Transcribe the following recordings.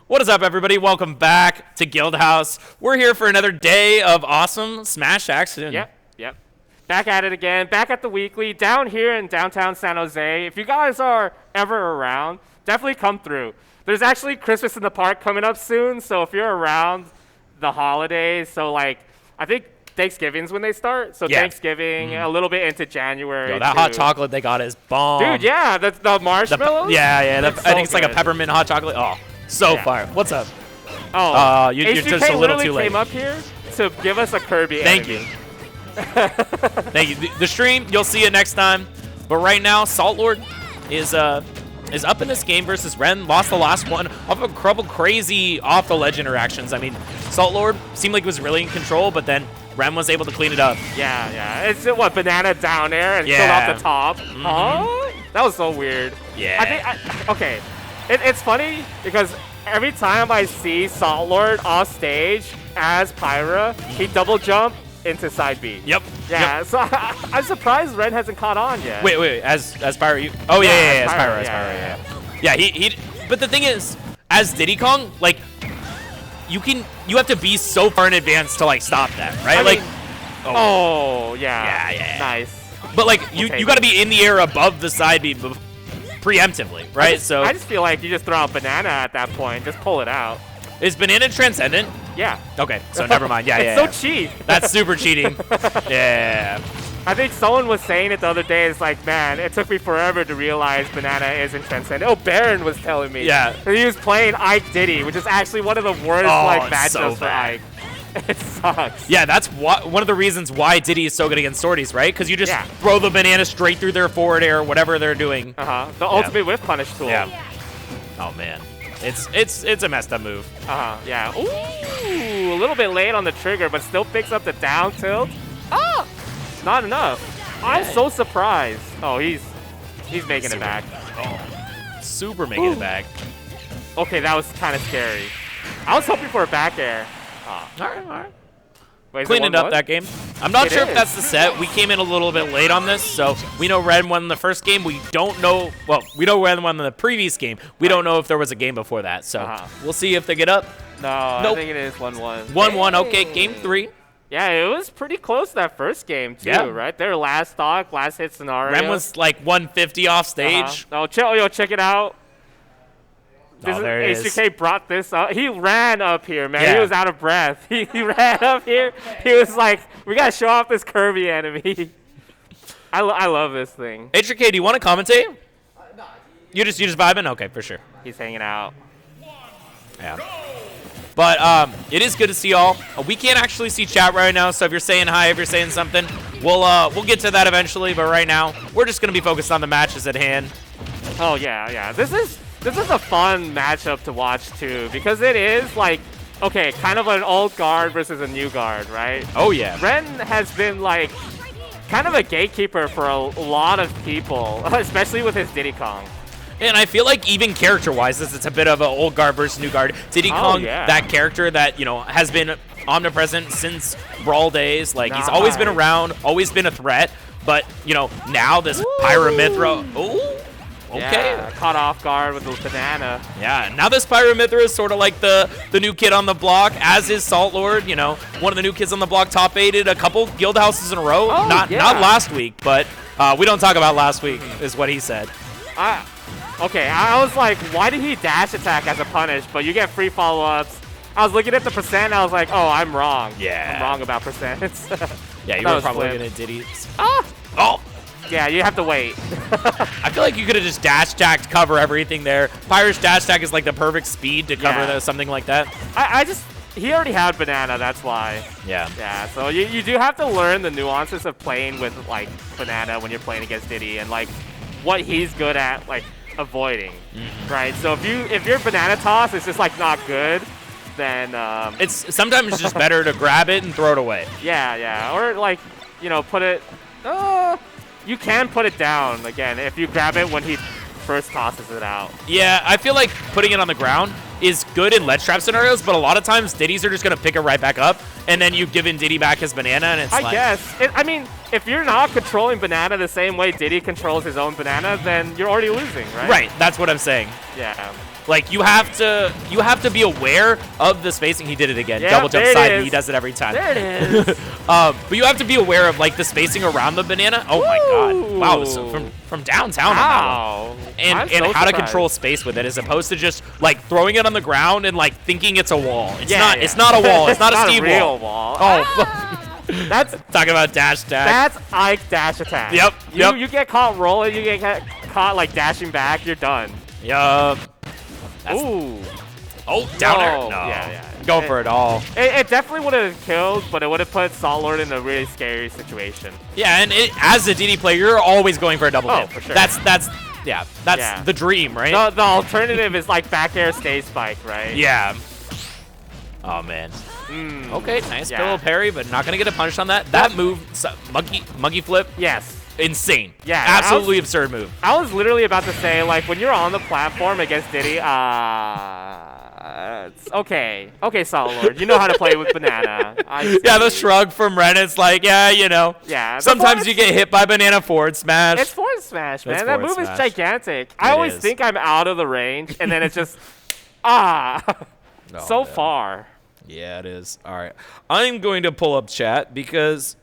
What is up, everybody? Welcome back to Guildhouse. We're here for another day of awesome Smash action. Yep. Back at it again. Back at the weekly down here in downtown San Jose. If you guys are ever around, definitely come through. There's actually Christmas in the Park coming up soon, so if you're around the holidays, so like I think Thanksgiving's when they start. So Thanksgiving, a little bit into January. Yo, that hot chocolate they got is bomb. Dude, yeah, that's the marshmallows. I think it's like a peppermint hot chocolate. Oh, so fire. What's up? Oh, you're just a little too late. Came up here to give us a Kirby Thank enemy. you. Thank you. The stream, you'll see it next time. But right now, Salt Lord is up in this game versus Ren. Lost the last one off a couple crazy off the ledge interactions. I mean, Salt Lord seemed like he was really in control, but then Ren was able to clean it up. Yeah. It's what, banana down there and still off the top. Huh? That was so weird. Yeah. Okay. It's funny because every time I see Salt Lord off stage as Pyra, he double jump into side B. Yep. Yeah. So I'm surprised Ren hasn't caught on yet. Wait. As Pyra, you? Oh yeah. As Pyra. Yeah. He. But the thing is, as Diddy Kong, like, you have to be so far in advance to like stop that, right? Yeah. Nice. But like you got to be in the air above the side B preemptively, right? I just feel like you just throw out banana at that point, just pull it out. Is banana transcendent? Yeah. Okay, so never mind. Yeah, it's so cheap. That's super cheating. Yeah. I think someone was saying it the other day. It's like, man, it took me forever to realize banana isn't transcendent. Oh, Baron was telling me. Yeah. He was playing Ike Diddy, which is actually one of the worst matchups for Ike. It sucks. Yeah, that's one of the reasons why Diddy is so good against Swordies, right? Because you just throw the banana straight through their forward air, whatever they're doing. The ultimate whiff punish tool. Yeah. Oh man, it's a messed up move. Yeah. Ooh, a little bit late on the trigger, but still picks up the down tilt. Not enough. I'm so surprised. Oh, he's making it back. Oh, super making it back. Okay, that was kind of scary. I was hoping for a back air. All right. Wait, cleaning up that game. I'm not sure if that's the set. We came in a little bit late on this, so we know Ren won the first game. We don't know. Well, we know Ren won the previous game. We don't know if there was a game before that, so we'll see if they get up. No, I think it is 1-1. 1-1. Okay, game 3. Yeah, it was pretty close that first game too, right? Their last stock, last hit scenario. Ren was like 150 off stage. Oh, check it out. There it is. HDK brought this up. He ran up here, man. He was out of breath. He ran up here. He was like, we got to show off this Kirby enemy. I love this thing. HDK, do you want to commentate? No. You just vibing? Okay, for sure. He's hanging out. Yeah. But it is good to see y'all. We can't actually see chat right now, so if you're saying hi, if you're saying something, we'll get to that eventually. But right now, we're just going to be focused on the matches at hand. Oh, yeah. This is a fun matchup to watch, too, because it is, like, okay, kind of an old guard versus a new guard, right? Oh, yeah. Ren has been, like, kind of a gatekeeper for a lot of people, especially with his Diddy Kong. And I feel like even character-wise, it's a bit of an old guard versus new guard. Diddy Kong, that character that, has been omnipresent since Brawl days. Like, he's always been around, always been a threat. But, now this Pyramithra. Ooh. Okay. Yeah, caught off guard with the banana. Yeah, now this Pyramithra is sort of like the new kid on the block, as is Salt Lord. One of the new kids on the block top-8'd a couple guild houses in a row. Not last week, but we don't talk about last week, is what he said. Okay, I was like, why did he dash attack as a punish, but you get free follow-ups? I was looking at the percent, I was like, oh, I'm wrong. Yeah. I'm wrong about percents. Yeah, you were probably looking at Diddy's. Oh! Yeah, you have to wait. I feel like you could have just dash attacked to cover everything there. Pyra's dash attack is like the perfect speed to cover something like that. He already had banana, that's why. Yeah. Yeah, so you do have to learn the nuances of playing with, like, banana when you're playing against Diddy and, like, what he's good at, like, avoiding, right? So if your banana toss is just, like, not good, then... it's sometimes just better to grab it and throw it away. Yeah. Or, like, put it... you can put it down, again, if you grab it when he first tosses it out. Yeah, I feel like putting it on the ground is good in ledge trap scenarios, but a lot of times Diddy's are just going to pick it right back up, and then you've given Diddy back his banana, and it's I guess. if you're not controlling banana the same way Diddy controls his own banana, then you're already losing, right? Right. That's what I'm saying. Yeah. Like you have to be aware of the spacing. He did it again. Yep, Double jump there it side. is. He does it every time. There it is. But you have to be aware of like the spacing around the banana. Oh my God! Wow, so from downtown on that one. Wow. And I'm so how to surprised. control space with it, as opposed to just like throwing it on the ground and like thinking it's a wall. It's Yeah, not. yeah. It's not a wall. It's not a Steve real wall. wall. Oh, That's talking about dash attack. That's Ike dash attack. Yep, yep. You get caught rolling, you get caught like dashing back, you're done. Yup. Ooh. Oh, down there. No. No. Yeah. Go for it all. It definitely would have killed, but it would have put Salt Lord in a really scary situation. Yeah, and as a DD player, you're always going for a double dip. For sure. That's the dream, right? The alternative is like back air stay spike, right? Yeah. Oh man. Okay, nice pillow parry, but not gonna get a punish on that. That move, monkey flip, Yes. insane. Yeah, absolutely absurd move. I was literally about to say, like, when you're on the platform against Diddy, it's okay. Okay, Salt Lord, you know how to play with banana. Yeah, the shrug from Ren, it's like, yeah, you know. Yeah. Sometimes you get hit by banana forward smash. It's forward smash, man. It's That forward move smash. is gigantic. I always is. think I'm out of the range, and then it's just, so man. far. Yeah, it is. All right. I'm going to pull up chat because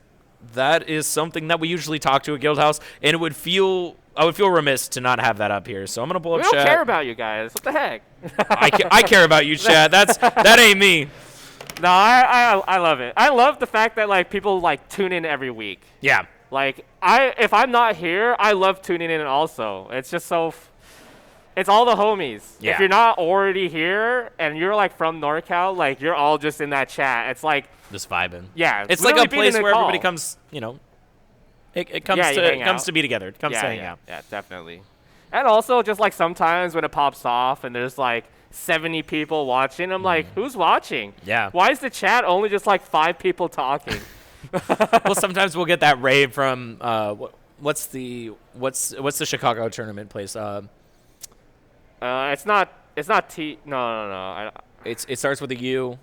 that is something that we usually talk to at Guildhouse, and I would feel remiss to not have that up here. So I'm going to pull up We chat. don't care about you guys. What the heck? I care about you, chat. That ain't me. No, I love it. I love the fact that like people like tune in every week. Yeah. Like if I'm not here, I love tuning in also. It's just so it's all the homies. Yeah. If you're not already here and you're like from NorCal, like you're all just in that chat. It's like Just vibing. Yeah. It's like literally a being place in a where call. everybody comes, you know, it comes Yeah, you hang comes out. to be together. It comes to hang out. Yeah, definitely. And also just like sometimes when it pops off and there's like 70 people watching, I'm like, who's watching? Yeah. Why is the chat only just like 5 people talking? Well, sometimes we'll get that rave from what's the Chicago tournament place? It's not T. No. It starts with a U.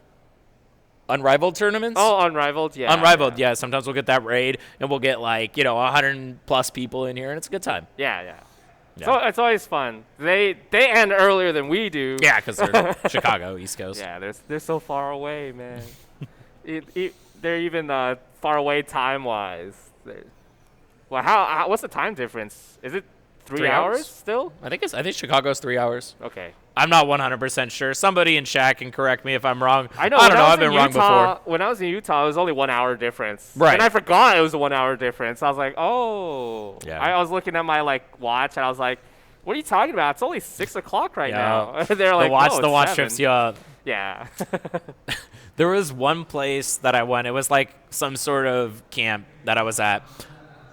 Unrivaled tournaments? Oh, Unrivaled, yeah. Unrivaled, yeah. Sometimes we'll get that raid, and we'll get like 100+ people in here, and it's a good time. Yeah. Yeah. So it's always fun. They end earlier than we do. Yeah, because they're Chicago, East Coast. Yeah, they're so far away, man. They're even far away time-wise. Well, what's the time difference? Is it 3 hours still? I think Chicago's 3 hours. Okay. I'm not 100% sure. Somebody in chat can correct me if I'm wrong. I know. I don't know. I've been wrong before. When I was in Utah, it was only 1 hour difference. Right. And I forgot it was a 1 hour difference. I was like, oh. Yeah. I was looking at my watch, and I was like, what are you talking about? It's only 6 o'clock right Yeah. now. They're like, the watch 7. trips you up. Yeah. There was one place that I went. It was like some sort of camp that I was at.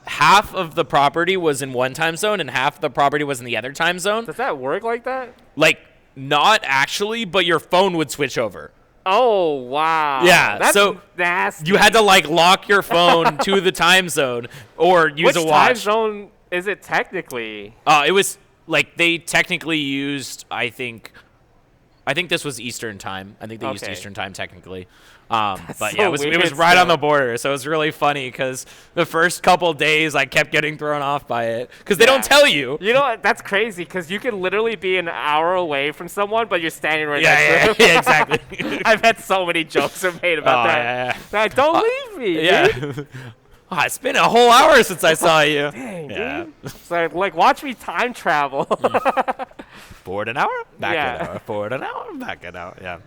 Half of the property was in one time zone, and half of the property was in the other time zone. Does that work like that? Like, not actually, but your phone would switch over. Oh, wow. Yeah, That's so nasty. You had to like lock your phone to the time zone or use a Which watch. time zone is it technically? It was like they technically used, I think this was Eastern time. I think they used Okay. Eastern time technically. But so yeah, it was weird right on still. the border. So it was really funny because the first couple days I kept getting thrown off by it because they don't tell you. You know what? That's crazy because you could literally be an hour away from someone, but you're standing right Yeah, next to them. yeah, exactly. I've had so many jokes are made about that. Yeah. Like, don't leave me, dude. Yeah. Oh, it's been a whole hour since I saw you. Dang, Yeah. dude. It's like, watch me time travel. Forward an hour, back Yeah. an hour. Forward an hour, back an hour. Yeah.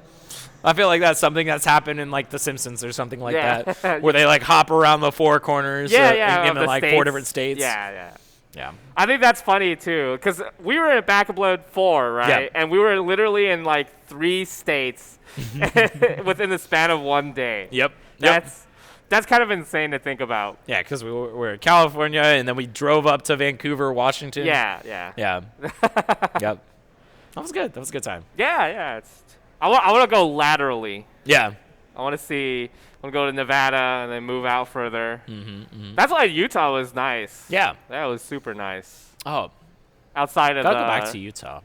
I feel like that's something that's happened in like The Simpsons or something like Yeah. that, where they like hop around the four corners in of the like 4 different states. Yeah. Yeah. I think that's funny too, because we were in Back of Blood 4, right? Yeah. And we were literally in like 3 states within the span of 1 day. Yep. That's kind of insane to think about. Yeah, because we were in California and then we drove up to Vancouver, Washington. Yeah. Yeah. Yep. That was good. That was a good time. Yeah. I want to go laterally. Yeah. I want to go to Nevada and then move out further. That's why Utah was nice. Yeah. That was super nice. Oh, Outside of gotta go back to Utah.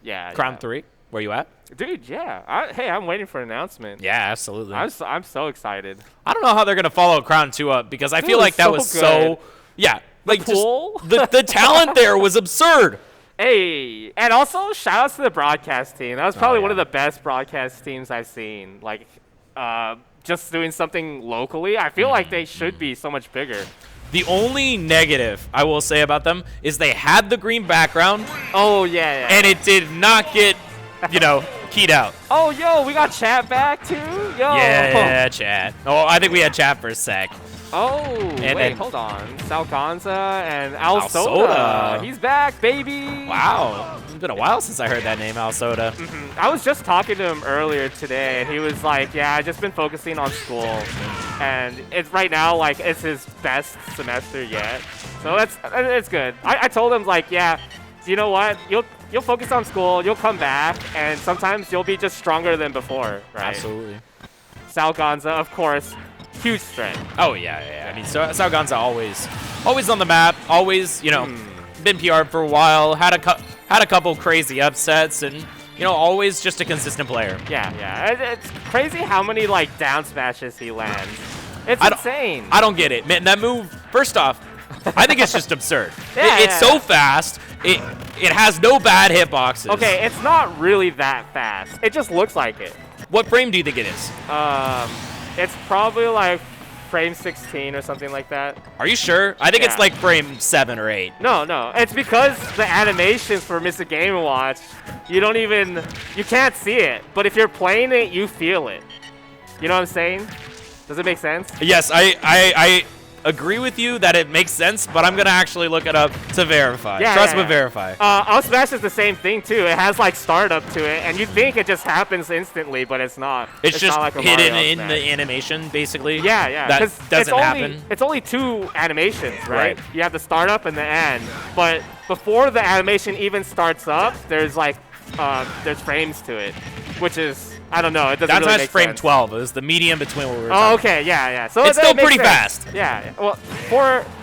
Yeah. Crown yeah. 3. Where you at? Dude, yeah. Hey, I'm waiting for an announcement. Yeah, absolutely. I'm so excited. I don't know how they're gonna follow Crown 2 up because I Dude, feel like that so was good. so. Yeah, like pool? just the talent there was absurd. Hey, and also shout outs to the broadcast team. That was probably one yeah. of the best broadcast teams I've seen. Like, just doing something locally. I feel like they should be so much bigger. The only negative I will say about them is they had the green background. Oh yeah. And it did not get, keyed out. Oh yo, we got chat back too. Yo. Yeah, chat. Oh, I think we had chat for a sec. Oh, wait, hold on. SAOGonza and Alsoda. He's back, baby. Wow. It's been a while since I heard that name, Alsoda. I was just talking to him earlier today, and he was like, yeah, I've just been focusing on school. And it's right now, like, it's his best semester yet. So it's good. I told him, like, yeah, you know what? You'll focus on school, you'll come back, and sometimes you'll be just stronger than before, right? Absolutely. SAOGonza, of course. Huge strength. Oh, yeah. I mean, SAOGonza always on the map, always, been PR'd for a while, had a couple crazy upsets, and, always just a consistent player. Yeah. It's crazy how many, like, down smashes he lands. It's insane. I don't get it. Man, that move, first off, I think it's just absurd. It's so fast. It has no bad hitboxes. Okay, it's not really that fast. It just looks like it. What frame do you think it is? It's probably like frame 16 or something like that. Are you sure? I think it's like frame 7 or 8. No. It's because the animations for Mr. Game & Watch, you can't see it. But if you're playing it, you feel it. You know what I'm saying? Does it make sense? Yes, I agree with you that it makes sense, but I'm going to actually look it up to verify. Trust but verify. Up Smash is the same thing, too. It has, like, startup to it, and you think it just happens instantly, but it's not. It's just not like a hidden Mario in Smash. the animation, basically. Yeah. That doesn't happen. It's only 2 animations, right? You have the startup and the end. But before the animation even starts up, there's, like, there's frames to it, which is... I don't know. It doesn't really make frame sense. 12. It was the medium between what we were Oh, okay. Yeah. So it's still pretty fast. Yeah. Well,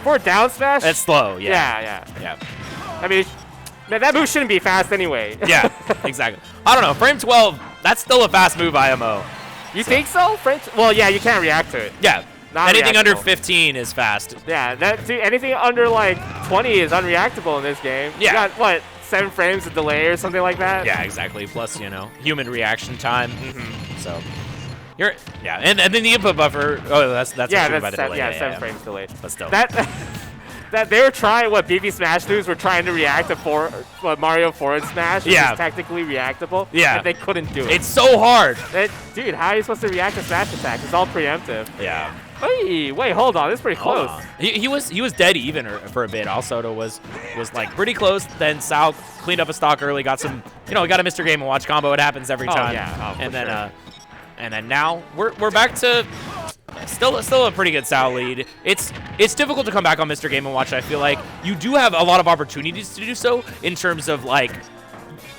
for down smash. It's slow. Yeah. I mean, that move shouldn't be fast anyway. Yeah. Exactly. I don't know. Frame 12. That's still a fast move IMO. You think so? Well, yeah. You can't react to it. Yeah. Not anything under reactable. 15 is fast. Yeah. Anything under like 20 is unreactable in this game. Yeah. You got what? 7 frames of delay or something like that? Yeah, exactly. Plus, human reaction time. So, and then the input buffer. Oh, that's by the delay. Yeah, 7 frames delay. But still. That they were trying, BB Smash dudes were trying to react to Mario Forward Smash, which is technically reactable. Yeah. And they couldn't do it. It's so hard. Dude, how are you supposed to react to Smash attack? It's all preemptive. Yeah. Wait, hold on. This is pretty close. He was dead even for a bit. Alsoda was like pretty close. Then Sao cleaned up a stock early, got some, got a Mr. Game & Watch combo. It happens every time. And then now we're back to still a pretty good Sao lead. It's difficult to come back on Mr. Game & Watch. I feel like you do have a lot of opportunities to do so in terms of like.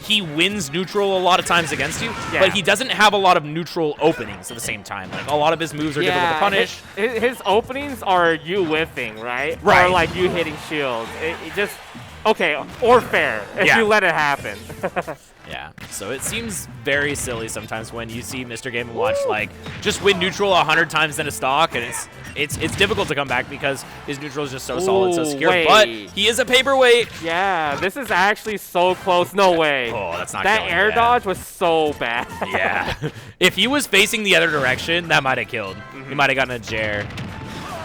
He wins neutral a lot of times against you, but he doesn't have a lot of neutral openings at the same time. Like, a lot of his moves are difficult to punish. His openings are you whiffing, right? Right. Or, like, you hitting shields. It just... Okay, or fair, if you let it happen. Yeah, so it seems very silly sometimes when you see Mr. Game & Watch, like, just win neutral 100 times in a stock, and it's difficult to come back because his neutral is just so solid, so secure, but he is a paperweight. Yeah, this is actually so close. No way. Oh, that's not That air dodge was so bad. Yeah. If he was facing the other direction, that might have killed. He might have gotten a Jair.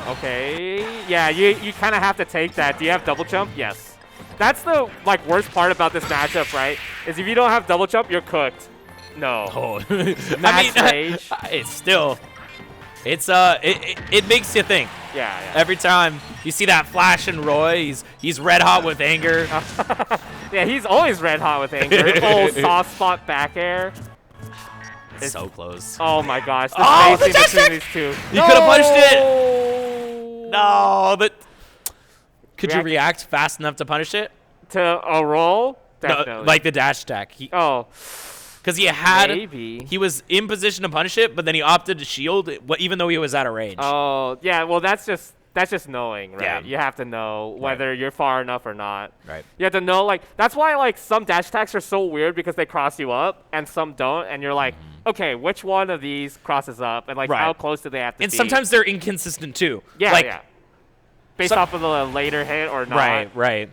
Okay. Yeah, you kind of have to take that. Do you have double jump? Yes. That's the worst part about this matchup, right? Is if you don't have double jump, you're cooked. No. Oh. Max rage. It's still, it makes you think. Yeah. Every time you see that flash in Roy, he's red hot with anger. Yeah, he's always red hot with anger. Oh, soft spot back air. It's so close. Oh my gosh. The spacing between these two. You could have punched it. No, but. Could you react fast enough to punish it? To a roll? Definitely. No, like the dash attack. Because he was in position to punish it, but then he opted to shield it, even though he was out of range. Oh, yeah, well, that's just that's just knowing, right? Yeah. You have to know whether you're far enough or not. Right. You have to know, like, that's why, like, some dash attacks are so weird because they cross you up and some don't, and you're like, okay, which one of these crosses up, and, like, how close do they have to be? And sometimes they're inconsistent, too. Yeah, like, yeah. Based off of the later hit or not. Right.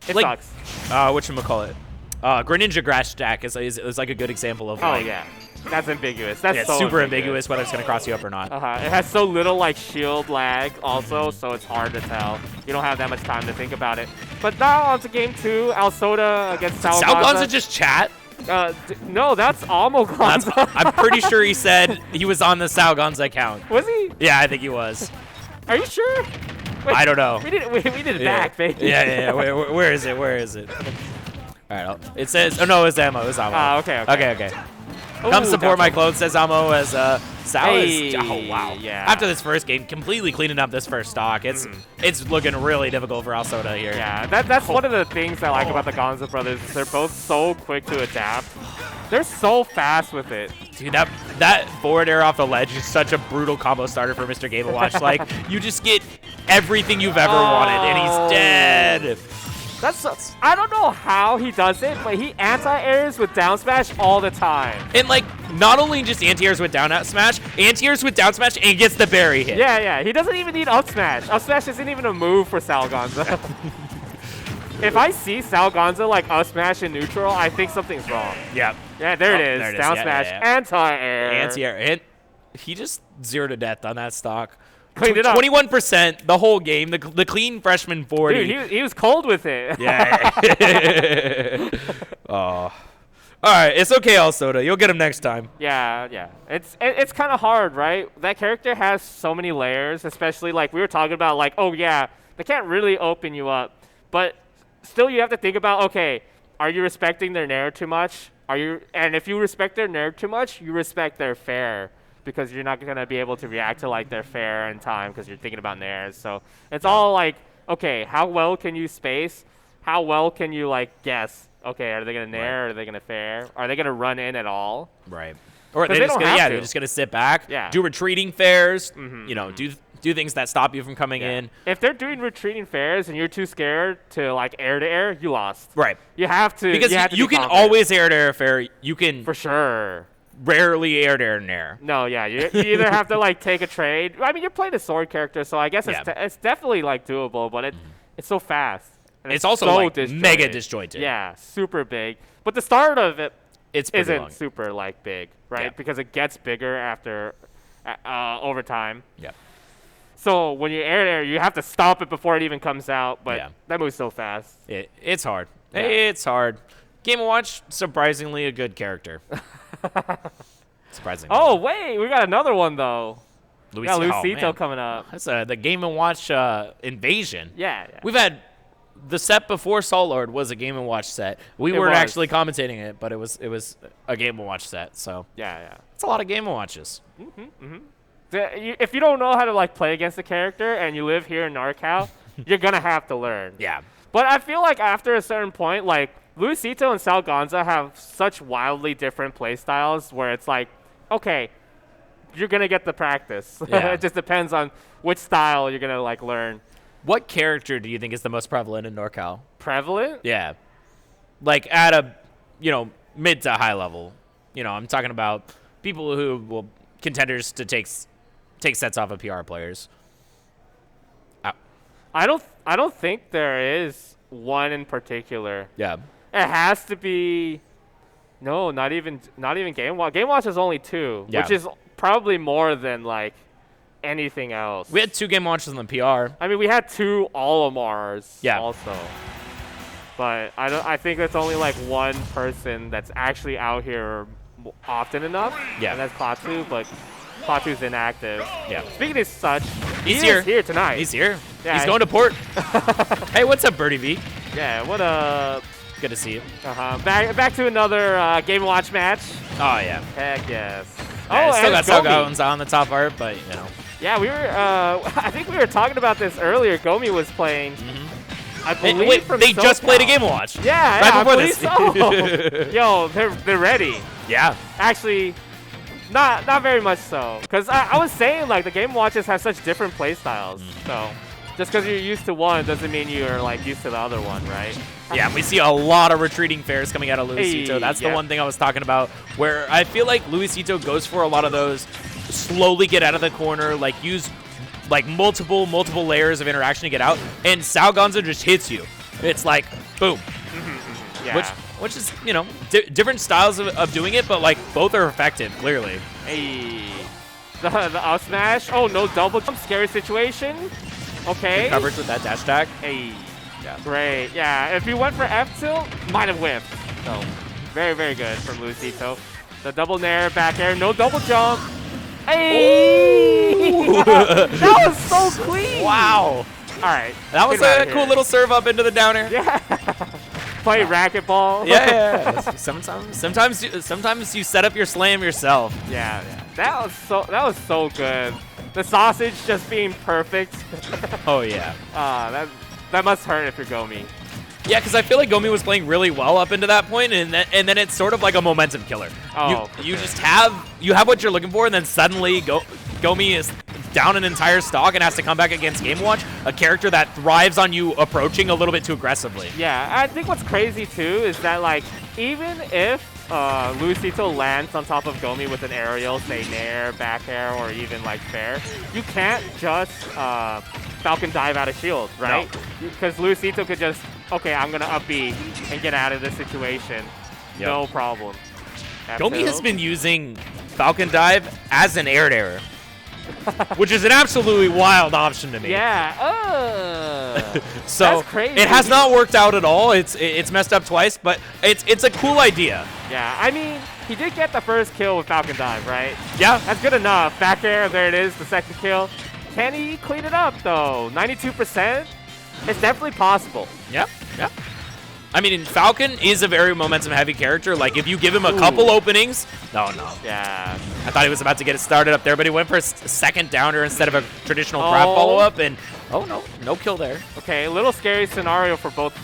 It like, sucks. Whatchamacallit? Greninja Grass Jack is like a good example of, like, yeah. That's ambiguous. That's it's so super ambiguous whether it's going to cross you up or not. It has so little like shield lag also, so it's hard to tell. You don't have that much time to think about it. But now on to game 2, Alsoda against SAOGonza. SAOGonza just chat? No, that's SAOGonza. I'm pretty sure he said he was on the SAOGonza account. Was he? Yeah, I think he was. Are you sure? Wait, I don't know. We did it back, baby. Yeah. Where is it? Where is it? All right. It says. Oh no, it's Ammo. It's Ammo. Okay. Come support my clone, says Amo, as Sao is. Oh, wow. Yeah. After this first game, completely cleaning up this first stock. It's looking really difficult for Alsoda here. Yeah, that's one of the things I like about the Gonza brothers. Is they're both so quick to adapt. They're so fast with it. Dude, that forward air off the ledge is such a brutal combo starter for Mr. Game & Watch. Like, you just get everything you've ever wanted, and he's dead. I don't know how he does it, but he anti-airs with down smash all the time. And, like, not only just anti-airs with down smash, anti-airs with down smash and gets the berry hit. Yeah. He doesn't even need up smash. Up smash isn't even a move for SAOGonza. If I see SAOGonza like up smash in neutral, I think something's wrong. Yep. Yeah, there it is. There it is. Down Yeah, smash, anti-air. Anti-air. And he just 0 to death on that stock. Cleaned it up. 21% the whole game. The clean freshman 40. Dude, he was cold with it. Yeah. Oh. All right, it's okay, Alsoda. You'll get him next time. Yeah. It's kind of hard, right? That character has so many layers, especially like we were talking about, like, oh yeah, they can't really open you up, but still you have to think about, okay, are you respecting their nair too much? And if you respect their nair too much, you respect their fair, because you're not going to be able to react to like their fair in time because you're thinking about nairs. So it's all like, okay, how well can you space? How well can you like guess? Okay, are they going to nair or are they going to fair? Are they going to run in at all? Right. Or they're just going to sit back, do retreating fairs, you know, do things that stop you from coming in. If they're doing retreating fairs and you're too scared to like air to air, you lost. Right. You have to. Because you can always air to air fair. You can. For sure. Rarely air to air nair. No, yeah, you either have to like take a trade. I mean, you're playing a sword character, so I guess it's definitely like doable, but it's so fast. And it's also so like disjointed. mega disjointed. Yeah, super big. But the start of it isn't long. super like big, right? Yeah. Because it gets bigger after over time. Yeah. So when you air there, you have to stop it before it even comes out. But that moves so fast. It's hard. Yeah. It's hard. Game & Watch, surprisingly a good character. Surprisingly. Oh, wait. We got another one, though. Luisito coming up. That's the Game & Watch invasion. Yeah. We've had the set before Salt Lord was a Game & Watch set. We weren't actually commentating it, but it was a Game & Watch set. So yeah. It's a lot of Game & Watches. If you don't know how to like play against a character and you live here in NorCal, you're gonna have to learn. Yeah. But I feel like after a certain point, like Luisito and SAOGonza have such wildly different play styles where it's like, okay, you're gonna get the practice. Yeah. It just depends on which style you're gonna like learn. What character do you think is the most prevalent in NorCal? Prevalent? Yeah. Like at a, mid to high level. I'm talking about people who contenders to take sets off of PR players. I don't think there is one in particular. Yeah. It has to be not even Game Watch. Game Watch is only 2, which is probably more than like anything else. We had 2 Game Watches on the PR. I mean, we had 2 Olimars also. But I think that's only like one person that's actually out here often enough. Yeah. And that's Klaatu, but Klaatu's inactive. Yeah. Speaking of such, he's here tonight. He's here. Yeah, he's going to port. Hey, what's up, Birdie V? Yeah, what up? Good to see you. Back to another Game & Watch match. Oh, yeah. Heck yes. Yeah, still got Gomi. SAOGonza on the top art, but, Yeah, we were, I think we were talking about this earlier. Gomi was playing. I believe from they just SoCal. played a Game & Watch. Yeah, right I before believe this. so. Yo, they're ready. Yeah. Actually, Not very much so. Because I was saying, like, the Game & Watches have such different play styles. So just because you're used to one doesn't mean you're, like, used to the other one, right? Yeah, we see a lot of retreating fairs coming out of Luisito. Hey, That's the one thing I was talking about, where I feel like Luisito goes for a lot of those slowly get out of the corner, like use like multiple layers of interaction to get out, and SAOGonza just hits you. It's like, boom. Yeah. Which is, you know, different styles of doing it, but like both are effective, clearly. Hey. The up smash. Oh, no double jump. Scary situation. Okay. Good coverage with that dash tag. Hey. Yeah. Great. Yeah. If you went for F tilt, might have whiffed. So, very, very good from Luisito. The double nair, back air, no double jump. Hey! That was so clean. Wow. All right. That was a cool little serve up into the downer. Yeah. Play racquetball. Yeah. Sometimes you set up your slam yourself. Yeah. That was so good. The sausage just being perfect. Oh yeah. That must hurt if you're Gomi. Yeah, because I feel like Gomi was playing really well up into that point, and then it's sort of like a momentum killer. Oh, you just have what you're looking for, and then suddenly Gomi is down an entire stock and has to come back against Game & Watch, a character that thrives on you approaching a little bit too aggressively. Yeah, I think what's crazy too is that, like, even if Luisito lands on top of Gomi with an aerial, say nair, back air, or even like fair, you can't just Falcon dive out of shield, right? Because Luisito could just, okay, I'm gonna up B and get out of this situation. Yep. No problem. Gomi has been using Falcon dive as an air, which is an absolutely wild option to me. Yeah. So that's crazy. It has not worked out at all. It's messed up twice, but it's a cool idea. Yeah, I mean, he did get the first kill with Falcon dive, right? Yeah. That's good enough. Back air, there it is, the second kill. Can he clean it up, though? 92%? It's definitely possible. Yeah. I mean, Falcon is a very momentum-heavy character. Like, if you give him a couple openings... No. Yeah. I thought he was about to get it started up there, but he went for a second downer instead of a traditional grab follow-up, and... Oh, no kill there. Okay, a little scary scenario for both.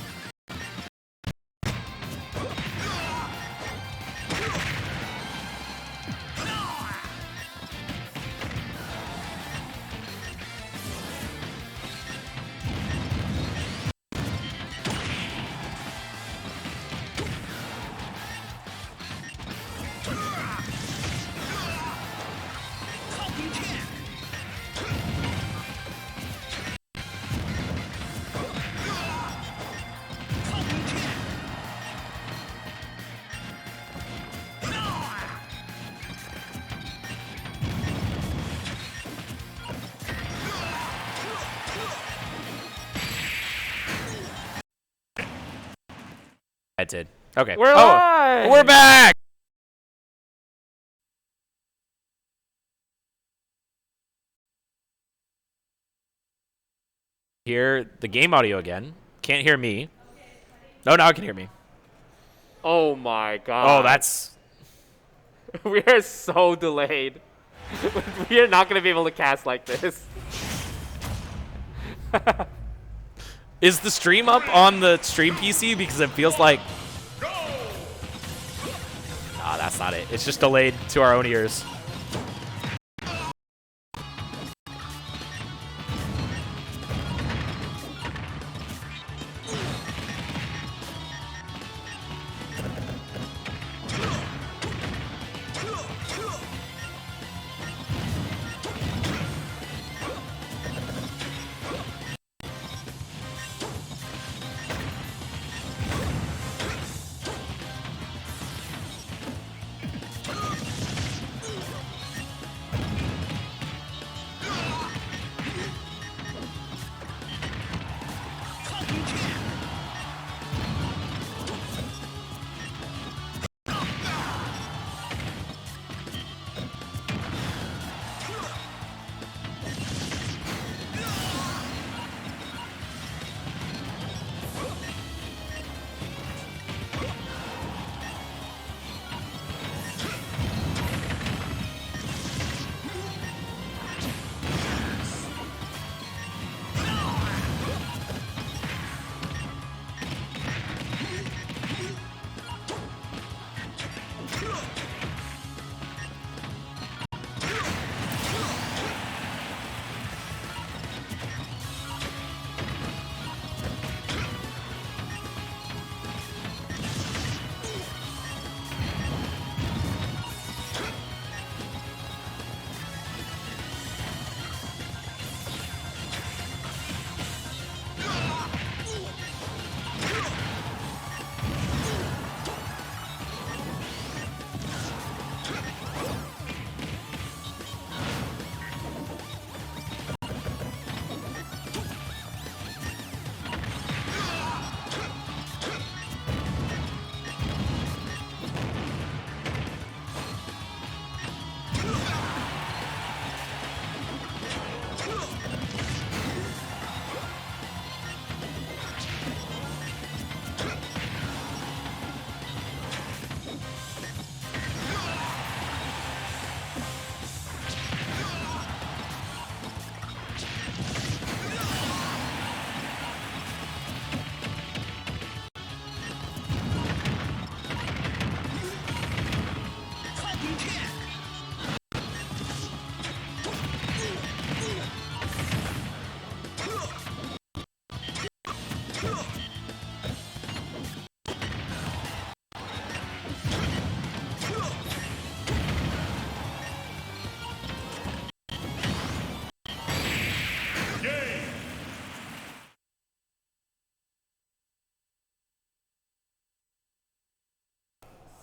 I did. Okay. We're live! We're back! Hear the game audio again. Can't hear me. No, now I can hear me. Oh my god. Oh, that's... We are so delayed. We are not going to be able to cast like this. Is the stream up on the stream PC? Because it feels like... Nah, that's not it. It's just delayed to our own ears.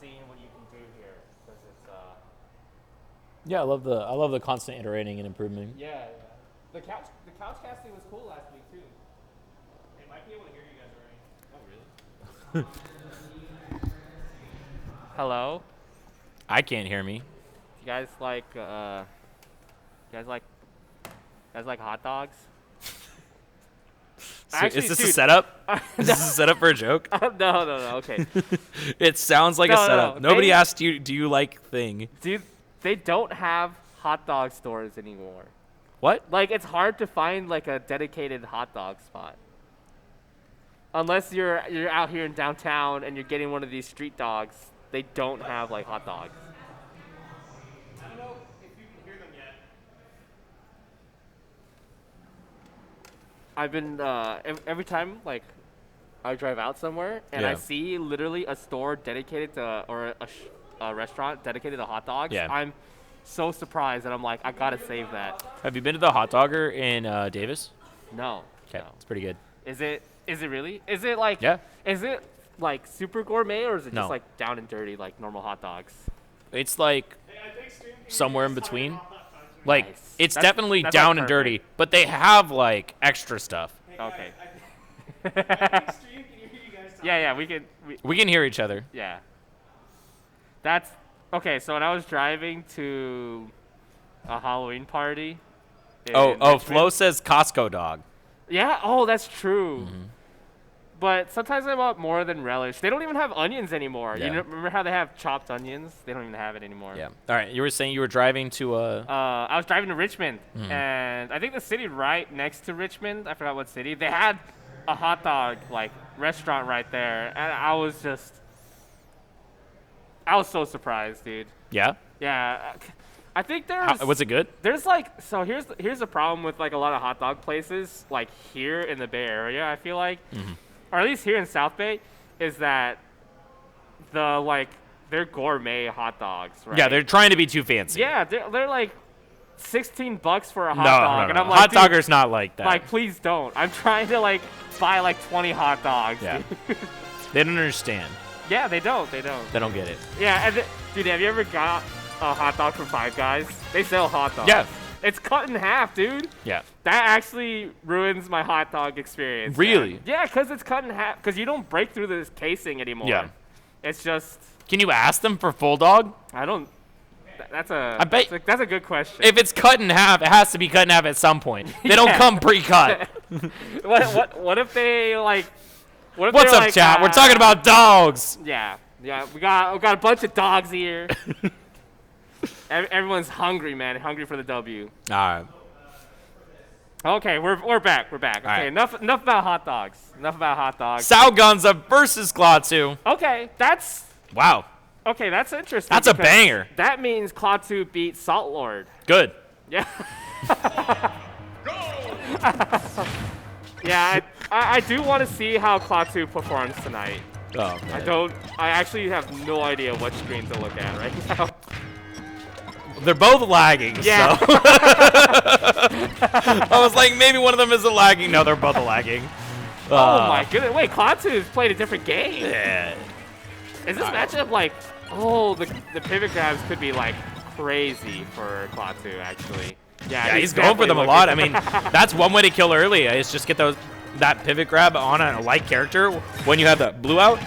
seeing what you can do here because it's Yeah, I love the constant iterating and improvement. yeah. The couch casting was cool last week too. They might be able to hear you guys already. Oh really? Hello. I can't hear me. You guys like hot dogs? So Actually, is this dude, a setup? Is this a setup for a joke? no, okay. It sounds like a No, setup. no, Nobody they- asked you, do you like thing? Dude, they don't have hot dog stores anymore. What? Like, it's hard to find like a dedicated hot dog spot. Unless you're out here in downtown and you're getting one of these street dogs, they don't have like hot dogs. I don't know if you can hear them yet. I've been every time like I drive out somewhere and I Yeah. see literally a store dedicated to or a restaurant dedicated to hot dogs. Yeah. I'm so surprised and I'm like, I gotta save that. Have you been to the Hot Dogger in Davis? No. Okay, No. it's pretty good. Is it really? Is it like Yeah. Is it like super gourmet or is it No. just like down and dirty like normal hot dogs? It's like somewhere in between. Like Nice. it's That's- definitely that's, down like, and dirty, but they have like extra stuff. Okay. Yeah, we can. We can hear each other. Yeah. That's okay. So when I was driving to a Halloween party. in Oh, Richmond- Flo says Costco dog. Yeah. Oh, that's true. Mm-hmm. But sometimes I want more than relish. They don't even have onions anymore. Yeah. You know, remember how they have chopped onions? They don't even have it anymore. Yeah. All right. You were saying you were driving to I was driving to Richmond, Mm-hmm. and I think the city right next to Richmond, I forgot what city, they had a hot dog like restaurant right there, and I was so surprised, dude. yeah. Yeah, I think Was it good? there's like so here's the problem with like a lot of hot dog places like here in the Bay Area. I feel like, or at least here in South Bay, is that they're gourmet hot dogs, right? Yeah, they're trying to be too fancy. Yeah, they're like $16 for a hot No, dog, no. and I'm like, Hot dude, Dogger's not like that. like, please don't. I'm trying to like buy like 20 hot dogs. Yeah. dude. They don't understand. Yeah, they don't. They don't get it. Yeah, and dude, have you ever got a hot dog from Five Guys? They sell hot dogs. Yeah. It's cut in half, dude. Yeah. That actually ruins my hot dog experience. Really? Man. Yeah, because it's cut in half. Because you don't break through this casing anymore. Yeah. It's just, Can you ask them for full dog? I don't. That's a. I bet- that's a good question. If it's cut in half, it has to be cut in half at some point. They don't Yeah. come pre-cut. What if they like? What if What's they're up, like, chat? We're talking about dogs. Yeah, we got a bunch of dogs here. Everyone's hungry, man. Hungry for the W. All right. Okay, we're back. We're back. Okay, right. enough about hot dogs. Enough about hot dogs. SAOGonza versus Klaatu. Okay, that's Wow. interesting. That's a because banger. That means Klaatu beat Salt Lord. Good. Yeah. Yeah, I do want to see how Klaatu performs tonight. Oh, man. I actually have no idea what screen to look at right now. They're both lagging, Yeah. so. I was like, maybe one of them isn't lagging. No, they're both lagging. Oh my goodness. Wait, Klaatu's played a different game. Yeah. Is this matchup like, oh, the pivot grabs could be like crazy for Klaatu actually. Yeah, he's going for them a lot. I mean, that's one way to kill early is just get that pivot grab on a light character when you have the blue out.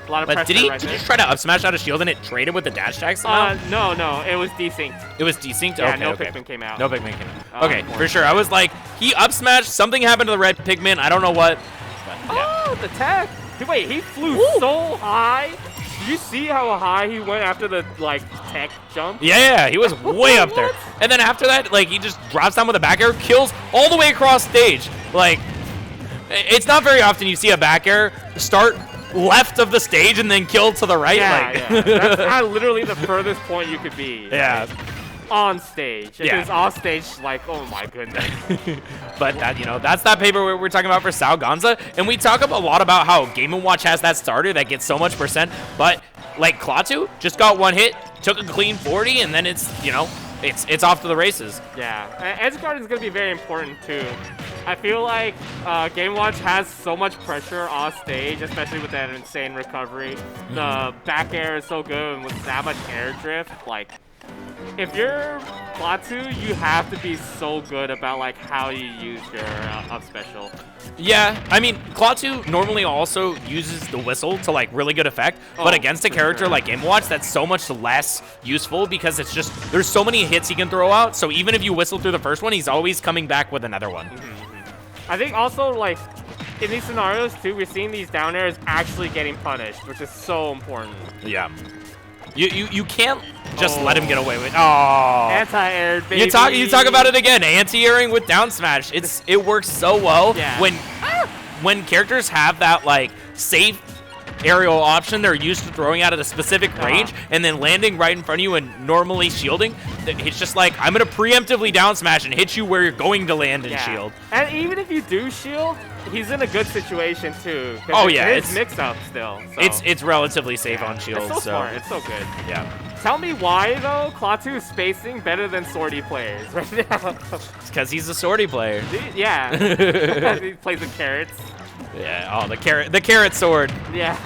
A lot of But pressure did he right there. just try to up smash out a shield and it traded with the dash tag somehow? No, it was desynced. It was desynced? Yeah, Okay, no okay. Pikmin came out. No Pikmin came out. Okay, unfortunately. for sure. I was like, he up smashed, something happened to the red Pikmin. I don't know what. But, yeah. Oh, the tech. Wait, he flew so high. Did you see how high he went after the like tech jump? Yeah, he was way up there. And then after that, like, he just drops down with a back air, kills all the way across stage. Like, it's not very often you see a back air start left of the stage and then kill to the right. Yeah, like. yeah. That's literally the furthest point you could be. Yeah. On stage. If Yeah. it's off stage, like, oh my goodness. But that, that's that paper we're talking about for SAOGonza, and we talk a lot about how Game & Watch has that starter that gets so much percent, but like Klaatu just got one hit, took a clean 40, and then it's off to the races. Yeah. Edge guard is going to be very important too. I feel like Game Watch has so much pressure off stage, especially with that insane recovery. The back air is so good, and with that much air drift, like, if you're Klaatu, you have to be so good about like how you use your up special. Yeah, I mean, Klaatu normally also uses the whistle to like really good effect, but against a character like Game Watch, that's so much less useful because it's just, there's so many hits he can throw out, so even if you whistle through the first one, he's always coming back with another one. I think also, like, in these scenarios too, we're seeing these down airs actually getting punished, which is so important. Yeah. You can't just let him get away with. Oh, anti-air, baby. You talk about it again. Anti-airing with down smash. It works so well when characters have that like safe aerial option they're used to throwing out at a specific range and then landing right in front of you and normally shielding. It's just like, I'm gonna preemptively down smash and hit you where you're going to land and shield. And even if you do shield, he's in a good situation too. Oh yeah, it's mix up still. So. It's relatively safe on shield. It's so smart. It's so good. Yeah. Tell me why though Klaatu is spacing better than Swordy players right now. It's because he's a Swordy player. Yeah. He plays with carrots. Yeah. Oh, the carrot sword. Yeah.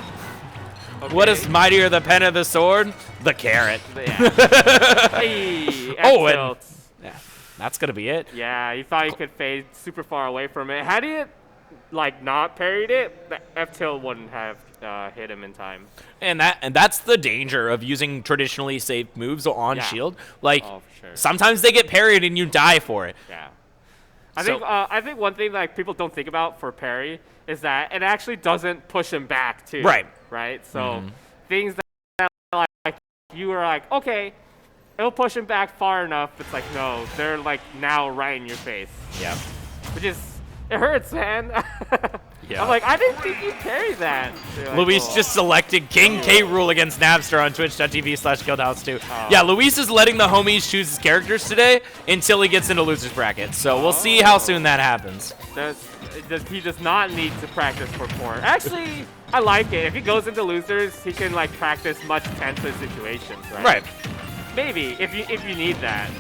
Okay. What is mightier, the pen or the sword? The carrot. Yeah. Hey, and that's gonna be it. Yeah, you thought you could fade super far away from it. Had he like not parried it, the F tilt wouldn't have hit him in time. And that's the danger of using traditionally safe moves on shield. Like sometimes they get parried and you die for it. Yeah. I think one thing like people don't think about for parry is that it actually doesn't push him back too. Right. So things that like you are like, okay, it'll push him back far enough. It's like, no, they're like now right in your face. Yeah. Which is, it hurts, man. Yeah. I'm like, I didn't think you carried that. Like, Luis just selected King K Rule against Napster on twitch.tv/Guildhouse 2. Yeah, Luis is letting the homies choose his characters today until he gets into loser's bracket. So we'll see how soon that happens. He does not need to practice for port. Actually, I like it. If he goes into losers, he can like practice much tenser situations, right? Right. Maybe if you need that.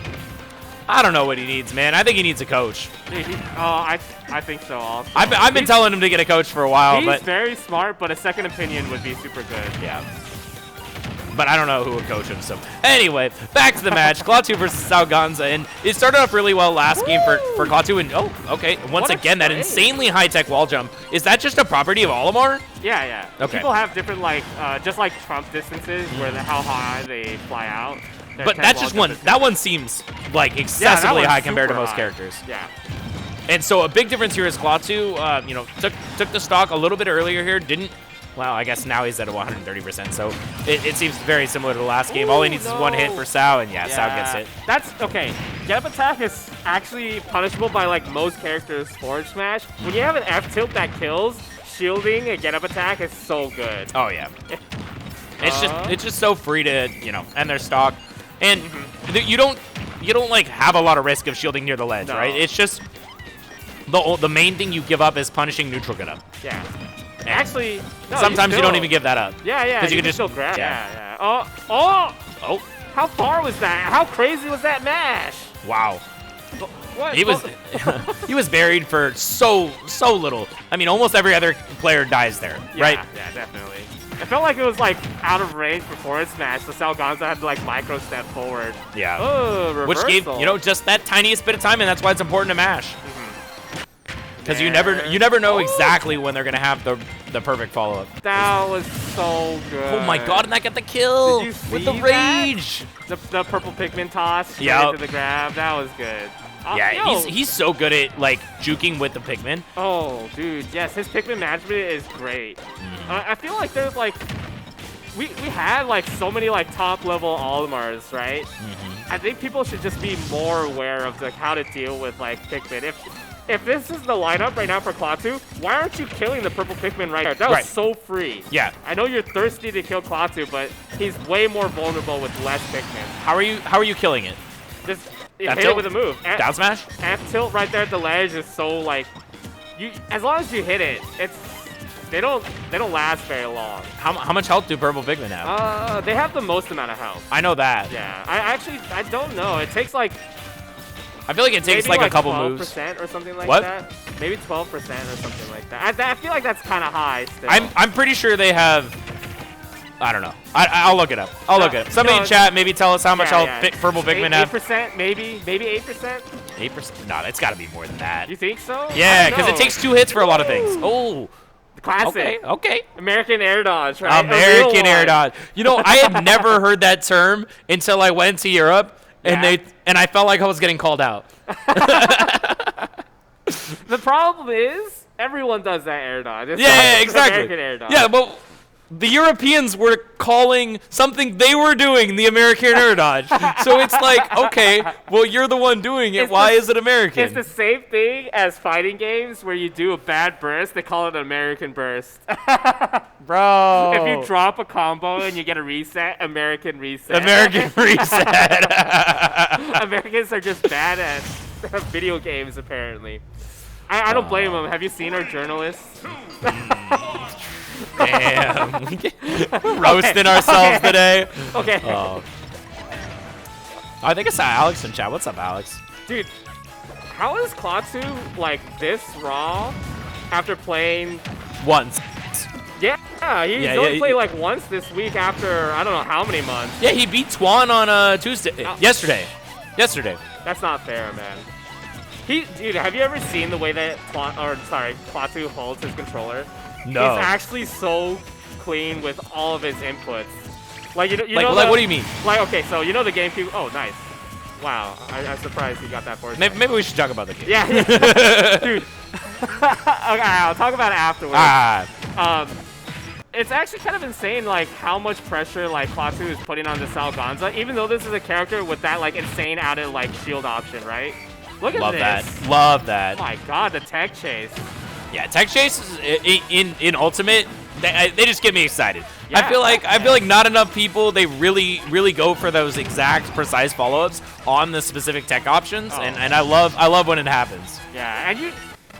I don't know what he needs, man. I think he needs a coach. I think so also. I've been telling him to get a coach for a while, but he's very smart, but a second opinion would be super good. Yeah. But I don't know who would coach him, so. Anyway, back to the match. Klaatu versus SAOGonza, and it started off really well last game for Klaatu, and okay. Once again, that insanely high-tech wall jump. Is that just a property of Olimar? Yeah. Okay. People have different, like, just like Trump distances, where how high they fly out. But that's just one. That one seems like excessively high compared to most characters. Yeah. And so a big difference here is Klaatu, took the stock a little bit earlier here. Didn't. Well, I guess now he's at a 130%. So it seems very similar to the last game. All he needs is one hit for Sao, and Sao gets it. That's okay. Get up attack is actually punishable by like most characters' forward smash. When you have an F tilt that kills, shielding a get up attack is so good. Oh yeah. It's just so free to end their stock. And you don't like have a lot of risk of shielding near the ledge, right? It's just the main thing you give up is punishing neutral get up. Yeah. And actually, no, sometimes you don't even give that up. Yeah. Because you can still grab. Yeah. Oh. How far was that? How crazy was that mash? Wow. What? He was buried for so little. I mean, almost every other player dies there, right? Yeah, definitely. It felt like it was like out of range before it smashed, so SAOGonza had to like micro step forward. Yeah. Oh, reversal. Which gave just that tiniest bit of time, and that's why it's important to mash. Because you never know exactly when they're gonna have the perfect follow up. That was so good. Oh my god, and that got the kill Did you see with the rage. The purple Pikmin toss into the grab. That was good. Yeah, he's so good at like juking with the Pikmin. Oh, dude, yes, his Pikmin management is great. I feel like there's like we had like so many like top level Olimars, right? I think people should just be more aware of like how to deal with like Pikmin. If this is the lineup right now for Klaatu, why aren't you killing the purple Pikmin right there? That was so free. Yeah. I know you're thirsty to kill Klaatu, but he's way more vulnerable with less Pikmin. How are you killing it? Just hit it with a move. Down smash? F tilt right there at the ledge is so like, as long as you hit it, they don't last very long. How much health do purple Pikmin have? They have the most amount of health. I know that. Yeah. I don't know. It takes like I feel like it takes maybe like a couple 12% moves. or something like What? that. Maybe 12% or something like that. I feel like that's kind of high still. I'm pretty sure they have. I don't know. I'll look it up. I'll look it up. Somebody in chat maybe tell us how much health purple Pikmin have. 8%, maybe 8%. 8%? No, it's got to be more than that. You think so? Yeah, because it takes 2 hits for a lot of things. Oh. Classic. Okay. American air dodge, right? American air dodge. You know, I had never heard that term until I went to Europe, and I felt like I was getting called out. The problem is everyone does that air dodge. It's exactly. American air dodge. Yeah, but the Europeans were calling something they were doing the American air dodge. So it's like, okay, well, you're the one doing it. Why is it American? It's the same thing as fighting games where you do a bad burst. They call it an American burst. Bro. If you drop a combo and you get a reset, American reset. American reset. Americans are just bad at video games, apparently. I don't blame them. Have you seen our journalists? Damn. Roasting ourselves today. Okay. I think I saw Alex in chat. What's up, Alex? Dude, how is Klaatu like this raw after playing once? Yeah, he's only played like once this week after I don't know how many months. Yeah, he beat Twan on Tuesday. Yesterday. That's not fair, man. Dude, have you ever seen the way that Klaatu holds his controller? No. He's actually so clean with all of his inputs. Like, you know what do you mean? Like, okay, so you know the GameCube. Oh, nice. Wow, I'm surprised you got that for us. Maybe we should talk about the game. Yeah. Dude. Okay, I'll talk about it afterwards. It's actually kind of insane, like, how much pressure, like, Klaatu is putting on the SAOGonza, even though this is a character with that, like, insane added, like, shield option, right? Look at this. Love that. Oh my god, the tech chase. Yeah, tech chases in Ultimate, they just get me excited. Yeah, I feel like not enough people, they really go for those exact precise follow-ups on the specific tech options, and I love when it happens. Yeah, and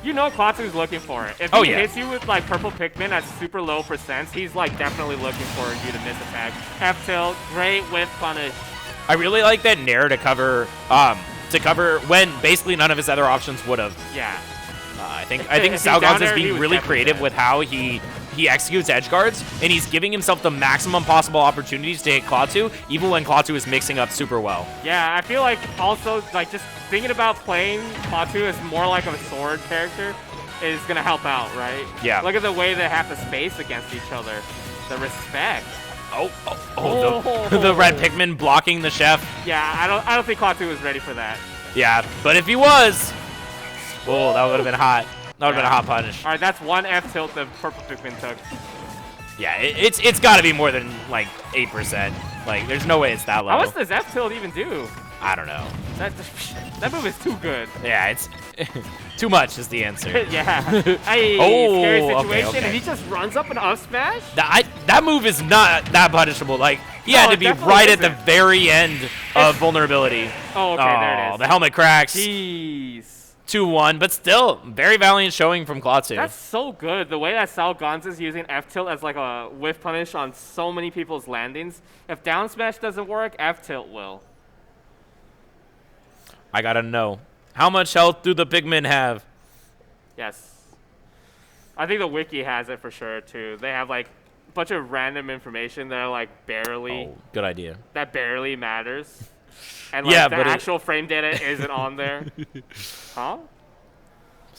you know Klaatu's looking for it. If he hits you with like purple Pikmin at super low percents, he's like definitely looking for you to miss attack. F tilt, great whiff punish. I really like that Nair to cover when basically none of his other options would have. Yeah. I think SAOGonza is being really creative with how he executes edge guards, and he's giving himself the maximum possible opportunities to hit Klaatu, even when Klaatu is mixing up super well. Yeah, I feel like also like just thinking about playing Klaatu as more like a sword character is gonna help out, right? Yeah. Look at the way they have to space against each other. The respect. The red Pikmin blocking the chef. Yeah, I don't think Klaatu was ready for that. Yeah, but if he was, that would have been hot. That would have been a hot punish. All right, that's one F tilt the purple Pikmin took. Yeah, it's got to be more than like 8%. Like, there's no way it's that low. How much does F tilt even do? I don't know. That move is too good. Yeah, it's too much is the answer. Yeah. Hey, scary situation, okay. and he just runs up and up smash? That move is not that punishable. Like, he had to be right at the very end of vulnerability. Oh, okay, there it is. The helmet cracks. Jeez. 2-1, but still, very valiant showing from Klaatu. That's so good. The way that SAOGonza is using F-tilt as like a whiff punish on so many people's landings. If down smash doesn't work, F-tilt will. I gotta know. How much health do the Pikmin have? Yes. I think the wiki has it for sure, too. They have like a bunch of random information that are like barely... Oh, good idea. That barely matters. And like the but actual frame data isn't on there. Huh?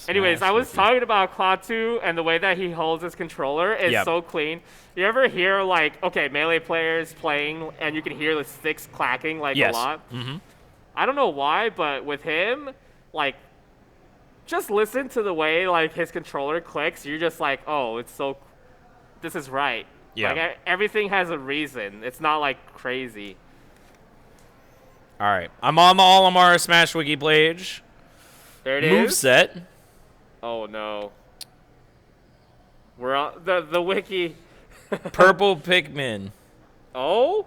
Anyways, I was talking about Klaatu and the way that he holds his controller is so clean. You ever hear like, okay, melee players playing and you can hear the sticks clacking like a lot? Mm-hmm. I don't know why, but with him, like, just listen to the way like his controller clicks. You're just like, oh, this is right. Yeah. Like everything has a reason. It's not like crazy. All right, I'm on the Olimar Smash Wiki page. There it is. Moveset. Oh no. We're on the wiki. Purple Pikmin. Oh?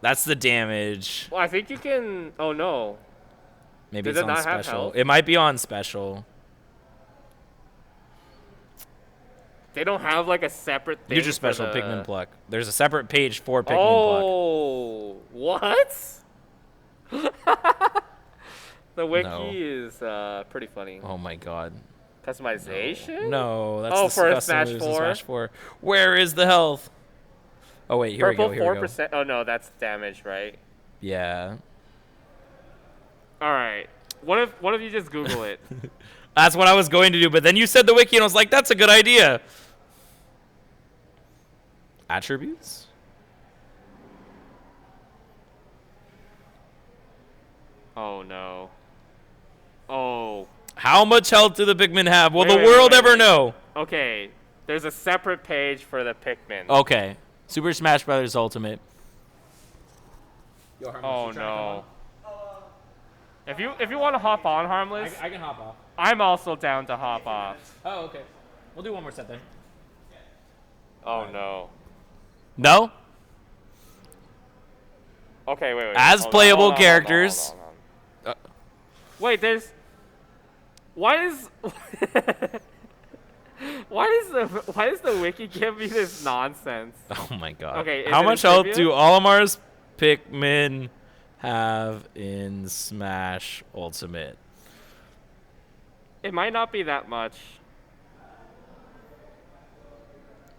That's the damage. Well, I think you can. Oh no. Maybe Does it's it on not have special. health? It might be on special. They don't have like a separate thing. Use your special Pikmin pluck. There's a separate page for Pikmin pluck. Oh, what? The wiki No. is pretty funny. Oh my god. Customization? No, that's Oh, the for a custom Smash moves in 4? Smash 4. Where is the health? Oh wait, here Purple we go. Here 4%. Oh no, that's damage, right? Yeah. All right. What if you just Google it? That's what I was going to do, but then you said the wiki, and I was like, that's a good idea. Attributes? Oh no. Oh. How much health do the Pikmin have? Will Wait, the wait, world wait, ever wait. know? Okay. There's a separate page for the Pikmin. Okay. Super Smash Bros. Ultimate. Oh no. If you want to hop on, Harmless, I can hop off. I'm also down to hop off. Oh, okay. We'll do one more set then. Oh no. No? Okay, wait. As Hold on, playable hold on, characters. hold on. Wait, there's. Why does the wiki give me this nonsense? Oh my god. Okay, is how it much in health trivia? do Olimar's Pikmin have in Smash Ultimate? It might not be that much.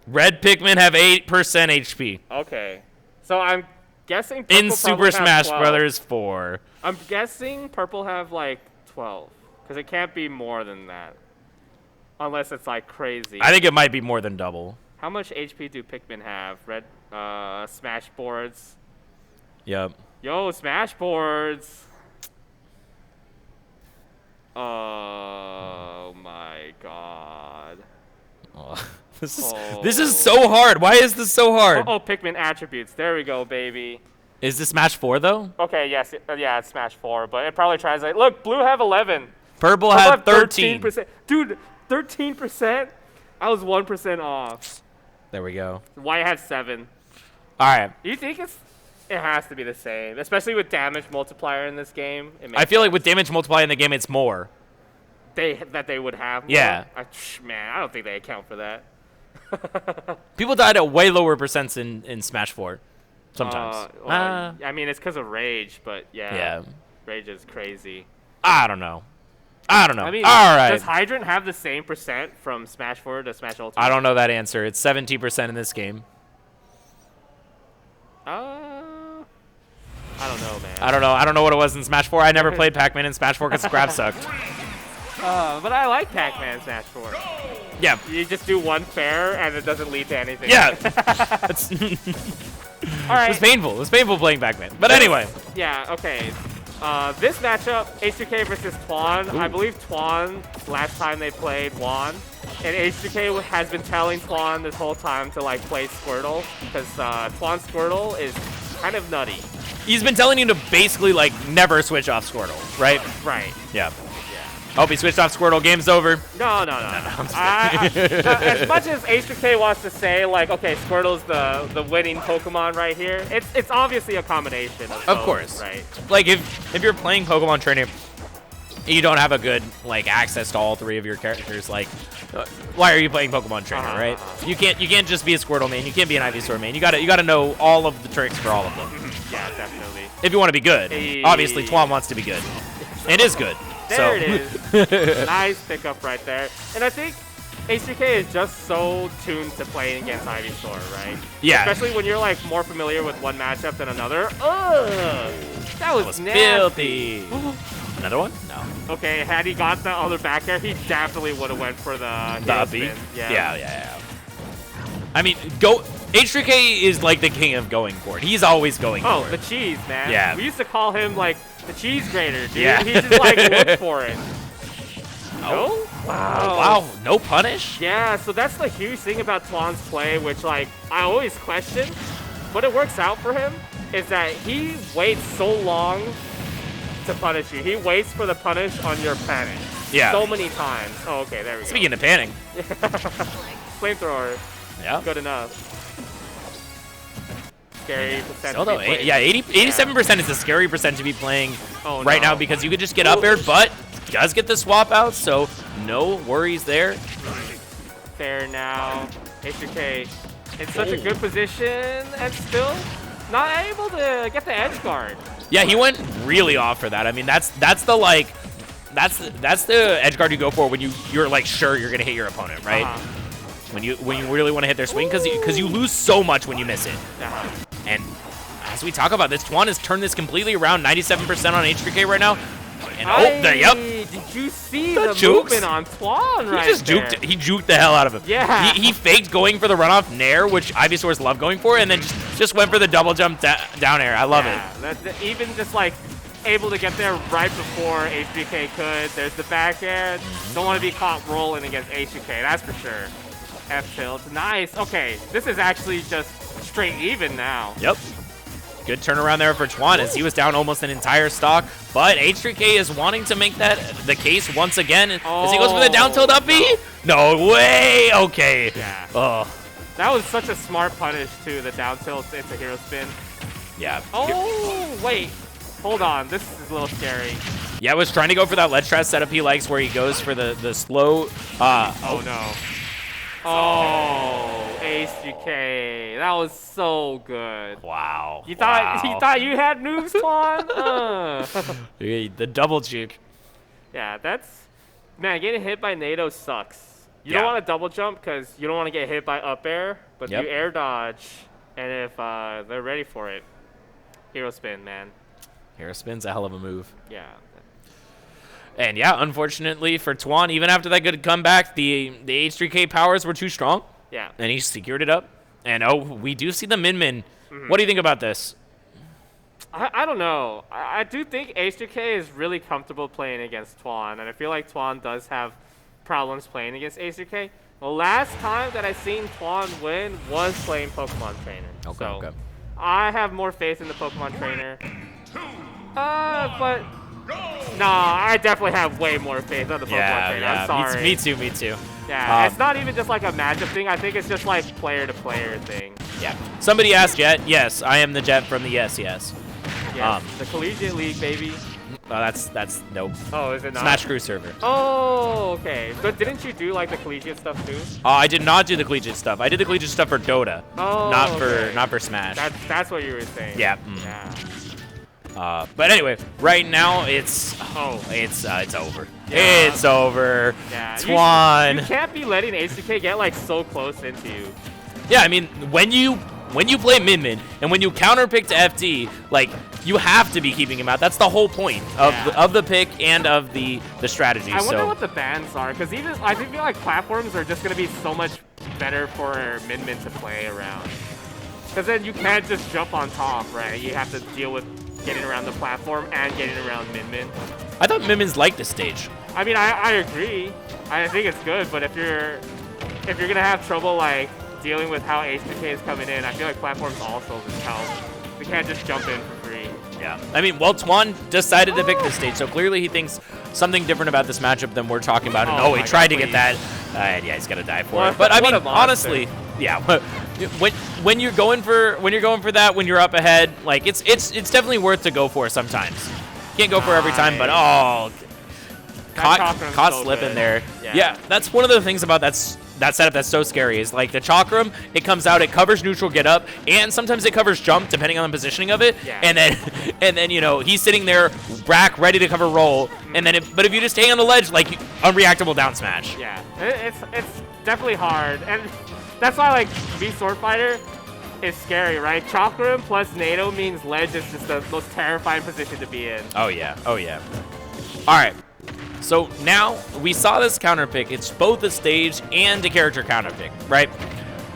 Red Pikmin have 8% HP. Okay, so I'm guessing In purple Super probably have Smash 12. Brothers 4. I'm guessing purple have like 12, because it can't be more than that, unless it's like crazy. I think it might be more than double. How much HP do Pikmin have? Red Smash boards. Yep. Yo, Smash boards. Oh my god. Oh, this is so hard. Why is this so hard? Oh, Pikmin attributes. There we go, baby. Is this Smash 4 though? Okay, yes, yeah, it's Smash 4, but it probably translates. Look, blue have 11. Purple Purple have 13. 13%. Dude, 13%? I was 1% off. There we go. White had 7. All right. You think it has to be the same, especially with damage multiplier in this game. I feel like with damage multiplier in the game, it's more. That they would have more. Yeah. Man, I don't think they account for that. People died at way lower percents in Smash 4. Sometimes. I mean, it's because of Rage, but yeah. Yeah. Rage is crazy. I don't know. I mean, all right. Does Hydrant have the same percent from Smash 4 to Smash Ultimate? I don't know that answer. It's 17% in this game. I don't know, man. I don't know what it was in Smash 4. I never played Pac-Man in Smash 4 because Scrap sucked. But I like Pac-Man Smash 4. Yeah. You just do one fair and it doesn't lead to anything. Yeah. It's All right. It was painful. It was painful playing Pac-Man. But anyway. Yeah, okay. This matchup, H2K versus Twan. I believe Twan, last time they played, won. And H2K has been telling Twan this whole time to like play Squirtle, because Twan's Squirtle is kind of nutty. He's been telling you to basically like never switch off Squirtle, right? Right. Yeah. Hope he switched off Squirtle. Game's over. No. As much as H2K wants to say, like, okay, Squirtle's the winning Pokemon right here, it's obviously a combination of both, course. right? Like if you're playing Pokemon Trainer, you don't have a good like access to all three of your characters. Like, why are you playing Pokemon Trainer, right? You can't just be a Squirtle main. You can't be an Ivysaur main. You gotta know all of the tricks for all of them. Yeah, definitely. If you want to be good, obviously Twan wants to be good. It is good. There it is. Nice pickup right there. And I think H2K is just so tuned to playing against Ivysaur, right? Yeah. Especially when you're like more familiar with one matchup than another. Ugh! That was nasty. Filthy. Another one? No. Okay, had he got the other back air, he definitely would have went for the beat? spin. Yeah. I mean, H3K is like the king of going for it. He's always going for the it. cheese, man. Yeah. We used to call him like the cheese grater, dude. Yeah. He just like looked for it. Oh. No? Wow. Wow, no punish? Yeah, so that's the huge thing about Twan's play, which like I always question, but it works out for him, is that he waits so long to punish you. He waits for the punish on your panic. Yeah. So many times. Oh, okay, there we go. Speaking of panning. Flamethrower. Yeah. Good enough. Scary percent. Still though, 87% is a scary percent to be playing right now because you could just get up air, but does get the swap out, so no worries there. Fair now. H2K in such a good position and still not able to get the edge guard. Yeah, he went really off for that. I mean, that's the like, that's the edge guard you go for when you're like sure you're gonna hit your opponent, right? When you really want to hit their swing, because you lose so much when you miss it. And as we talk about this, Twan has turned this completely around, 97% on H3K right now. And yep. Did you see the movement on Twan right there? He juked the hell out of him. Yeah. He faked going for the runoff nair, which Ivysaurs love going for, and then just went for the double jump down air. I love it. Even just like able to get there right before H3K could. There's the back air. Don't want to be caught rolling against H3K, that's for sure. F tilt. Nice. Okay, this is actually just straight even now. Yep. Good turnaround there for Twan as he was down almost an entire stock, but H3K is wanting to make that the case once again as he goes for the down tilt up B. No way. Okay. Yeah. Oh. That was such a smart punish too, the down tilt into hero spin. Yeah. Oh, wait. Hold on. This is a little scary. Yeah, I was trying to go for that ledge trap setup he likes where he goes for the slow. Oh, no. Oh, H3K. That was so good. Wow. You thought you had moves, Twan? The double juke. Yeah, man, getting hit by NATO sucks. You don't want to double jump because you don't want to get hit by up air, but you air dodge, and if they're ready for it, hero spin, man. Hero spin's a hell of a move. Yeah. And yeah, unfortunately for Twan, even after that good comeback, the H3K powers were too strong. Yeah. And he secured it up. And we do see the Min. What do you think about this? I don't know. I do think H3K is really comfortable playing against Twan, and I feel like Twan does have problems playing against H3K. The last time that I seen Twan win was playing Pokemon Trainer. Okay. I have more faith in the Pokemon Trainer. But no, I definitely have way more faith on the Pokemon Trainer. I'm sorry. Me too. Yeah, it's not even just like a matchup thing. I think it's just like player-to-player thing. Yeah. Somebody asked Jet. Yes, I am the Jet from the yes. Yes, the Collegiate League, baby. That's nope. Oh, is it not? Smash Crew server. Oh, okay. But didn't you do like the collegiate stuff too? I did not do the collegiate stuff. I did the collegiate stuff for Dota. Oh, not for Smash. That's what you were saying. Yeah. Yeah. But anyway, right now it's over. Yeah. It's over. Yeah. Twan. You can't be letting H2K get like so close into you. Yeah, I mean when you play Min and when you counterpick to FD, like you have to be keeping him out. That's the whole point of the pick and of the strategy. I wonder what the bans are, because I feel like platforms are just gonna be so much better for Min to play around. Because then you can't just jump on top, right? You have to deal with getting around the platform and getting around Min. I thought Min's liked this stage. I mean, I agree. I think it's good, but if you're gonna have trouble like dealing with how H2K is coming in, I feel like platforms also just help. We can't just jump in for free. Yeah. I mean, well, Twan decided to pick this stage, so clearly he thinks something different about this matchup than we're talking about. And he tried to get that. And yeah, he's gonna die for it. But I mean, honestly, yeah. When you're going for that, when you're up ahead, like it's definitely worth to go for sometimes. Can't go for every time, but caught slipping there. Yeah, that's one of the things about that setup that's so scary is like the Chakram, it comes out, it covers neutral get up, and sometimes it covers jump depending on the positioning of it. Yeah. And then you know he's sitting there rack ready to cover roll, and then but if you just stay on the ledge, like unreactable down smash. Yeah, it's definitely hard, and that's why like V Sword Fighter is scary, right? Chakram plus NATO means ledge is just the most terrifying position to be in. Oh yeah. All right. So now we saw this counter pick. It's both a stage and a character counter pick, right?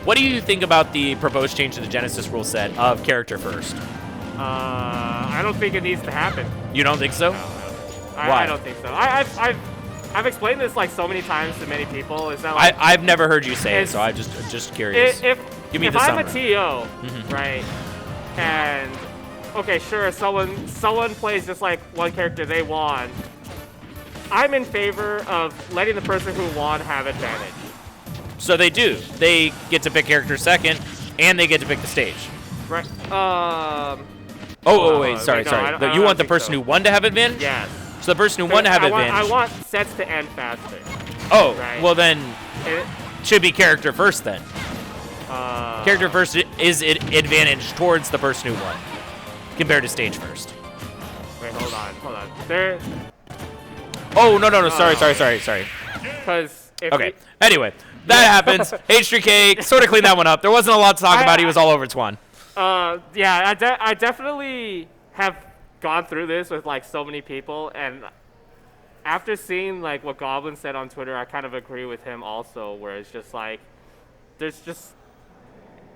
What do you think about the proposed change to the Genesis rule set of character first? I don't think it needs to happen. You don't think so? No. Why? I don't think so. I've explained this like so many times to many people. Is that like I've never heard you say it, so I'm just curious. If I'm a TO, Mm-hmm. right, and okay, sure, someone plays just like one character they want. I'm in favor of letting the person who won have advantage. So they do. They get to pick character second, and they get to pick the stage. Right. Wait, sorry. You want the person who won to have advantage? Yes. So the person who won to have advantage. I want sets to end faster. Oh, right. Well then, it should be character first then. Character first is advantage towards the person who won, compared to stage first. hold on. There. Oh, no. Sorry. Because Okay. Anyway, that happens. H3K sort of cleaned that one up. There wasn't a lot to talk about. He was all over Twan. Yeah, I definitely have gone through this with like so many people, and after seeing like what Goblin said on Twitter, I kind of agree with him also, where it's just like there's just,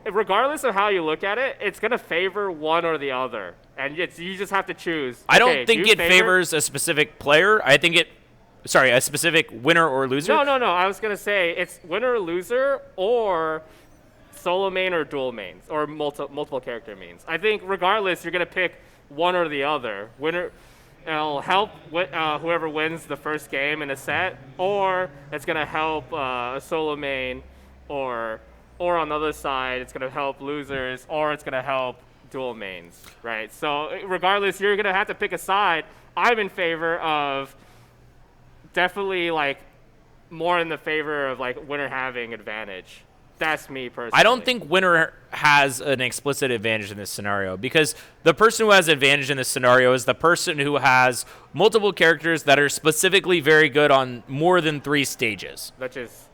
regardless of how you look at it, it's gonna favor one or the other, and you just have to choose. I don't think it favors a specific player. I think a specific winner or loser. No. I was gonna say it's winner or loser, or solo main or dual mains, or multiple character mains. I think regardless, you're gonna pick one or the other. Winner, it'll help whoever wins the first game in a set, or it's gonna help a solo main, or on the other side, it's gonna help losers, or it's gonna help dual mains, right? So regardless, you're gonna have to pick a side. I'm in favor of definitely like more in the favor of like winner having advantage. That's me personally. I don't think winner has an explicit advantage in this scenario, because the person who has advantage in this scenario is the person who has multiple characters that are specifically very good on more than 3 stages. Which is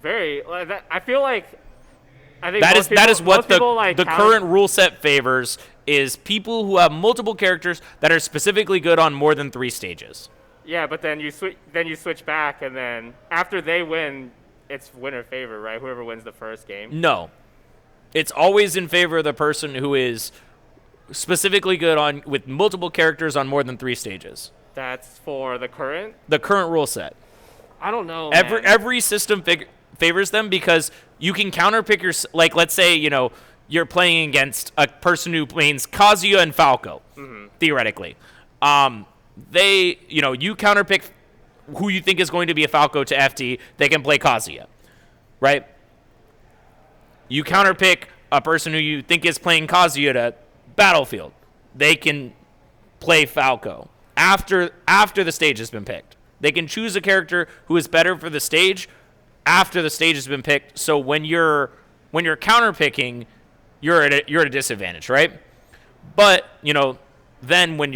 very. I feel like. I think that is what the like current rule set favors, is people who have multiple characters that are specifically good on more than 3 stages. Yeah, but then you switch back, and then after they win, it's winner favor, right? Whoever wins the first game. No. It's always in favor of the person who is specifically good with multiple characters on more than 3 stages. That's for the current rule set. I don't know. Every system favors them, because you can counterpick your, like, let's say, you're playing against a person who plays Kazuya and Falco, theoretically. You counterpick who you think is going to be a Falco to FT, they can play Kazuya, right? You counterpick a person who you think is playing Kazuya to Battlefield, they can play Falco after the stage has been picked. They can choose a character who is better for the stage after the stage has been picked. So when you're counterpicking, you're at a disadvantage, right? But then when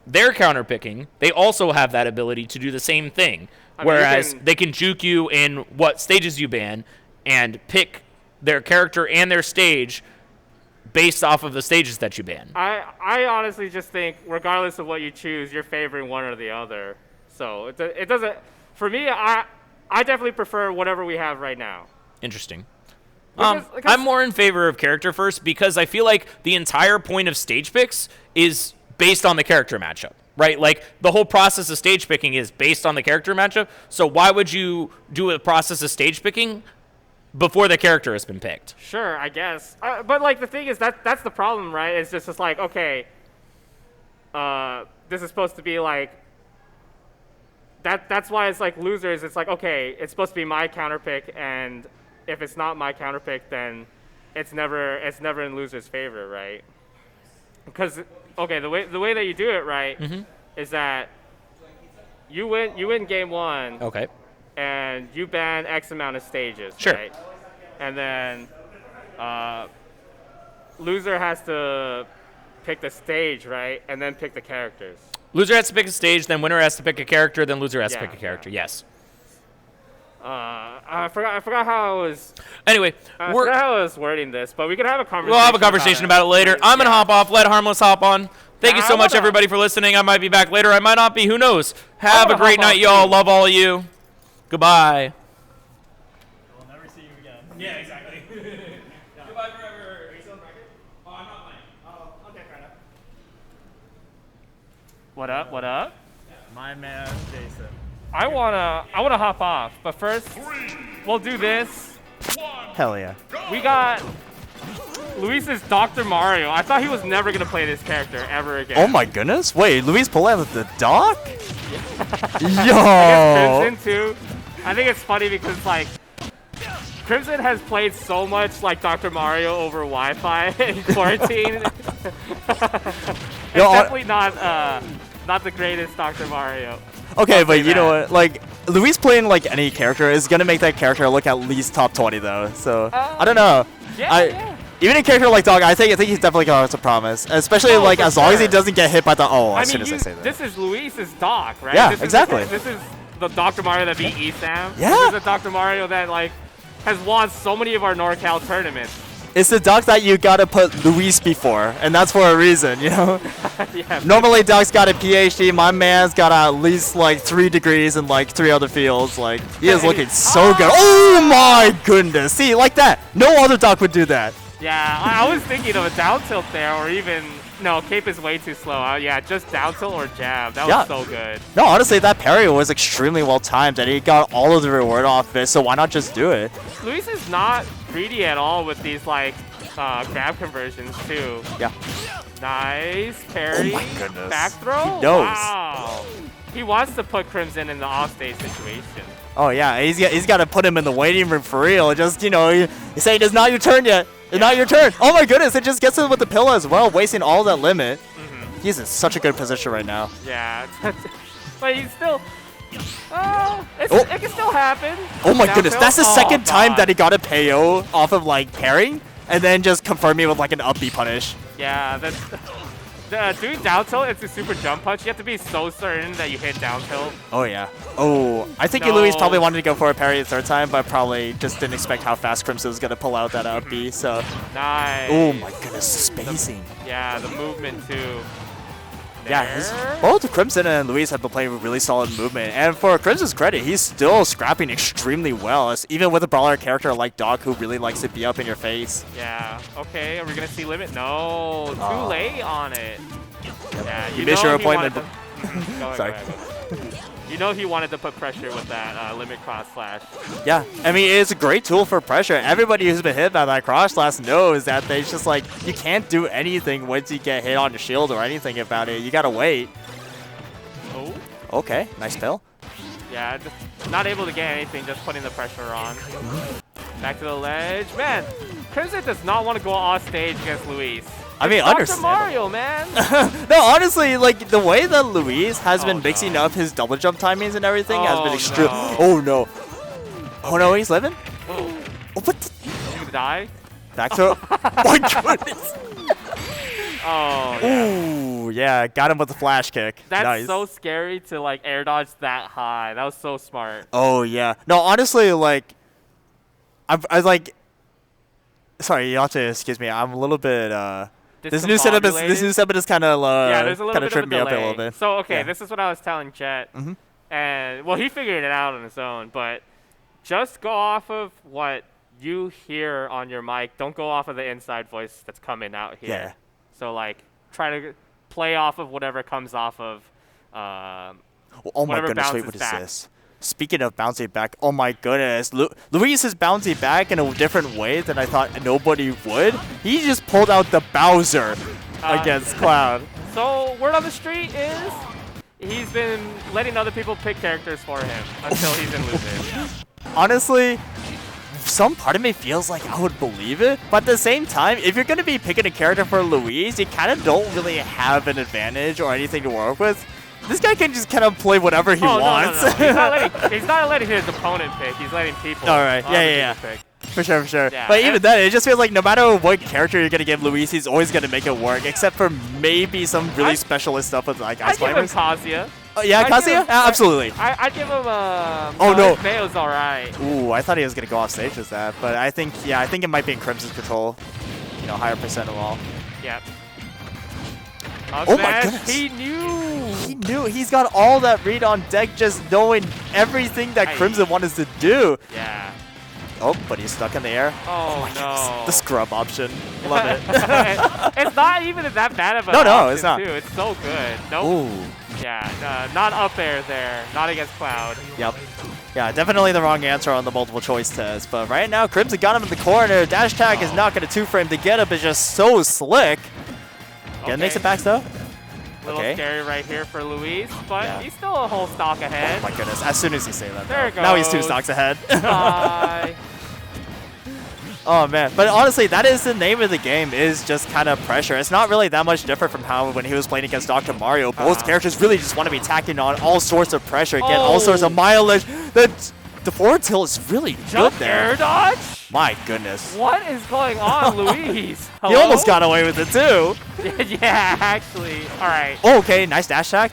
they're counterpicking, they also have that ability to do the same thing. Whereas they can juke you in what stages you ban and pick their character and their stage based off of the stages that you ban. I honestly just think, regardless of what you choose, you're favoring one or the other. So it doesn't. For me, I definitely prefer whatever we have right now. Interesting. Because I'm more in favor of character first, because I feel like the entire point of stage picks is based on the character matchup, right? Like, the whole process of stage picking is based on the character matchup. So why would you do a process of stage picking before the character has been picked? Sure, I guess. But like the thing is that's the problem, right? It's just like, okay, this is supposed to be like that's why it's like losers. It's like, okay, it's supposed to be my counter pick, and if it's not my counter pick, then it's never in losers' favor, right? Because okay, the way that you do it right is that you win game 1. Okay. And you ban X amount of stages, sure. Right? And then loser has to pick the stage, right? And then pick the characters. Loser has to pick a stage, then winner has to pick a character, then loser has to pick a character. Yeah. Yes. I forgot how I was. Anyway, I forgot how I was wording this, but we could have a conversation. We'll have a conversation about it later. I'm gonna hop off. Let Harmless hop on. Thank you so much, everybody, for listening. I might be back later. I might not be. Who knows? Have a great night, y'all. Love all of you. Goodbye. We'll never see you again. Yeah, exactly. Goodbye forever. Are you still on record? Oh, I'm not playing. Oh, okay, fair enough. What up? What up? My man, Jason. I wanna hop off, but first we'll do this. Hell yeah. We got Luis's Dr. Mario. I thought he was never gonna play this character ever again. Oh my goodness! Wait, Luis Polet with the doc? I guess Crimson too. I think it's funny because like Crimson has played so much like Dr. Mario over Wi-Fi in quarantine. It's definitely not the greatest Dr. Mario. Okay, but you know what? Like, Luis playing like any character is gonna make that character look at least top 20 though. So I don't know. Yeah. Even a character like Dog, I think he's definitely got some promise. Especially Oh, like for as long as he sure. doesn't get hit by the I as mean, soon as I say that. this is Luis's Doc, right? Yeah, this exactly. This is the Dr. Mario that beat ESAM. Yeah. This is the Dr. Mario that like has won so many of our NorCal tournaments. It's the Doc that you gotta put Luis before, and that's for a reason, you know? Yeah. Normally Doc's got a PhD, my man's got at least like 3 degrees in like 3 other fields. Like, he is looking so good. Oh my goodness. See, like that. No other Doc would do that. Yeah, I was thinking of a down tilt there, or even no, cape is way too slow. Yeah, just down tilt or jab. That was so good. No, honestly, that parry was extremely well timed, and he got all of the reward off it, so why not just do it? Luis is not greedy at all with these like grab conversions too. Yeah. Nice parry. Oh my goodness. Back throw. He knows. Wow. He wants to put Crimson in the offstage situation. Oh yeah, he's got to put him in the waiting room for real. Just, you know, you say it's not your turn yet. It's not your turn. Oh my goodness, it just gets him with the pillow as well, wasting all that limit. He's in such a good position right now. Yeah. But he's still... it can still happen. Oh my Down goodness, tilt. that's the Oh, second time God. that he got a PO off of like parrying, and then just confirming with like an up B punish. Yeah, that's... doing down tilt, it's a super jump punch. You have to be so certain that you hit down tilt. Oh yeah. Oh, I think No. Luis probably wanted to go for a parry the third time, but probably just didn't expect how fast Crimson was gonna pull out that up B. So. Nice. Oh my goodness, the spacing. Yeah, the movement too. Yeah, both Crimson and Luis have been playing with really solid movement, and for Crimson's credit, he's still scrapping extremely well, even with a brawler character like Doc who really likes to be up in your face. Yeah. Okay, are we gonna see limit? No, too late on it. Yeah, you missed know your he wanted appointment. to- Go ahead, Sorry. go ahead. You know he wanted to put pressure with that limit cross slash. Yeah, I mean, it's a great tool for pressure. Everybody who's been hit by that cross slash knows that it's just like, you can't do anything once you get hit on the shield or anything about it. You gotta wait. Oh. Okay, nice pill. Yeah, just not able to get anything, just putting the pressure on. Back to the ledge. Man, Crimson does not want to go off stage against Luis. I mean, Dr. understandable. Mario, man. No, honestly, like, the way that Luis has been Oh, mixing no. up his double jump timings and everything has been Oh, extreme. no. Oh, no. Oh, no, he's living? Oh, Oh, what the? you gonna die? Back to my goodness. Oh, yeah. Ooh, yeah, got him with the flash kick. That's nice. so scary to like air dodge that high. That was so smart. Oh, yeah. No, honestly, like, I like, sorry, you have to excuse me. I'm a little bit, this new setup is kind of, Yeah, there's a little kind bit of tripped of me a up a delay. little bit. So okay, Yeah. this is what I was telling Jet, and well, he figured it out on his own. But just go off of what you hear on your mic. Don't go off of the inside voice that's coming out here. Yeah. So like, try to play off of whatever comes off of. Oh my whatever goodness, wait, bounces what is back. this? Speaking of bouncing back, oh my goodness. Luis is bouncing back in a different way than I thought nobody would. He just pulled out the Bowser against Cloud. So word on the street is he's been letting other people pick characters for him until he's in losing. Honestly, some part of me feels like I would believe it, but at the same time, if you're going to be picking a character for Luis, you kind of don't really have an advantage or anything to work with. This guy can just kind of play whatever he wants. No. He's not letting his opponent pick. He's letting people. All right. other Yeah. people pick. For sure. Yeah, But even then, it just feels like no matter what character you're going to give Luis, he's always going to make it work, except for maybe some really specialist stuff with like I Ice give him Climbers. Kazuya. Oh, yeah, I give Kazuya? him- Absolutely. I give him Oh, no. Veil's alright. Ooh, I thought he was going to go off stage with that, but I think it might be in Crimson's control. You know, higher percent of all. Yep. Oh my goodness. He knew. He knew. He's got all that read on deck, just knowing everything that Aye. Crimson wanted to do. Yeah. Oh, but he's stuck in the air. Oh, no. The scrub option. Love it. It's not even that bad of a No, option, it's not. Too. It's so good. Nope. Ooh. Yeah, not up there. Not against Cloud. Yep. Yeah, definitely the wrong answer on the multiple choice test. But right now, Crimson got him in the corner. Dash tag is not going to two-frame to get up. It's just so slick. Again, makes it back though. Little Okay. scary right here for Luis, but Yeah. he's still a whole stock ahead. Oh my goodness, as soon as you say that. There it though. Now he's 2 goes. stocks ahead. Bye. Oh man, but honestly, that is the name of the game, is just kind of pressure. It's not really that much different from how when he was playing against Dr. Mario. Both characters really just want to be tacking on all sorts of pressure, get all sorts of mileage. The the forward tilt is really Jump good there. air dodge? My goodness. What is going on, Luis? He almost got away with it too. Yeah, actually. All right. Oh, okay, nice dash attack.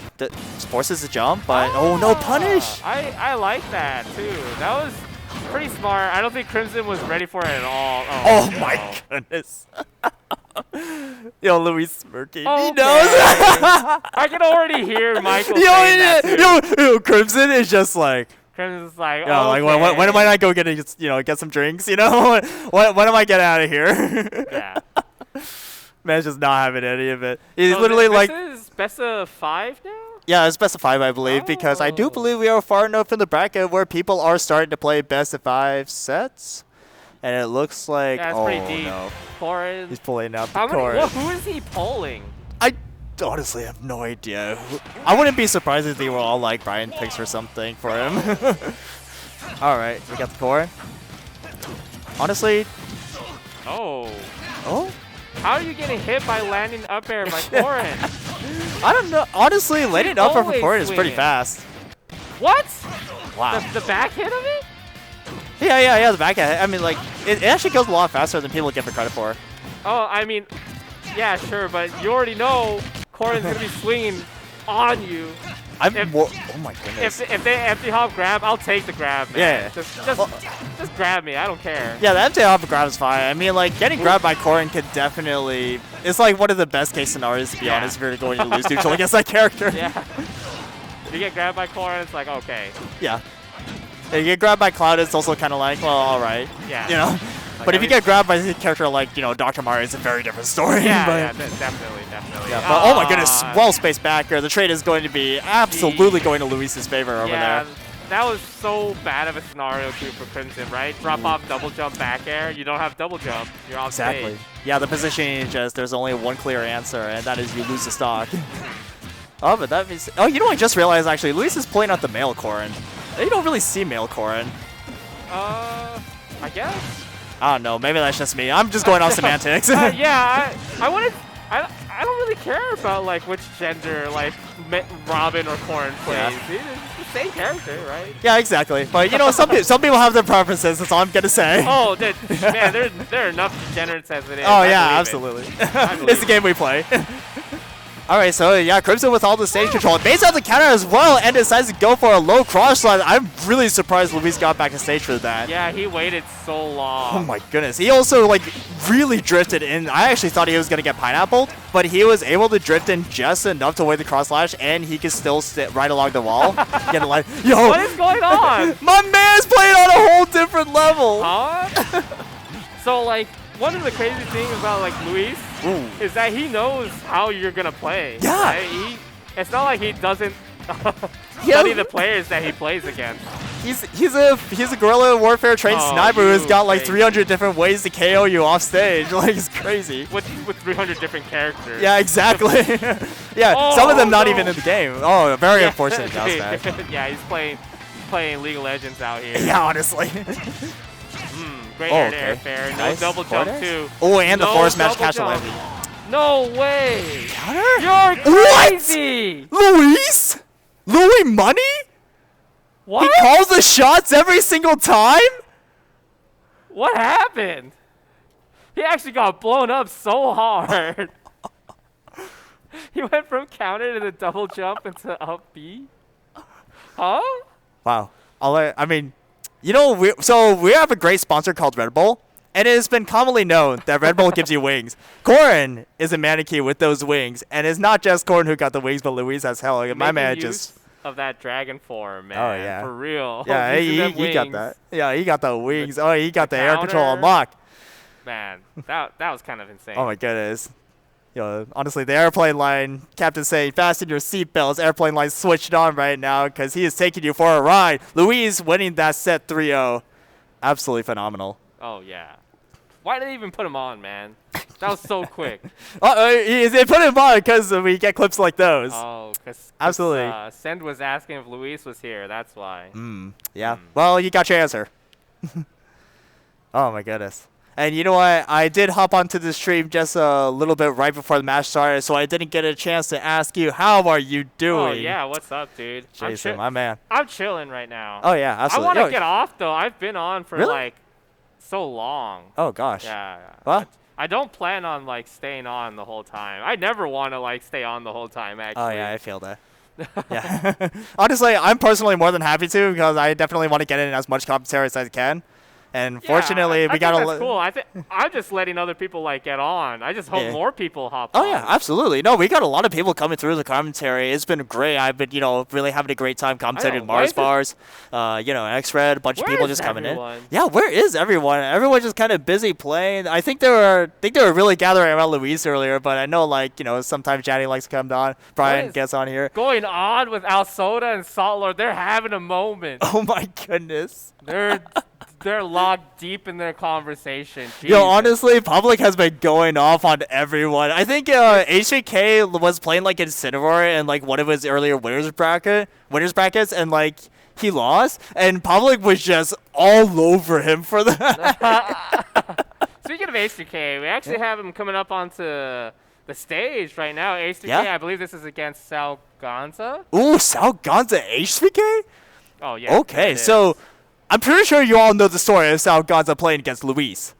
Forces a jump, but oh no, punish. I like that too. That was pretty smart. I don't think Crimson was ready for it at all. Oh my goodness. Yo, Luis smirking. Okay. He knows. I can already hear Michael saying that too. Yo, Crimson is just like. Crimson's like, Yo, okay. like when am I not go get some drinks? You know, when am I getting out of here? Yeah. Man's just not having any of it. He's So literally like. This is best of 5 now? Yeah, it's best of 5, I believe, because I do believe we are far enough in the bracket where people are starting to play best of 5 sets. And it looks like, Yeah, it's oh pretty deep. no, Corin. he's pulling out the How many? cord. Who is he polling? I honestly have no idea. I wouldn't be surprised if they were all like Brian picks or something for him. All right, we got the core. Honestly, Oh. oh, How are you getting hit by landing up air by Corin? I don't know. Honestly, landing up for always core is pretty swinging. fast. What? Wow. The back hit of it? Yeah. The back end. I mean, like it actually goes a lot faster than people give it credit for. Oh, I mean, yeah, sure, but you already know Corin's gonna be swinging on you. Oh my goodness. If they empty hop grab, I'll take the grab, man. Yeah. Just grab me. I don't care. Yeah, the empty off grab is fine. I mean, like, getting grabbed by Corin could definitely... It's like one of the best case scenarios, to be honest, if you're going to lose neutral against that character. Yeah. If you get grabbed by Corin, it's like, okay. Yeah. If you get grabbed by Cloud, it's also kind of like, well, all right. Yeah. You know? Like, But if you get grabbed by a character like, Dr. Mario, it's a very different story. Yeah, but, definitely. yeah, but oh my goodness, well-spaced back here. The trade is going to be absolutely going to Luis's favor over yeah, there. that was so bad of a scenario, too, for Crimson, right? Drop off double jump back air. You don't have double jump. You're off Exactly. stage. Yeah, the positioning is just, there's only one clear answer, and that is you lose the stock. Oh, but that means... Oh, you know what I just realized, actually? Luis is pulling out the male Corin. You don't really see male Corin. I guess. I don't know. Maybe that's just me. I'm just going off semantics. Yeah, I don't really care about, like, which gender, like, Robin or Corin plays. Yeah. It's the same character, right? Yeah, exactly. But, some people have their preferences. That's all I'm going to say. Oh, man, there are enough degenerates as it is. Oh, I yeah, believe it. absolutely. It's the game we play. All right, so yeah, Crimson with all the stage control. Base out the counter as well and decides to go for a low cross slide. I'm really surprised Luis got back to stage for that. Yeah, he waited so long. Oh my goodness. He also really drifted in. I actually thought he was going to get pineappled, but he was able to drift in just enough to avoid the cross slash, and he could still sit right along the wall. Yo, What is going on? my man's playing on a whole different level. Huh? So, like, one of the crazy things about, like, Luis is that he knows how you're going to play. Yeah. Right? It's not like he doesn't study the players that he plays against. He's a guerrilla warfare trained sniper who's got like 300 different ways to KO you off stage. Like, it's crazy. With 300 different characters. Yeah, exactly. Yeah, some of them not even in the game. Oh, very unfortunate. That was bad. Yeah, he's playing League of Legends out here. Yeah, honestly. Great air fair. No Nice. double jump too. Oh, and the No forward smash double catch jump. landing. No way. Counter? You're crazy. Luis? Louis Money? What? He calls the shots every single time? What happened? He actually got blown up so hard. He went from counter to the double jump into up B? Huh? Wow. I mean, we have a great sponsor called Red Bull, and it has been commonly known that Red Bull gives you wings. Corin is a mannequin with those wings, and it's not just Corin who got the wings, but Luis as hell. My man just... of that dragon form, man. Oh, yeah. For real. Yeah, he got that. Yeah, he got the wings. Oh, he got the air control counter. unlocked. Man, that was kind of insane. Oh my goodness. Honestly, the airplane line, Captain saying, fasten your seatbelts. Airplane line switched on right now because he is taking you for a ride. Luis winning that set 3-0. Absolutely phenomenal. Oh, yeah. Why did they even put him on, man? That was so quick. They put him on because we get clips like those. Oh, because Absolutely. Send was asking if Luis was here. That's why. Yeah. Well, you got your answer. Oh my goodness. And you know what? I did hop onto the stream just a little bit right before the match started, so I didn't get a chance to ask you, how are you doing? Oh, yeah. What's up, dude? Jason, my man. I'm chilling right now. Oh, yeah, absolutely. I want to get off, though. I've been on for, like, so long. Oh, gosh. Yeah. Well, I don't plan on, like, staying on the whole time. I never want to, like, stay on the whole time, actually. oh, yeah, I feel that. Yeah. Honestly, I'm personally more than happy to because I definitely want to get in as much commentary as I can. And fortunately, we got a. That's cool. I'm just letting other people like get on. I just hope more people hop Oh on. yeah, absolutely. No, we got a lot of people coming through the commentary. It's been great. I've been, really having a great time commentating with Mars Bars. X-Red, a bunch of people just coming in. Yeah, where is everyone? Everyone's just kind of busy playing. I think they were really gathering around Luis earlier, but I know sometimes Jaddy likes to come on. Brian gets on here. Going on with Al Soda and Salt Lord, they're having a moment. Oh my goodness. They're locked deep in their conversation. Jesus. Yo, honestly, Public has been going off on everyone. I think HJK was playing like Incineroar in like one of his earlier winners brackets, and like he lost, and Public was just all over him for that. Speaking of HJK, we actually have him coming up onto the stage right now. HJK, I believe this is against SAOGonza. Ooh, SAOGonza HJK? Oh yeah. Okay, so I'm pretty sure you all know the story of SAOGonza playing against Luis.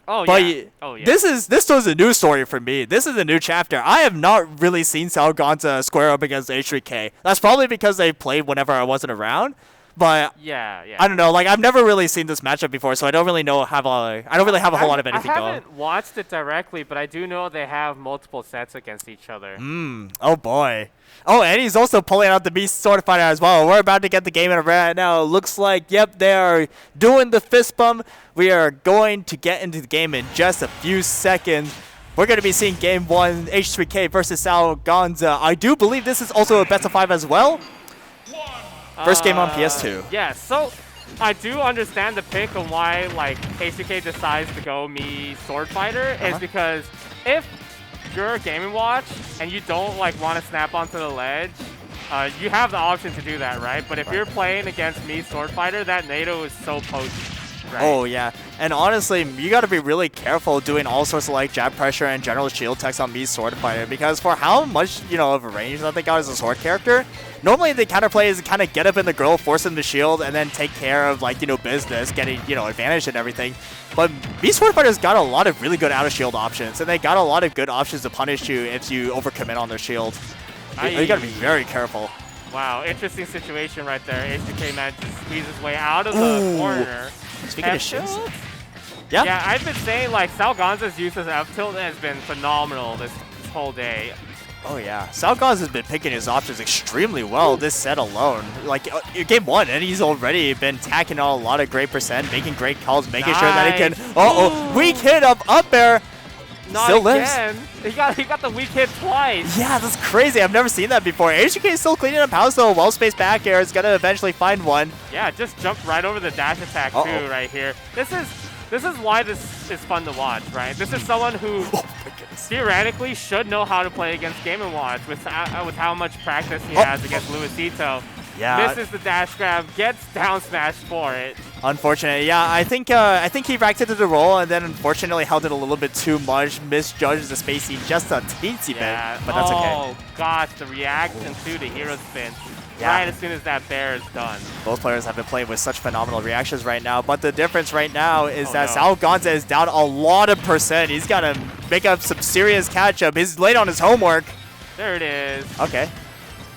Oh, but yeah. This was a new story for me. This is a new chapter. I have not really seen SAOGonza square up against H3K. That's probably because they played whenever I wasn't around. But yeah. I don't know. Like I've never really seen this matchup before, so I don't really know have a whole lot of anything going. I haven't watched it directly, but I do know they have multiple sets against each other. Oh boy. Oh, and he's also pulling out the Beast Sword Fighter as well. We're about to get the game in right now. Looks like, yep, they are doing the fist bump. We are going to get into the game in just a few seconds. We're going to be seeing Game 1, H3K versus SAOGonza. I do believe this is also a best of 5 as well. First game on PS2. Yeah, so I do understand the pick on why like H3K decides to go me Sword Fighter is because if you're a Game & Watch and you don't like want to snap onto the ledge, you have the option to do that, right? But if you're playing against me Sword Fighter, that NATO is so potent. Right? Oh yeah, and honestly, you got to be really careful doing all sorts of like jab pressure and general shield techs on me Sword Fighter because for how much of a range that they got as a sword character, normally the counterplay is kind of get up in the grill, force him to shield, and then take care of like business, getting advantage and everything. But me Sword Fighter's got a lot of really good out of shield options, and they got a lot of good options to punish you if you overcommit on their shield. You got to be very careful. Wow, interesting situation right there. H2K managed to squeeze his way out of the corner. Speaking of shields. Yeah, I've been saying like SAOGonza's use of F-tilt has been phenomenal this whole day. Oh yeah, SAOGonza has been picking his options extremely well this set alone. Like game 1, and he's already been tacking on a lot of great percent, making great calls, making sure that he can. Weak hit up there. Not still again. lives. He got the weak hit twice. Yeah, that's crazy. I've never seen that before. HK is still cleaning up house though. Well-spaced back air is gonna eventually find one. Yeah, just jumped right over the dash attack too right here. This is why this is fun to watch, right? This is someone who theoretically should know how to play against Game & Watch with how much practice he has against Luisito. Yeah. Misses the dash grab, gets down smash for it. Unfortunate. Yeah, I think he racked into the roll and then unfortunately held it a little bit too much. Misjudged the spacing just a teensy bit, but that's okay. Oh gosh, the reaction to the hero spin. Right as soon as that bear is done. Both players have been playing with such phenomenal reactions right now, but the difference right now is that SAOGonza is down a lot of percent. He's got to make up some serious catch-up. He's late on his homework. There it is. Okay.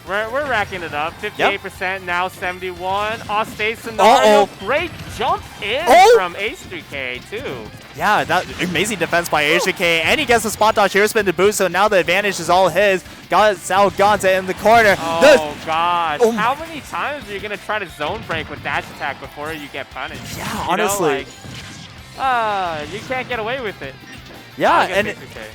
We're racking it up. 58%, now 71. Off stage scenario. Great jump in from H3K too. Yeah, that amazing defense by H3K, and he gets the spot dodge here, spin to boost, so now the advantage is all his. Got SAOGonza in the corner. Oh, gosh. How many times are you going to try to zone break with dash attack before you get punished? Yeah, honestly. You can't get away with it. Yeah, and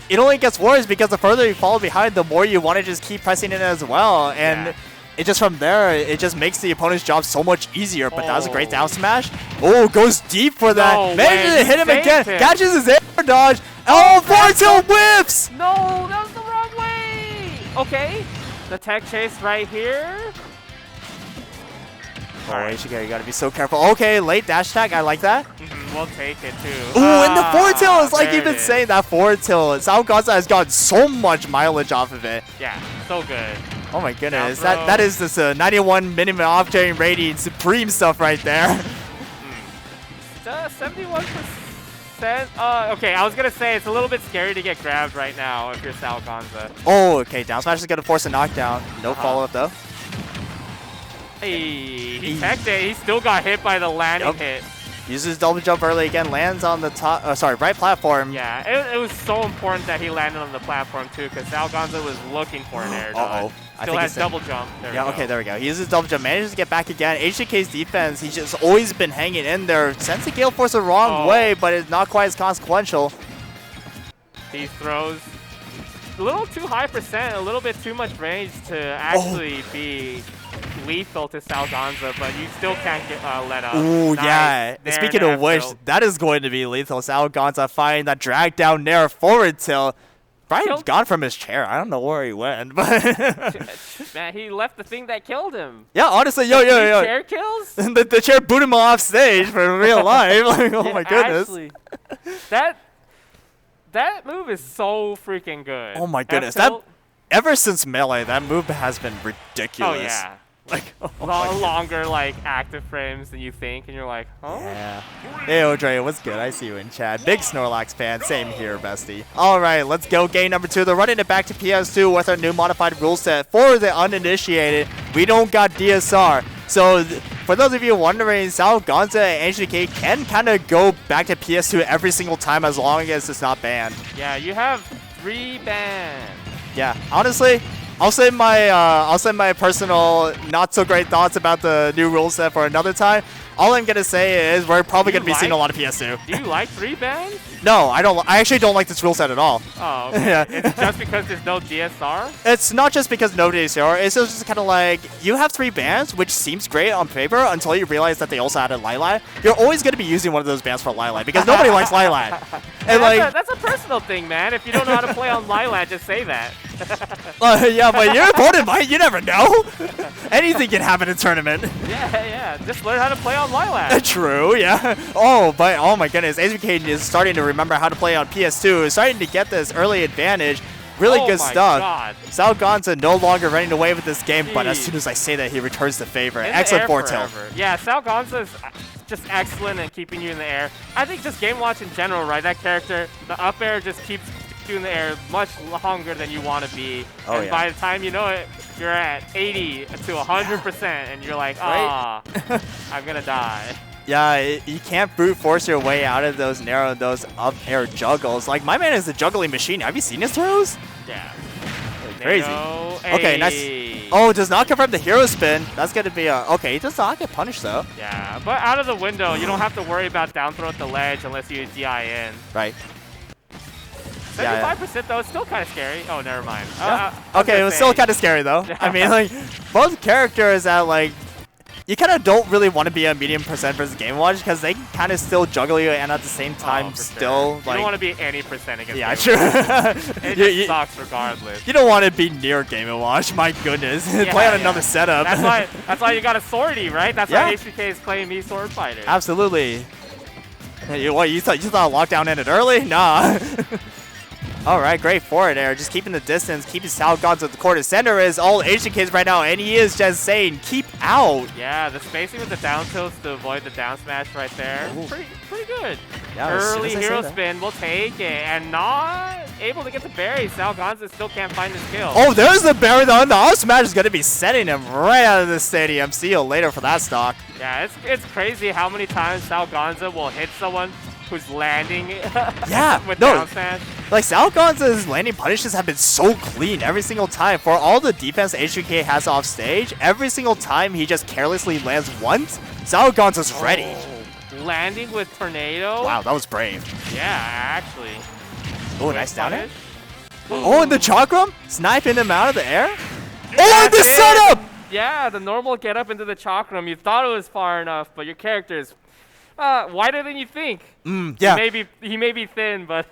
it only gets worse because the further you fall behind, the more you want to just keep pressing it as well. And it just from there, it just makes the opponent's job so much easier. But that was a great down smash. Oh, goes deep for that. Manages to hit him again. Catches his air dodge. Oh, forward whiffs. No, that was the wrong way. Okay, the tech chase right here. Oh, HK, you gotta be so careful. Okay, late dash attack. I like that. we'll take it too. Ooh, and the forward tilt is like there you've been it is. saying, that forward tilt. SAOGonza has gotten so much mileage off of it. Yeah, so good. Oh my goodness, Down throw. that is this 91 minimum off-chain rating supreme stuff right there. 71%. Okay, I was gonna say it's a little bit scary to get grabbed right now if you're SAOGonza. Oh, okay, down smash is gonna force a knockdown. No follow-up though. Hey, he teched it. He still got hit by the landing hit. Uses double jump early again, lands on the top, right platform. Yeah, it was so important that he landed on the platform too, because SAOGonza was looking for an air dodge. Still has double jump. There we go. He uses double jump, manages to get back again. HJK's defense, he's just always been hanging in there. Sends the Gale Force the wrong way, but it's not quite as consequential. He throws a little too high percent, a little bit too much range to actually be lethal to SAOGonza, but you still can't get let up. Ooh, Nice. yeah. Nair Speaking of which, that is going to be lethal. SAOGonza finding that drag down Nair forward tilt. Brian's gone from his chair. I don't know where he went, but man, he left the thing that killed him. yeah, honestly, yo. Chair kills? the chair booted him off stage for real life. Like, oh my goodness. Actually, that move is so freaking good. Oh my goodness. F-tilt, Ever since Melee, that move has been ridiculous. oh yeah. Like, oh my goodness. Longer like active frames than you think, and you're like, oh. Yeah. Hey, Odre, what's good? I see you in chat. Big Snorlax fan. Same here, bestie. All right, let's go. Game number 2. They're running it back to PS2 with our new modified rule set. For the uninitiated, we don't got DSR. So, for those of you wondering, SAOGonza and HDK can kind of go back to PS2 every single time as long as it's not banned. Yeah, you have 3 bans. Yeah, honestly, I'll save my personal not so great thoughts about the new rule set for another time. All I'm gonna say is we're probably gonna be seeing a lot of PS2. Do you like 3 bans? No, I don't. I actually don't like this rule set at all. Oh, okay. Yeah. It's just because there's no DSR? It's not just because no DSR. It's just kind of like you have 3 bans, which seems great on paper until you realize that they also added Lilac. You're always gonna be using one of those bans for Lilac because nobody likes Lilac. And That's a personal thing, man. If you don't know how to play on Lilac, just say that. yeah, but your opponent might. You never know. Anything can happen in a tournament. Yeah. Just learn how to play on Lilac. True, yeah. Oh, but oh my goodness, HJK is starting to remember how to play on PS2. Is starting to get this early advantage. Really good stuff. God. SAOGonza no longer running away with this game, but as soon as I say that, he returns the favor. Excellent forward tilt. Yeah, SAOGonza is just excellent at keeping you in the air. I think just Game Watch in general, right? That character, the up air just keeps you in the air much longer than you want to be. Oh, and by the time you know it, you're at 80 to 100%, and you're like, ah, I'm gonna die. Yeah, you can't brute force your way out of those up air juggles. Like, my man is a juggling machine. Have you seen his throws? Yeah. Crazy. Okay, nice. Oh, does not confirm the hero spin. That's going to be a... Okay, he does not get punished, though. Yeah, but out of the window, you don't have to worry about down throw at the ledge unless you DI in. Right. 75% though, it's still kind of scary. Oh, never mind. Okay, it was still kind of scary, though. I mean, like, both characters that, like... You kind of don't really want to be a medium percent versus Game Watch because they can kind of still juggle you and at the same time still like. You don't want to be any percent against. Yeah, Game true. It just sucks regardless. You don't want to be near Game & Watch. My goodness, play on another setup. That's why you got a swordy, right? That's why HBK is claiming me sword fighter. Absolutely. Hey, what you thought lockdown ended early? Nah. All right, great forward air. Just keeping the distance, keeping SAOGonza at the corner. Center is all Asian kids right now, and he is just saying, keep out. Yeah, the spacing with the down tilts to avoid the down smash right there. Pretty good. Yeah, early hero spin, we'll take it. And not able to get the berry. SAOGonza still can't find his kill. Oh, there's the berry though. The up smash is going to be setting him right out of the stadium. See you later for that stock. Yeah, it's crazy how many times SAOGonza will hit someone who's landing with down smash. Like, SAOGonza's landing punishes have been so clean every single time. For all the defense HJK has off stage, every single time he just carelessly lands once, SAOGonza's ready. Landing with tornado? Wow, that was brave. Yeah, actually. Oh, nice down air. Oh, and the chakram? Sniping him out of the air? Oh, the setup! Yeah, the normal get up into the chakram. You thought it was far enough, but your character is wider than you think. Yeah. He may be thin, but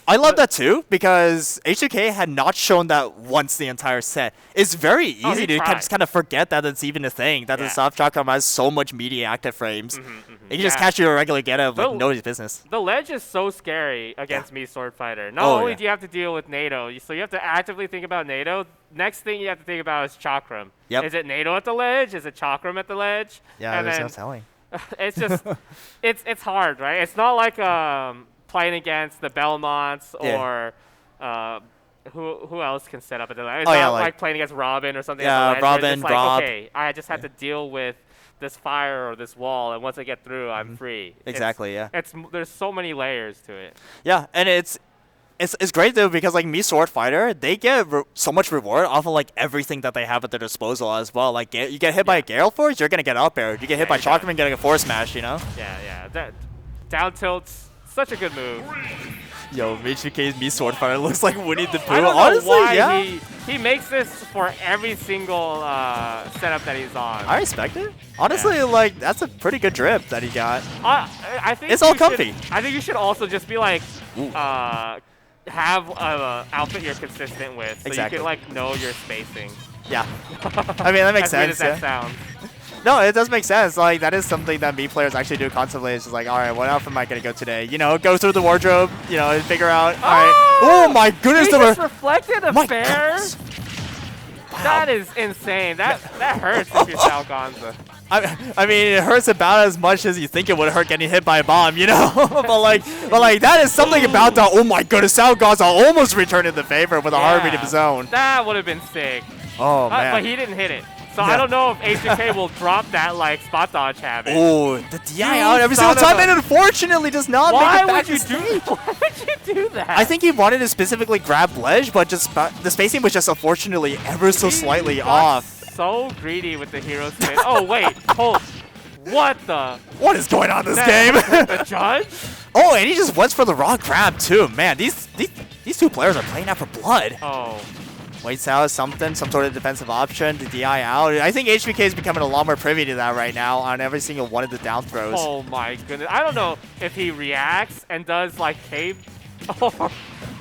I love that too because H2K had not shown that once the entire set. It's very easy to just kind of forget that it's even a thing, that the soft shotgun has so much media active frames. You can just catch you a regular get out like nobody's business. The ledge is so scary against me, Sword Fighter. Not only do you have to deal with NATO, so you have to actively think about NATO. Next thing you have to think about is Chakram. Is it NATO at the ledge? Is it Chakram at the ledge? Yeah, there's no telling. It's just, it's hard, right? It's not like playing against the Belmonts or who else can set up at the ledge. It's not like playing against Robin or something. Yeah, Robin, it's like, Rob. Okay, I just have to deal with this fire or this wall, and once I get through, I'm free. Exactly. There's so many layers to it. Yeah, and it's great though because like me Sword Fighter, they get so much reward off of like everything that they have at their disposal as well. Like you get hit by a Gale Force, you're gonna get up aired. You get hit by Chakram, getting a Force Smash. You know. Yeah. That down tilt's such a good move. Yo, HBK's me Sword Fighter looks like Winnie the Pooh. I don't Honestly, know why yeah. He makes this for every single setup that he's on. I respect it. Honestly, like that's a pretty good drip that he got. I think it's all comfy. I think you should also just be like, have an outfit you're consistent with, so you can like know your spacing. Yeah. I mean that makes sense. As weird as that sounds. No, it does make sense. Like that is something that me players actually do constantly. It's just like, all right, what outfit am I gonna go today? You know, go through the wardrobe. You know, and figure out. All right. Oh my goodness! He just reflected a fair. Wow. That is insane. That hurts if you're SAOGonza. I mean, it hurts about as much as you think it would hurt getting hit by a bomb, you know. but like that is something about that. Oh my goodness, SAOGonza almost returned the favor with a heartbeat of his own. That would have been sick. Oh man. But he didn't hit it. So I don't know if H2K will drop that like spot dodge habit. Oh, the DI out every single time, and unfortunately does not make it back to stage. Why would you do that? I think he wanted to specifically grab ledge, but just the spacing was just unfortunately ever so slightly off. So greedy with the hero spin. Oh wait, hold. What the? What is going on in this game? The judge? Oh, and he just went for the raw grab too. Man, these two players are playing out for blood. Oh. Waits out some sort of defensive option to DI out. I think HBK is becoming a lot more privy to that right now on every single one of the down throws. Oh my goodness. I don't know if he reacts and does like cave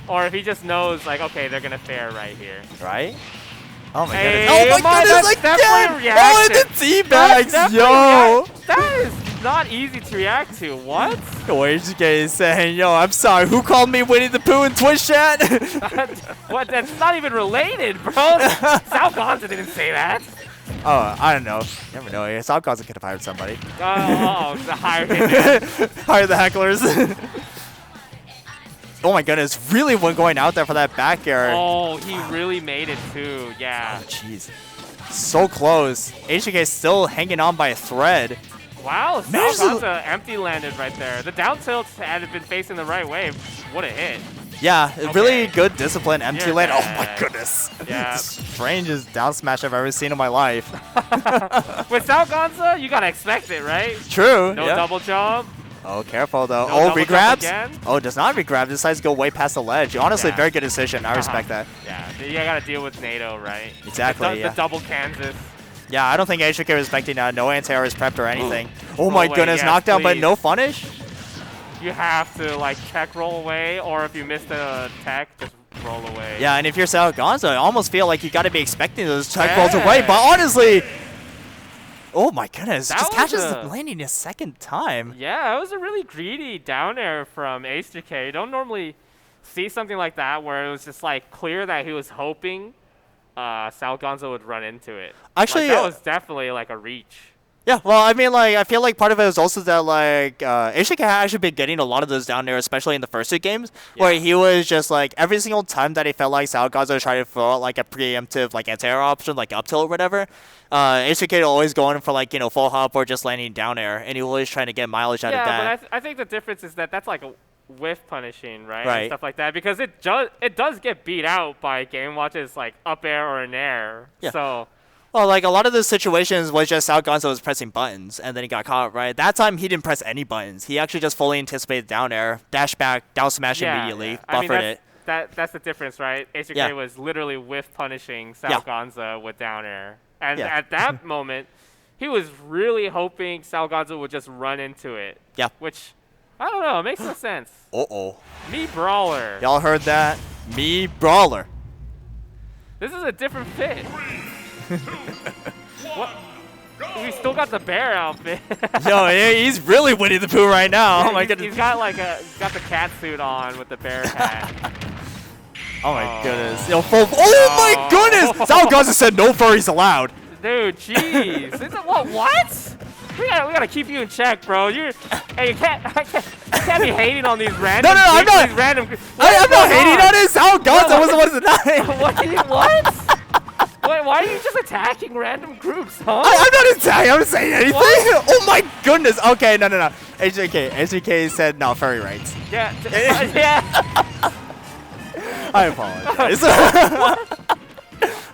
or if he just knows like, okay, they're going to fair right here. Right? Oh my goodness. Oh my goodness, like definitely that! Oh, and the teabags, yo! That is not easy to react to. What? HBK is saying, yo, I'm sorry, who called me Winnie the Pooh in Twitch chat? What? That's not even related, bro. SAOGonza didn't say that. Oh, I don't know. You never know. SAOGonza could have hired somebody. Oh, the hire him. Hire the hecklers. Oh my goodness, really one going out there for that back air. Oh, he really made it too, yeah. Oh, jeez. So close. HK still hanging on by a thread. Wow, SAOGonza empty landed right there. The down tilt had it been facing the right way, would have hit. Yeah, really good discipline empty land. Oh my goodness. Yeah. The strangest down smash I've ever seen in my life. With SAOGonza, you gotta expect it, right? True. No double jump. Oh, careful though. No regrabs? Oh, does not regrab. Decides to go way past the ledge. Honestly, very good decision. I respect that. Yeah, you gotta deal with NATO, right? Exactly, The double Kansas. Yeah, I don't think HK was expecting no anti-air is prepped or anything. Oh my goodness, knockdown, but no punish? You have to like check roll away, or if you missed a tech, just roll away. Yeah, and if you're SAOGonza, I almost feel like you gotta be expecting those tech rolls away, but honestly, oh my goodness, just catches the landing a second time. Yeah, it was a really greedy down air from H2K. Don't normally see something like that where it was just like clear that he was hoping SAOGonza would run into it. Actually, like, that was definitely like a reach. Yeah, well, I mean, like, I feel like part of it is also that, like, HK had actually been getting a lot of those down there, especially in the first two games, where he was just, like, every single time that he felt like SAOGonza was trying to throw out, like, a preemptive, like, anti-air option, like, up tilt or whatever, HK always going for, like, you know, full hop or just landing down air, and he was always trying to get mileage out of that. Yeah, but I think the difference is that that's, like, a whiff punishing, right? And stuff like that, because it does get beat out by game watches, like, up air or an air. Yeah. So... Well, like, a lot of those situations was just SAOGonza was pressing buttons, and then he got caught, right? That time, he didn't press any buttons. He actually just fully anticipated down air, dash back, down smash immediately, buffered it. That's the difference, right? HK was literally whiff punishing SAOGonza with down air. And at that moment, he was really hoping SAOGonza would just run into it. Yeah. Which I don't know. It makes no sense. Uh-oh. Me Brawler. Y'all heard that? Me Brawler. This is a different fit. What? We still got the bear outfit. Yo, he's really Winnie the Pooh right now. Oh my goodness. He's got like got the cat suit on with the bear hat. Oh my goodness. Yo, oh my goodness! SAOGonza said no furries allowed. Dude, jeez. What? We gotta keep you in check, bro. Hey, you can't be hating on these random. No, I'm not. These random. I'm not hating on it. SAOGonza wasn't one of the nine. What? Why are you just attacking random groups, huh? I'm not attacking. I'm not saying anything. What? Oh my goodness. Okay, no. HJK said no furry rights. Yeah. Yeah. I apologize.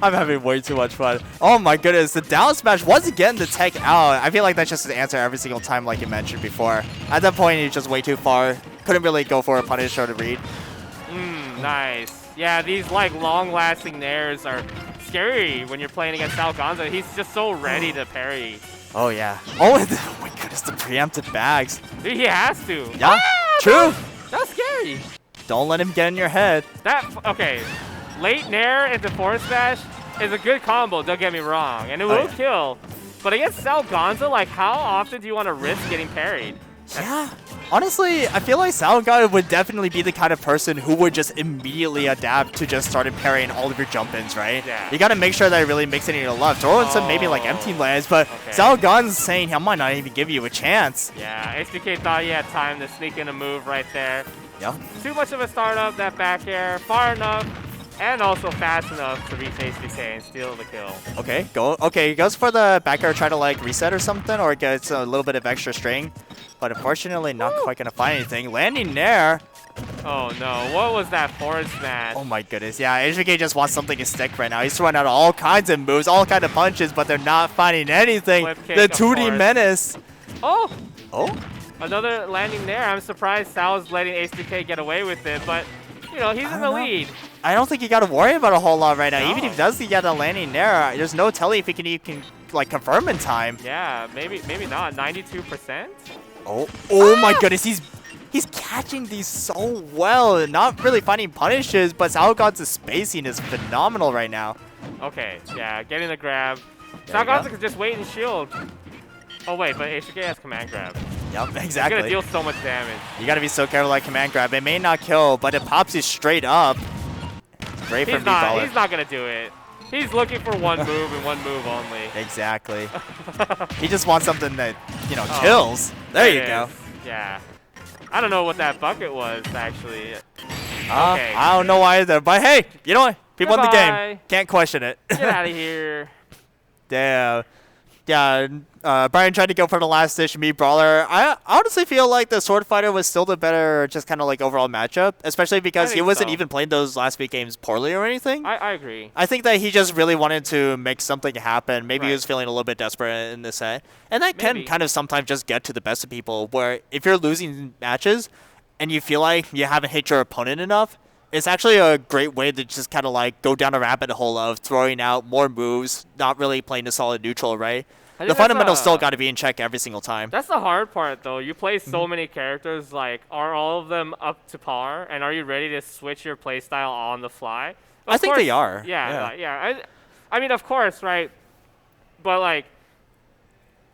I'm having way too much fun. Oh my goodness, the down smash once again the tech out. I feel like that's just an answer every single time, like you mentioned before. At that point, he's just way too far. Couldn't really go for a punish or to read. Nice. Yeah, these like long-lasting nairs are scary when you're playing against SAOGonza. He's just so ready to parry. Oh yeah. Oh my goodness, the preempted bags. Dude, he has to. Yeah. True. That's scary. Don't let him get in your head. Okay. Late nair into forward smash is a good combo, don't get me wrong, and it will kill. But against SAOGonza, like, how often do you want to risk getting parried? Yeah. Honestly, I feel like SAOGonza would definitely be the kind of person who would just immediately adapt to just starting parrying all of your jump-ins, right? Yeah. You gotta make sure that it really makes it in your left. Throw in some maybe like empty lands, but SAOGonza's saying I might not even give you a chance. Yeah, HDK thought he had time to sneak in a move right there. Yeah. Too much of a startup, that back air, far enough, and also fast enough to reach HDK and steal the kill. Okay, he goes for the back air, try to like reset or something, or gets a little bit of extra string. But unfortunately, not quite gonna find anything. Landing there. Oh no, what was that forward smash? Oh my goodness, yeah, HDK just wants something to stick right now. He's throwing out all kinds of moves, all kinds of punches, but they're not finding anything. The 2D menace. Oh! Another landing there. I'm surprised Sal's letting HDK get away with it, but you know, he's in the lead. I don't think you got to worry about a whole lot right now. No. Even if he does get a landing there, there's no telling if he can like confirm in time. Yeah, maybe not. 92%. Oh my goodness, he's catching these so well. Not really finding punishes, but SAOGonza's spacing is phenomenal right now. Okay, yeah, getting the grab. SAOGonza can just wait and shield. Oh wait, but HDK has command grab. Yep, exactly. He's gonna deal so much damage. You gotta be so careful like command grab. It may not kill, but it pops you straight up. Great for me, He's not gonna do it. He's looking for one move and one move only. Exactly. He just wants something that, you know, kills. There you go. Yeah. I don't know what that bucket was, actually. Okay. I don't know either, but hey, you know what? People in the game. Can't question it. Get out of here. Damn. Yeah, Brian tried to go for the last dish me brawler. I honestly feel like the sword fighter was still the better, just kind of like overall matchup, especially because he wasn't even playing those last few games poorly or anything. I agree. I think that he just really wanted to make something happen. Maybe he was feeling a little bit desperate in this set, and that can kind of sometimes just get to the best of people. Where if you're losing matches and you feel like you haven't hit your opponent enough, it's actually a great way to just kind of like go down a rabbit hole of throwing out more moves, not really playing a solid neutral, right? The fundamentals still got to be in check every single time. That's the hard part, though. You play so many characters. Like, are all of them up to par? And are you ready to switch your playstyle on the fly? I think they are. Yeah. I mean, of course, right? But, like,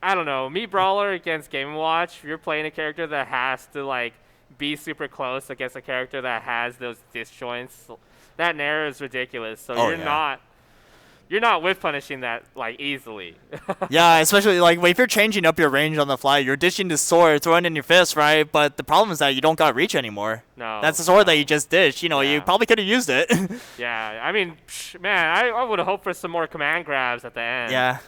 I don't know. Me Brawler against Game & Watch, you're playing a character that has to, like, be super close against a character that has those disjoints. That nair is ridiculous. So you're not whiff punishing that like easily. Yeah, especially like if you're changing up your range on the fly, you're dishing the sword, throwing in your fist, right? But the problem is that you don't got reach anymore. No. That's the sword that you just dished. You know, you probably could have used it. Yeah, I mean, man, I would have hoped for some more command grabs at the end. Yeah.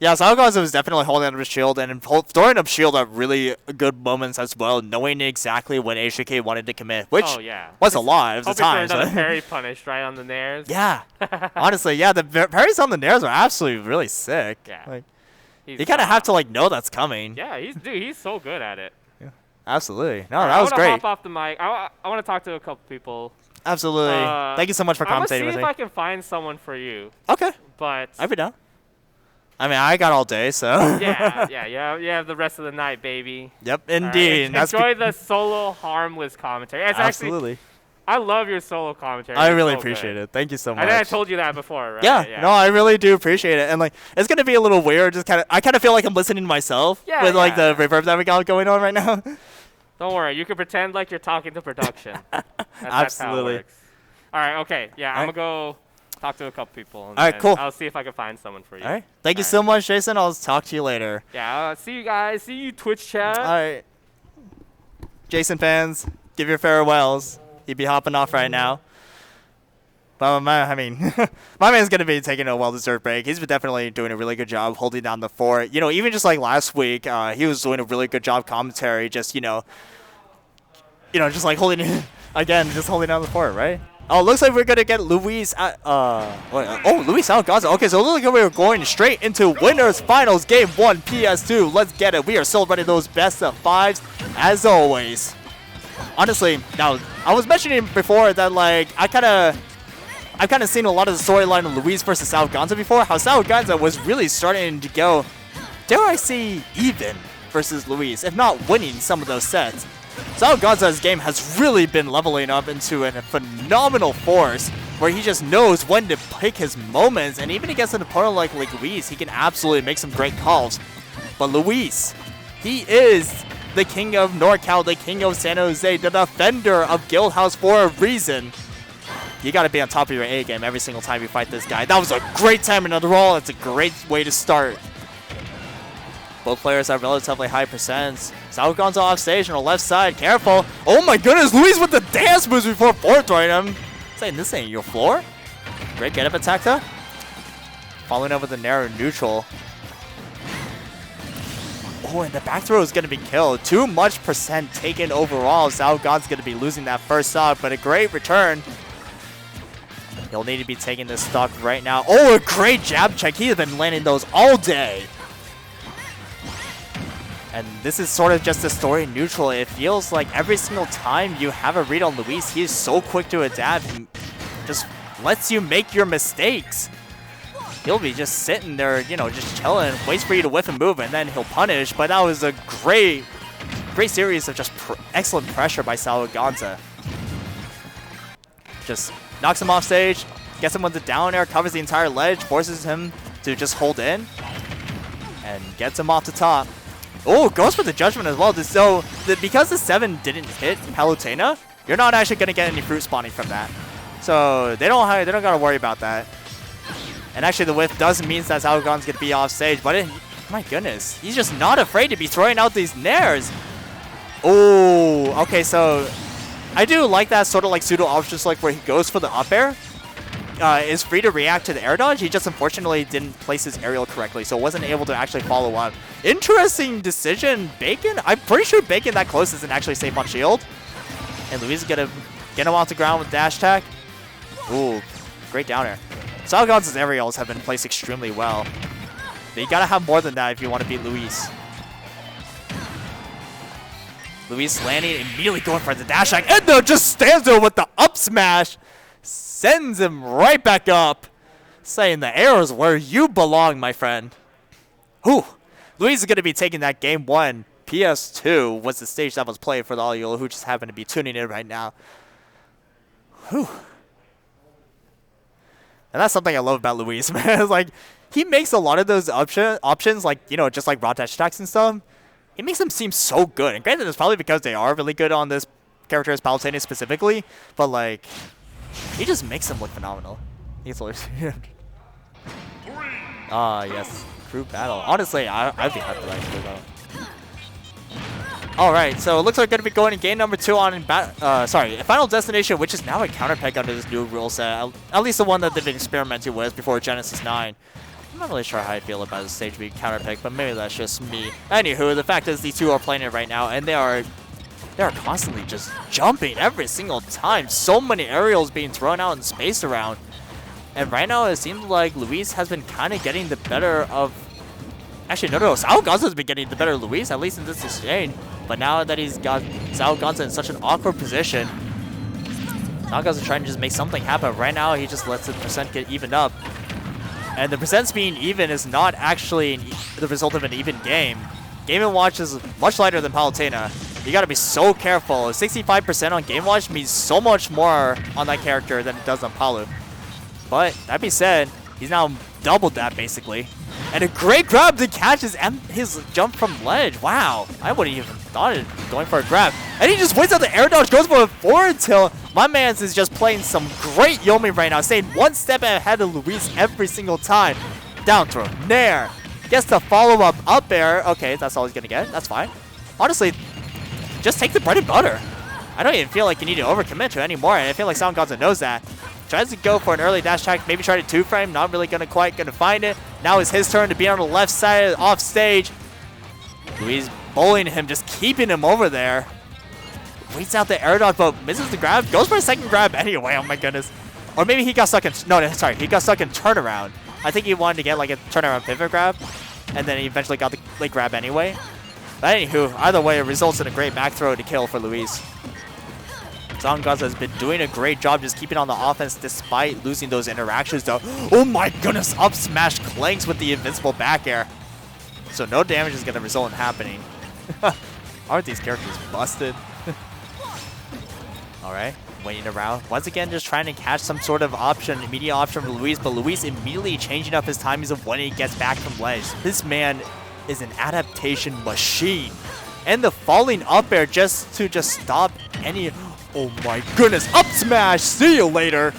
Yeah, SAOGonza was definitely holding up his shield and throwing up shield at really good moments as well, knowing exactly when HJK wanted to commit, which was a lot of the time. Hoping for another parry punish right on the nairs. Yeah. Honestly, yeah, the parries on the nairs are absolutely really sick. Yeah. Like, you kind of have to like know that's coming. Yeah, he's so good at it. Yeah. Absolutely. No, that was great. I want to hop off the mic. I want to talk to a couple people. Absolutely. Thank you so much for commentating with me. I'm going to see if I can find someone for you. Okay. But I'll be down. I mean, I got all day, so. yeah. You have the rest of the night, baby. Yep, indeed. Right. Enjoy the solo harmless commentary. It's absolutely. Actually, I love your solo commentary. I really appreciate it. Thank you so much. I think I told you that before, right? Yeah, no, I really do appreciate it. And like, it's gonna be a little weird. I kind of feel like I'm listening to myself with like the reverb that we got going on right now. Don't worry, you can pretend like you're talking to production. That's Absolutely. how it works. All right, okay, yeah, I'm gonna go talk to a couple people. And all right, cool. I'll see if I can find someone for you. All right, thank you so much, Jason. I'll talk to you later. Yeah, see you guys. See you, Twitch chat. All right, Jason fans, give your farewells. He'd be hopping off right now. But my man's going to be taking a well-deserved break. He's definitely doing a really good job holding down the fort. You know, even just like last week, he was doing a really good job commentary. Just, just like holding down the fort, right? Oh, looks like we're going to get Luis Luis SAOGonza. Okay, so it looks like we're going straight into winners finals game 1 PS2. Let's get it. We are celebrating those best of 5s as always. Honestly, now I was mentioning before that like I've kind of seen a lot of the storyline of Luis versus SAOGonza before. How SAOGonza was really starting to go, dare I say, even versus Luis, if not winning some of those sets. SAOGonza's game has really been leveling up into a phenomenal force where he just knows when to pick his moments, and even against an opponent like Luis, he can absolutely make some great calls. But Luis, he is the king of NorCal, the king of San Jose, the defender of Guildhouse for a reason. You got to be on top of your A game every single time you fight this guy. That was a great timing of the roll. It's a great way to start. Both players have relatively high percents. SAOGonza off stage on the left side. Careful. Oh my goodness, Luis with the dance moves before fourth throwing him. Saying this ain't your floor. Great get up attack though. Following up with a narrow neutral. Oh, and the back throw is going to be killed. Too much percent taken overall. SAOGonza's going to be losing that first stock, but a great return. He'll need to be taking this stock right now. Oh, a great jab check. He has been landing those all day. And this is sort of just a story neutral. It feels like every single time you have a read on Luis, he is so quick to adapt and just lets you make your mistakes. He'll be just sitting there, just chilling, waits for you to whiff and move, and then he'll punish. But that was a great series of just excellent pressure by SAOGonza. Just knocks him off stage, gets him with the down air, covers the entire ledge, forces him to just hold in, and gets him off the top. Oh, goes for the judgment as well. So because the 7 didn't hit Palutena, you're not actually going to get any fruit spawning from that. So they don't got to worry about that. And actually the whiff does mean that SAOGonza's going to be off stage, but my goodness, he's just not afraid to be throwing out these nairs. Oh, okay, so I do like that sort of like pseudo options, like where he goes for the up air. Is free to react to the air dodge. He just unfortunately didn't place his aerial correctly, so wasn't able to actually follow up. Interesting decision, Bacon. I'm pretty sure Bacon that close isn't actually safe on shield. And Luis is going to get him off the ground with dash attack. Ooh, great down air. SAOGonza's aerials have been placed extremely well. But you got to have more than that if you want to beat Luis. Luis landing, immediately going for the dash attack, and then just stands there with the up smash. Sends him right back up, saying the air is where you belong, my friend. Whew. Luis is going to be taking that game 1. PS2 was the stage that was played for all you who just happen to be tuning in right now. Whew. And that's something I love about Luis, man. It's like, he makes a lot of those options, like, just like raw dash attacks and stuff. He makes them seem so good. And granted, it's probably because they are really good on this character as Palutena specifically, but like, he just makes them look phenomenal. He's always yes. Group battle. Honestly, I'd be happy to actually though. Alright, so it looks like we're going to be going to game number 2 on Final Destination, which is now a counter pick under this new rule set. At least the one that they've been experimenting with before Genesis 9. I'm not really sure how I feel about the stage being counter pick, but maybe that's just me. Anywho, the fact is these two are playing it right now, and they're constantly just jumping every single time. So many aerials being thrown out in space around. And right now, it seems like Luis has been kind of getting the better of... Actually, no. SAOGonza's been getting the better of Luis, at least in this exchange. But now that he's got SAOGonza in such an awkward position, SAOGonza trying to just make something happen. Right now, he just lets the percent get evened up. And the percents being even is not actually the result of an even game. Game & Watch is much lighter than Palutena. You gotta be so careful. 65% on Game & Watch means so much more on that character than it does on Palu. But that being said, he's now doubled that basically. And a great grab to catch his jump from ledge. Wow, I wouldn't even thought of going for a grab. And he just waits out the air dodge, goes for a forward tilt. My man is just playing some great Yomi right now, staying one step ahead of Luis every single time. Down throw, nair. Gets the follow-up up air. Okay, that's all he's gonna get. That's fine. Honestly, just take the bread and butter. I don't even feel like you need to overcommit to anymore, and I feel like SAOGonza knows that. Tries to go for an early dash attack, maybe try to two-frame, not really quite gonna find it. Now it's his turn to be on the left side off stage. Luis bullying him, just keeping him over there. Waits out the air dodge, but misses the grab. Goes for a second grab anyway, oh my goodness. Or maybe he got stuck in, no, sorry, he got stuck in turnaround. I think he wanted to get like a turnaround pivot grab, and then he eventually got the late grab anyway. But anywho, either way, it results in a great back throw to kill for Luis. SAOGonza has been doing a great job just keeping on the offense despite losing those interactions though. Oh my goodness, up smash clanks with the invincible back air. So no damage is going to result in happening. Aren't these characters busted? Alright, waiting around. Once again, just trying to catch some sort of option, immediate option for Luis, but Luis immediately changing up his timings of when he gets back from ledge. This man is an adaptation machine. And the falling up air just to stop any... Oh my goodness, up smash, see you later.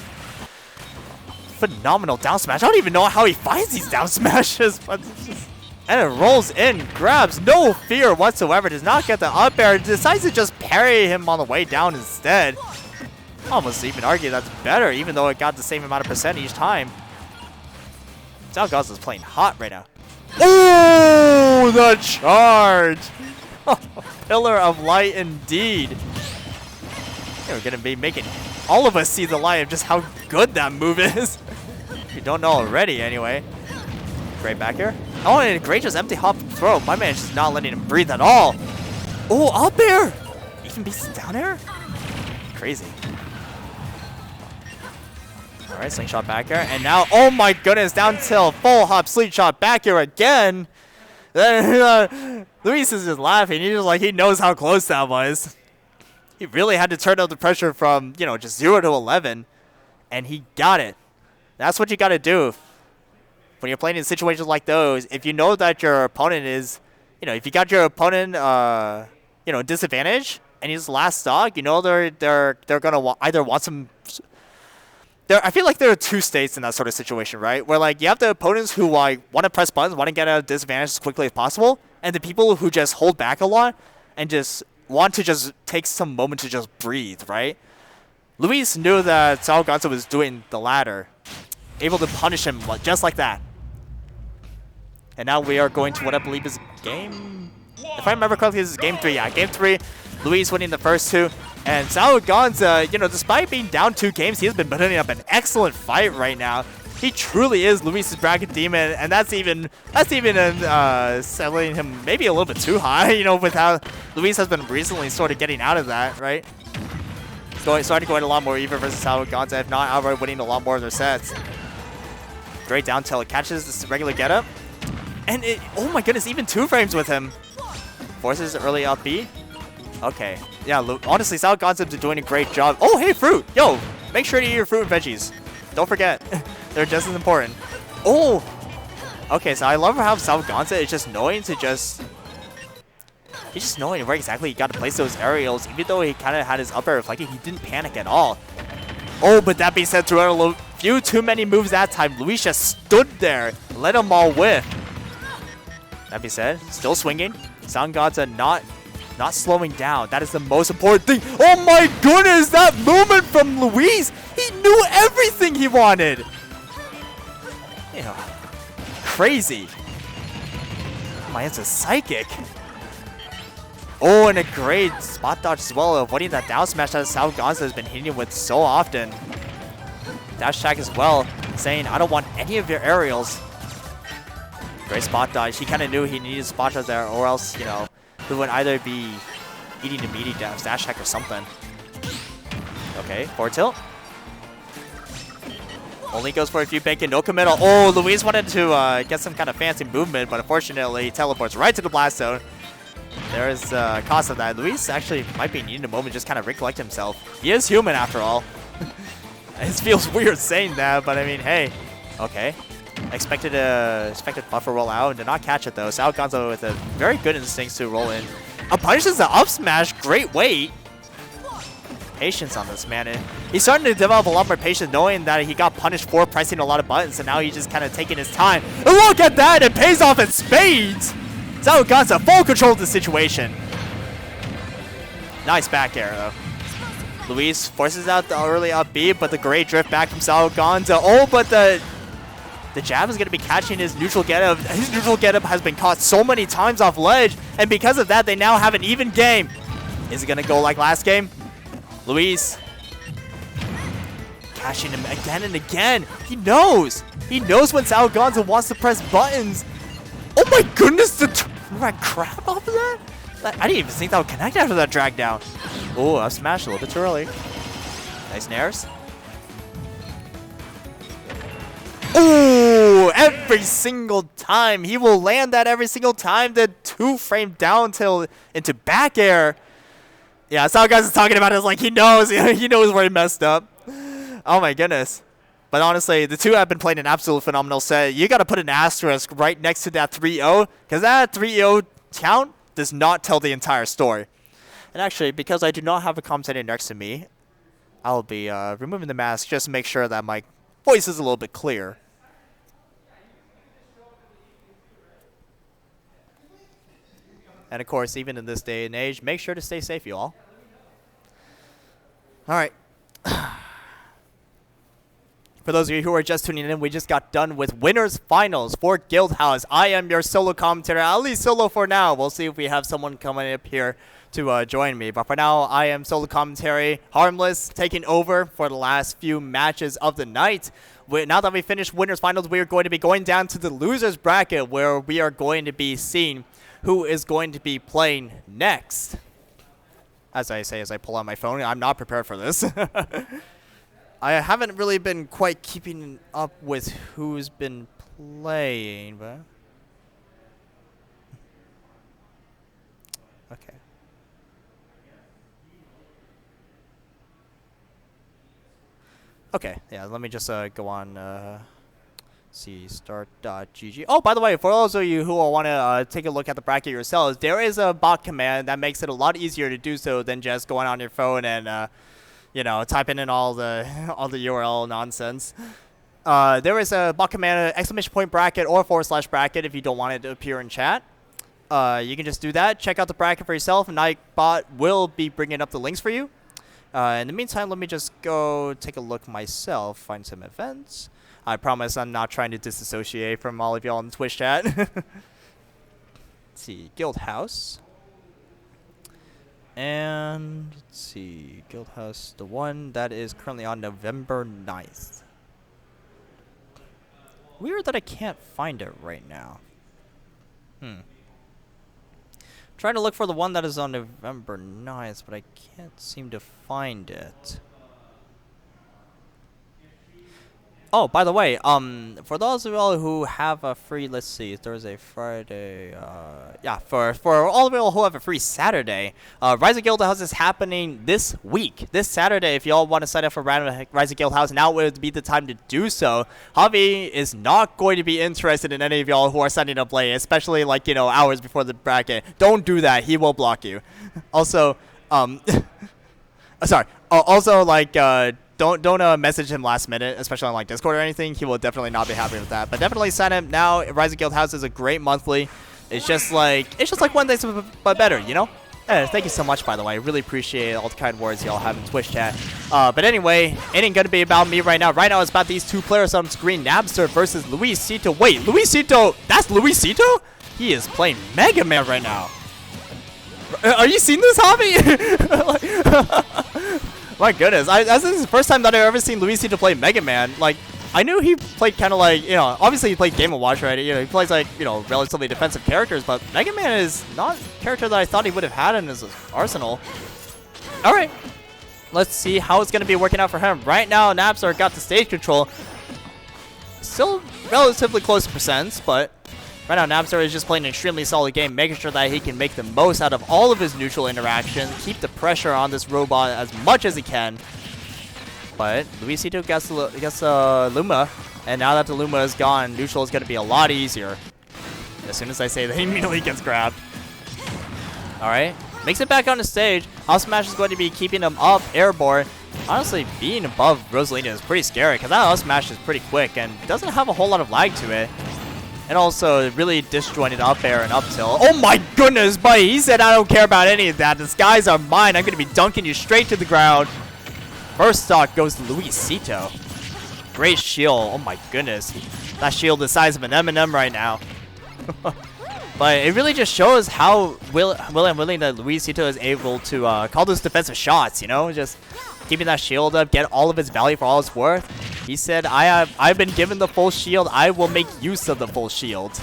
Phenomenal down smash. I don't even know how he finds these down smashes, but and it rolls in, grabs, no fear whatsoever, does not get the up air, decides to just parry him on the way down instead. Almost even argue that's better, even though it got the same amount of percent each time. SAOGonza is playing hot right now. Oh, the charge! Pillar of light indeed. We're going to be making all of us see the light of just how good that move is. If you don't know already, anyway. Great back air. Oh, and a great just empty hop throw. My man's just not letting him breathe at all. Oh, up air! Even beats down air? Crazy. Alright, slingshot back air. And now, oh my goodness, down tilt, full hop, slingshot back air again. Then Luis is just laughing. He's just like, he knows how close that was. He really had to turn up the pressure from, you know, just 0 to 11, and he got it. That's what you got to do when you're playing in situations like those. If you know that your opponent is, you know, if you got your opponent, you know, disadvantage, and he's last stock, you know they're gonna either want some. I feel like there are two states in that sort of situation, right? Where like you have the opponents who like want to press buttons, want to get out of disadvantage as quickly as possible, and the people who just hold back a lot and just want to just take some moment to just breathe, right? Luis knew that SAOGonza was doing the latter, able to punish him just like that. And now we are going to what I believe is game... If I remember correctly, this is game 3. Yeah, game 3. Luis winning the first 2. And SAOGonza, you know, despite being down 2 games, he has been putting up an excellent fight right now. He truly is Luis's bracket demon, and that's even selling him maybe a little bit too high, you know, with how Luis has been recently sort of getting out of that, right? Starting going a lot more even versus SAOGonza, if not outright winning a lot more of their sets. Great down tilt, catches this regular getup, and it, oh my goodness, even 2 frames with him. Forces early up B. Okay, yeah, honestly, SAOGonza is doing a great job. Oh, hey, fruit! Yo, make sure to eat your fruit and veggies. Don't forget. They're just as important. Oh! Okay, so I love how SAOGonza is just knowing to just... He's just knowing where exactly he got to place those aerials. Even though he kind of had his up air reflected, he didn't panic at all. Oh, but that being said, throughout a few too many moves that time, Luis just stood there, let them all whiff. That being said, still swinging. SAOGonza not slowing down. That is the most important thing. Oh my goodness, that movement from Luis! He knew everything he wanted! Yeah, crazy. My man's a psychic. Oh, and a great spot dodge as well, avoiding that down smash that SAOGonza has been hitting with so often. Dash attack as well, saying, I don't want any of your aerials. Great spot dodge. He kind of knew he needed spot dodge there, or else, you know, he would either be eating a meaty dash attack or something. Okay, forward tilt. Only goes for a few bacon, no committal. Oh, Luis wanted to get some kind of fancy movement, but unfortunately he teleports right to the blast zone. There is cost of that. Luis actually might be needing a moment just kind of recollect himself. He is human after all. It feels weird saying that, but I mean, hey, okay. Expected buffer roll out and did not catch it though. SAOGonza with a very good instincts to roll in. Punishes the up smash, great weight. Patience on this man. He's starting to develop a lot more patience knowing that he got punished for pressing a lot of buttons and now he's just kind of taking his time. And look at that, it pays off in spades. SAOGonza full control of the situation. Nice back air though. Luis forces out the early up B, but the great drift back from SAOGonza. Oh, but the jab is going to be catching his neutral getup. His neutral getup has been caught so many times off ledge, and because of that, they now have an even game. Is it going to go like last game? Luis catching him again and again. He knows. He knows when SAOGonza wants to press buttons. Oh my goodness, the crap off of that? I didn't even think that would connect after that drag down. Oh, I smashed a little bit too early. Nice nairs. Oh, every single time. He will land that every single time. The 2-frame down till into back air. Yeah, SAOGonza is talking about it like he knows. He knows where he messed up. Oh my goodness. But honestly, the two have been playing an absolute phenomenal set. You got to put an asterisk right next to that 3-0, because that 3-0 count does not tell the entire story. And actually, because I do not have a commentator next to me, I'll be removing the mask just to make sure that my voice is a little bit clear. And of course, even in this day and age, make sure to stay safe, you all. All right. For those of you who are just tuning in, we just got done with winners finals for Guildhouse. I am your solo commentator, at least solo for now. We'll see if we have someone coming up here to join me. But for now, I am solo commentary, Harmless, taking over for the last few matches of the night. Now that we finished winners finals, we are going to be going down to the losers bracket, where we are going to be seeing who is going to be playing next. As I say, as I pull out my phone, I'm not prepared for this. I haven't really been quite keeping up with who's been playing, but okay. Okay, yeah, let me just go on see start.gg. Oh, by the way, for those of you who want to take a look at the bracket yourselves, there is a bot command that makes it a lot easier to do so than just going on your phone and you know, typing in all the URL nonsense. There is a bot command, !bracket or / bracket if you don't want it to appear in chat. You can just do that. Check out the bracket for yourself, and Nightbot will be bringing up the links for you. In the meantime, let me just go take a look myself, find some events. I promise I'm not trying to disassociate from all of y'all in the Twitch chat. Let's see, Guildhouse. And let's see, Guildhouse, the one that is currently on November 9th. Weird that I can't find it right now. Trying to look for the one that is on November 9th, but I can't seem to find it. Oh, by the way, for those of y'all who have a free, let's see, Thursday, Friday, yeah, for all of y'all who have a free Saturday, Rise of Guildhouse is happening this week, this Saturday. If y'all want to sign up for Rise of Guildhouse, now would be the time to do so. Javi is not going to be interested in any of y'all who are signing up late, especially like, you know, hours before the bracket. Don't do that. He will block you. Also, sorry. Also, like, Don't message him last minute, especially on like Discord or anything. He will definitely not be happy with that. But definitely sign him now. Rise of Guildhouse is a great monthly. It's just like Wednesdays, but better, you know. Thank you so much, by the way. I really appreciate all the kind words y'all have in Twitch chat. But anyway, it ain't gonna be about me right now. Right now, it's about these two players on screen: Napster versus Luisito. Wait, Luisito? That's Luisito? He is playing Mega Man right now. Are you seeing this, Javi? My goodness, this is the first time that I've ever seen Luisito play Mega Man. Like, I knew he played kind of like, you know, obviously he played Game & Watch, right? You know, he plays like, you know, relatively defensive characters, but Mega Man is not a character that I thought he would have had in his arsenal. All right, let's see how it's going to be working out for him. Right now, Napster got the stage control. still relatively close to percents, but right now Napster is just playing an extremely solid game, making sure that he can make the most out of all of his neutral interactions, keep the pressure on this robot as much as he can. But Luisito gets Luma, and now that the Luma is gone, neutral is going to be a lot easier. As soon as I say that, he immediately gets grabbed. Alright, makes it back on the stage. Up smash is going to be keeping him up, airborne. Honestly, being above Rosalina is pretty scary, because that up smash is pretty quick and doesn't have a whole lot of lag to it. And also, really disjointed up air and up tilt. Oh my goodness, buddy, he said I don't care about any of that. The skies are mine. I'm going to be dunking you straight to the ground. First stock goes to Luisito. Great shield. Oh my goodness. That shield is the size of an M&M right now. But it really just shows how willing that Luisito is able to call those defensive shots, you know? Just keeping that shield up, get all of its value for all it's worth. He said, I've been given the full shield. I will make use of the full shield.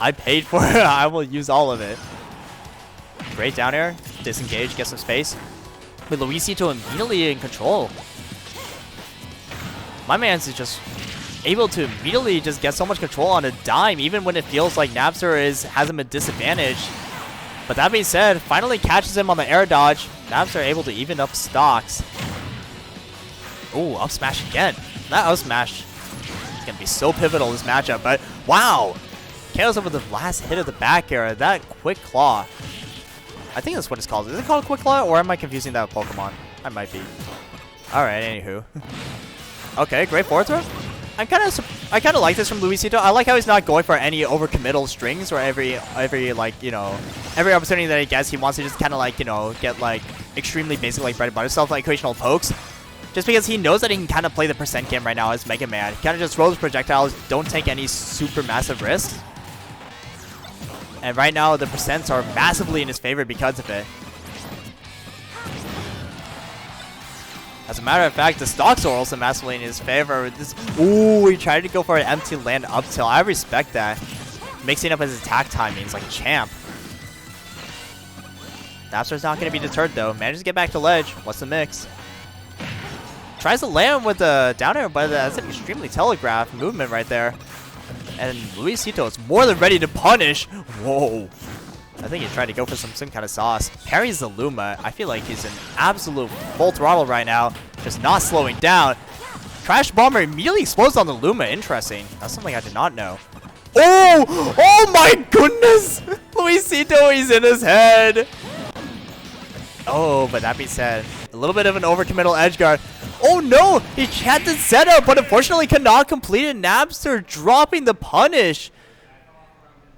I paid for it. I will use all of it. Great down air. Disengage, get some space. With Luisito immediately in control. My man's is just able to immediately just get so much control on a dime, even when it feels like Napster has him a disadvantage. But that being said, finally catches him on the air dodge. Napster able to even up stocks. Ooh, up smash again. That up smash is going to be so pivotal this matchup. But wow, KO's over the last hit of the back air. That quick claw. I think that's what it's called. Is it called quick claw, or am I confusing that with Pokemon? I might be. All right, anywho. Okay, great forward throw. I kind of like this from Luisito. I like how he's not going for any overcommittal strings, or every like, you know, every opportunity that he gets, he wants to just kind of like, you know, get like extremely basic like bread and butter stuff, like occasional pokes. Just because he knows that he can kind of play the percent game right now as Mega Man. He kind of just rolls projectiles, don't take any super massive risks. And right now, the percents are massively in his favor because of it. As a matter of fact, the stocks are also massively in his favor. Ooh, he tried to go for an empty land up tilt. I respect that. Mixing up his attack timings like a champ. Napster's not going to be deterred though. Manages to get back to ledge. What's the mix? Tries to land with the down air, but that's an extremely telegraphed movement right there. And Luisito is more than ready to punish. Whoa. I think he tried to go for some kind of sauce. Parries the Luma. I feel like he's in absolute full throttle right now. Just not slowing down. Crash Bomber immediately explodes on the Luma. Interesting. That's something I did not know. Oh! Oh my goodness! Luisito, he's in his head. Oh, but that being said, a little bit of an overcommittal edge guard. Oh no! He had the setup, but unfortunately could not complete it. Napster dropping the punish.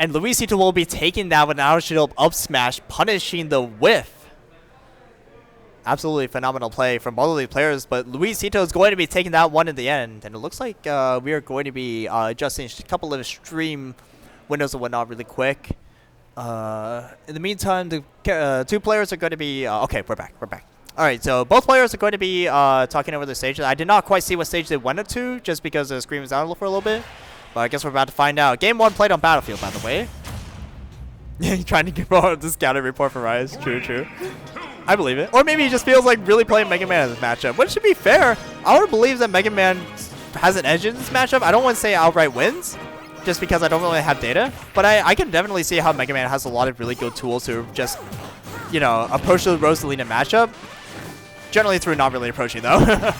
And Luisito will be taking that with an out shield up smash, punishing the whiff. Absolutely phenomenal play from both of the players, but Luisito is going to be taking that one in the end. And it looks like we are going to be adjusting a couple of stream windows and whatnot really quick. In the meantime, the two players are going to be... okay, we're back. All right, so both players are going to be talking over the stage. I did not quite see what stage they went up to, just because the screen was out for a little bit. But I guess we're about to find out. Game 1 played on Battlefield, by the way. Yeah, you're trying to give out the scouting report for Rise. True. I believe it. Or maybe he just feels like really playing Mega Man in this matchup. Which should be fair. I want to believe that Mega Man has an edge in this matchup. I don't want to say outright wins, just because I don't really have data. But I can definitely see how Mega Man has a lot of really good tools to just, you know, approach the Rosalina matchup. Generally through not really approaching, though.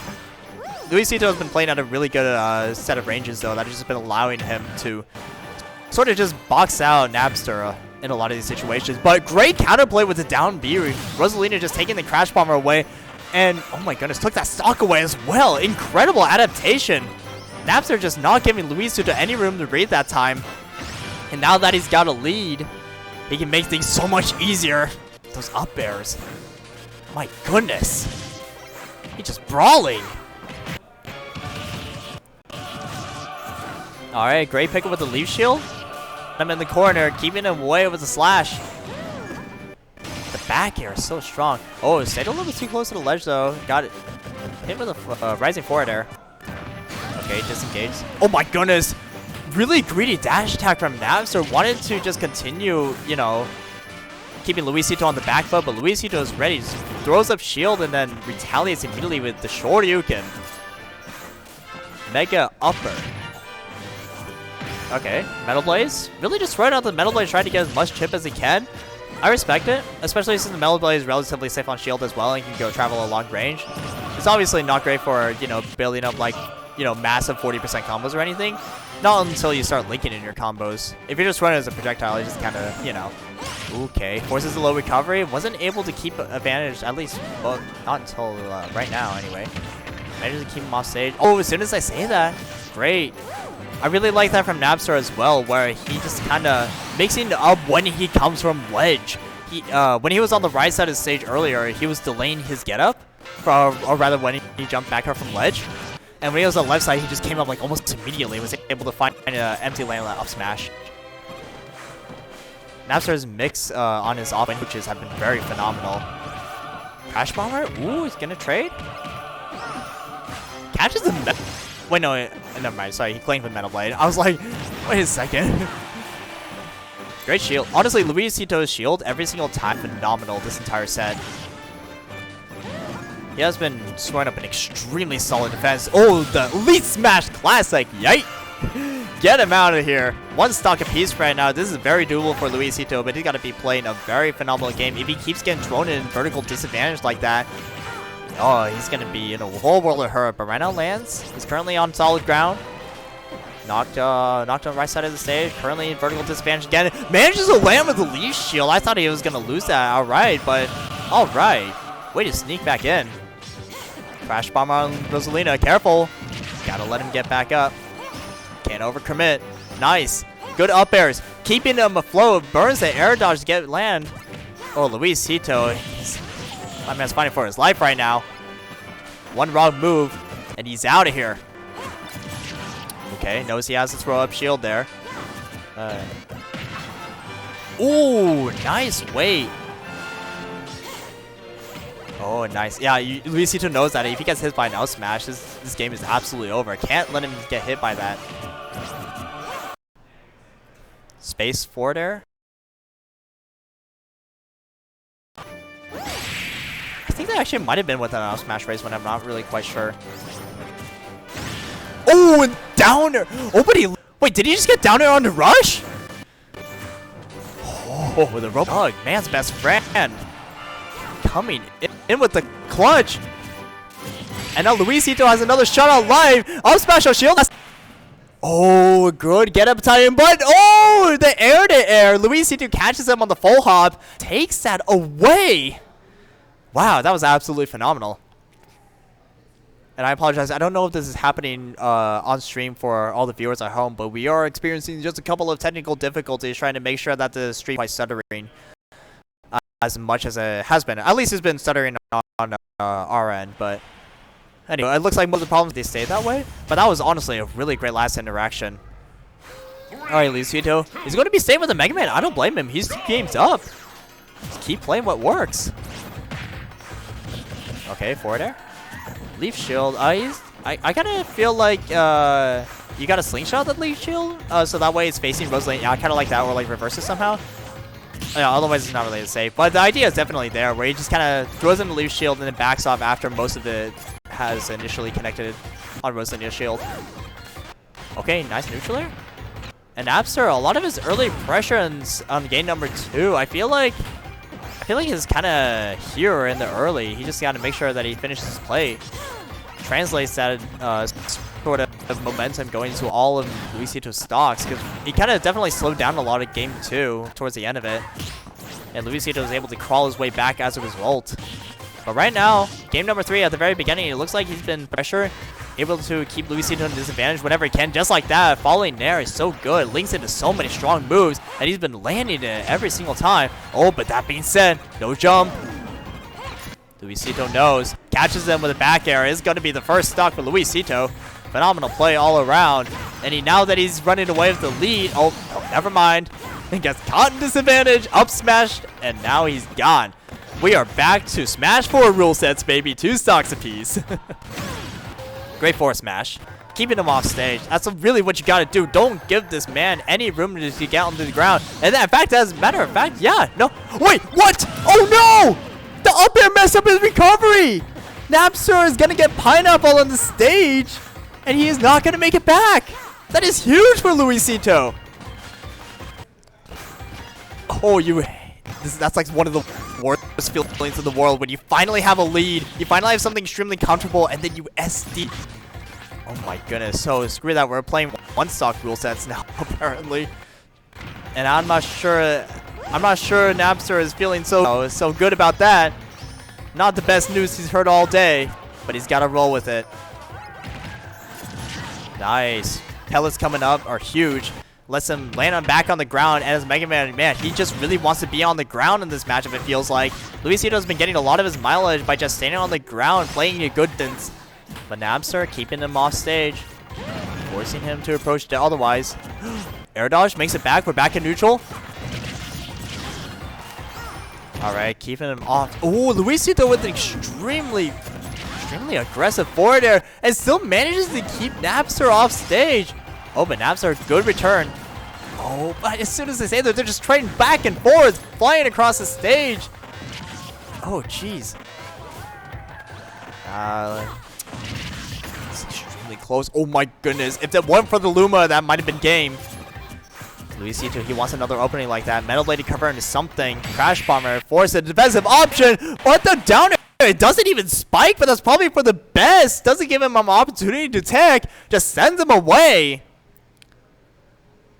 Luisito has been playing at a really good set of ranges, though, that has just been allowing him to sort of just box out Napster in a lot of these situations. But great counterplay with the down B. Rosalina just taking the Crash Bomber away. And, oh my goodness, took that stock away as well. Incredible adaptation. Napster just not giving Luisito any room to breathe that time. And now that he's got a lead, he can make things so much easier. Those up airs. My goodness. He's just brawling. Alright, great pickup with the leaf shield. I'm in the corner, keeping him away with the slash. The back air is so strong. Oh, stayed a little bit too close to the ledge though. Got it. Hit with a rising forward air. Okay, disengage. Oh my goodness. Really greedy dash attack from Napster. Wanted to just continue, you know, keeping Luisito on the back foot, but Luisito is ready. Just throws up shield and then retaliates immediately with the Shoryuken. Mega upper. Okay, Metal Blaze. Really just throwing out the Metal Blaze, trying to get as much chip as he can. I respect it, especially since the Metal Blaze is relatively safe on shield as well and can go travel a long range. It's obviously not great for, you know, building up like, you know, massive 40% combos or anything. Not until you start linking in your combos. If you're just running as a projectile, you just kind of, you know. Okay, forces a low recovery. Wasn't able to keep advantage, at least, well, not until right now anyway. Managed to keep him off stage. Oh, as soon as I say that, great. I really like that from Napster as well, where he just kind of mixing up when he comes from ledge. When he was on the right side of the stage earlier, he was delaying his getup, or rather when he jumped back up from ledge. And when he was on the left side, he just came up like almost immediately, was able to find an empty lane up smash. Napster's mix on his off lane switches have been very phenomenal. Crash Bomber? Ooh, he's gonna trade? Catches the wait, no, never mind. Sorry, he claimed the Metal Blade. I was like, wait a second. Great shield. Honestly, Luisito's shield every single time phenomenal this entire set. He has been throwing up an extremely solid defense. Oh, the Elite Smash Classic. Yike. Get him out of here. One stock apiece right now. This is very doable for Luisito, but he's got to be playing a very phenomenal game. If he keeps getting thrown in vertical disadvantage like that, oh, he's going to be in a whole world of hurt. But right now, Lance is currently on solid ground. Knocked on the right side of the stage. Currently in vertical disadvantage again. Manages to land with the Leaf Shield. I thought he was going to lose that outright, but all right. Way to sneak back in. Crash Bomber on Rosalina. Careful. Gotta let him get back up. Can't overcommit. Nice. Good up airs. Keeping him afloat. Burns the air dodge to get land. Oh, Luisito. My man's fighting for his life right now. One wrong move, and he's out of here. Okay, knows he has to throw up shield there. Ooh, nice wait. Oh, nice. Yeah, Luisito knows that if he gets hit by an out smash, this game is absolutely over. Can't let him get hit by that. Space forward air. I think that actually might have been with an out smash race when I'm not really quite sure. Oh, and down air. Oh, but wait, did he just get down air on the rush? Oh, the rope. Oh, man's best friend. Coming in with the clutch. And now Luisito has another shot on live. Up smash on shield. Oh, good get up time, but oh, the air to air. Luisito catches him on the full hop. Takes that away. Wow, that was absolutely phenomenal. And I apologize. I don't know if this is happening on stream for all the viewers at home, but we are experiencing just a couple of technical difficulties trying to make sure that the stream is quite stuttering. As much as it has been. At least it's been stuttering on our end, but anyway, it looks like most of the problems they stay that way. But that was honestly a really great last interaction. Alright, Luisito. He's going to be staying with the Mega Man. I don't blame him. He's 2 games up. Just keep playing what works. Okay, forward air. Leaf Shield. I kind of feel like you got to slingshot the Leaf Shield, so that way it's facing Rosaline. Yeah, I kind of like that, or like reverse it somehow. Yeah, otherwise it's not really safe. But the idea is definitely there, where he just kind of throws in the Leaf Shield and then backs off after most of it has initially connected on Rosalina's shield. Okay, nice neutral air. And Napster, a lot of his early pressure on game number 2, I feel like he's kind of here in the early. He just got to make sure that he finishes his play. Translates that sort of momentum going into all of Luisito's stocks, because he kind of definitely slowed down a lot of game 2 towards the end of it. And Luisito was able to crawl his way back as a result. But right now, game number 3 at the very beginning, it looks like he's been pressure, able to keep Luisito in disadvantage whenever he can, just like that. Falling Nair is so good, links into so many strong moves, and he's been landing it every single time. Oh, but that being said, no jump. Luisito knows, catches him with a back air. Is going to be the first stock for Luisito. Phenomenal play all around. And now that he's running away with the lead, oh, never mind. He gets caught in disadvantage, up smashed, and now he's gone. We are back to Smash 4 rule sets, baby. 2 stocks apiece. Great forward smash. Keeping him off stage. That's really what you got to do. Don't give this man any room to get onto the ground. And in fact, as a matter of fact, yeah, no. Wait, what? Oh, no! The up air messed up his recovery. Napster is going to get pineapple on the stage, and he is not going to make it back. That is huge for Luisito. Oh, that's like one of the worst feelings in the world when you finally have a lead. You finally have something extremely comfortable, and then you SD. Oh my goodness. So screw that. We're playing one stock rule sets now, apparently. And I'm not sure Napster is feeling so good about that. Not the best news he's heard all day, but he's got to roll with it. Nice. Pellets coming up are huge. Lets him land back on the ground, and as Mega Man, he just really wants to be on the ground in this matchup, it feels like. Luisito's been getting a lot of his mileage by just standing on the ground, playing a good distance. But Napster keeping him off stage, forcing him to approach otherwise. Air dodge makes it back. We're back in neutral. Alright, keeping him off. Oh, Luisito with an extremely aggressive forward air and still manages to keep Napster off stage. Oh, but Napster, good return. Oh, but as soon as they say that, they're just trading back and forth, flying across the stage. Oh, jeez. It's extremely close. Oh my goodness. If that weren't for the Luma, that might have been game. Luisito, he wants another opening like that. Metal Lady cover into something. Crash Bomber, force a defensive option. But the down air, it doesn't even spike, but that's probably for the best. Doesn't give him an opportunity to tech. Just sends him away.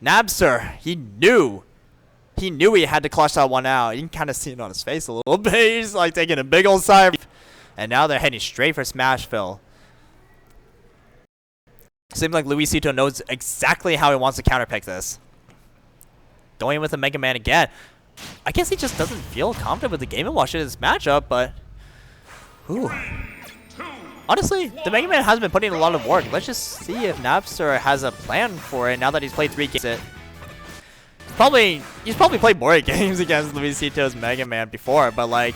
Napster, he knew he had to clutch that one out. You can kind of see it on his face a little bit. He's like taking a big old sigh. And now they're heading straight for Smashville. Seems like Luisito knows exactly how he wants to counterpick this. Going with the Mega Man again. I guess he just doesn't feel confident with the Game & Watch in this matchup, but... Ooh. Honestly, the Mega Man has been putting in a lot of work. Let's just see if Napster has a plan for it now that he's played 3 games. He's probably played more games against Luisito's Mega Man before, but like,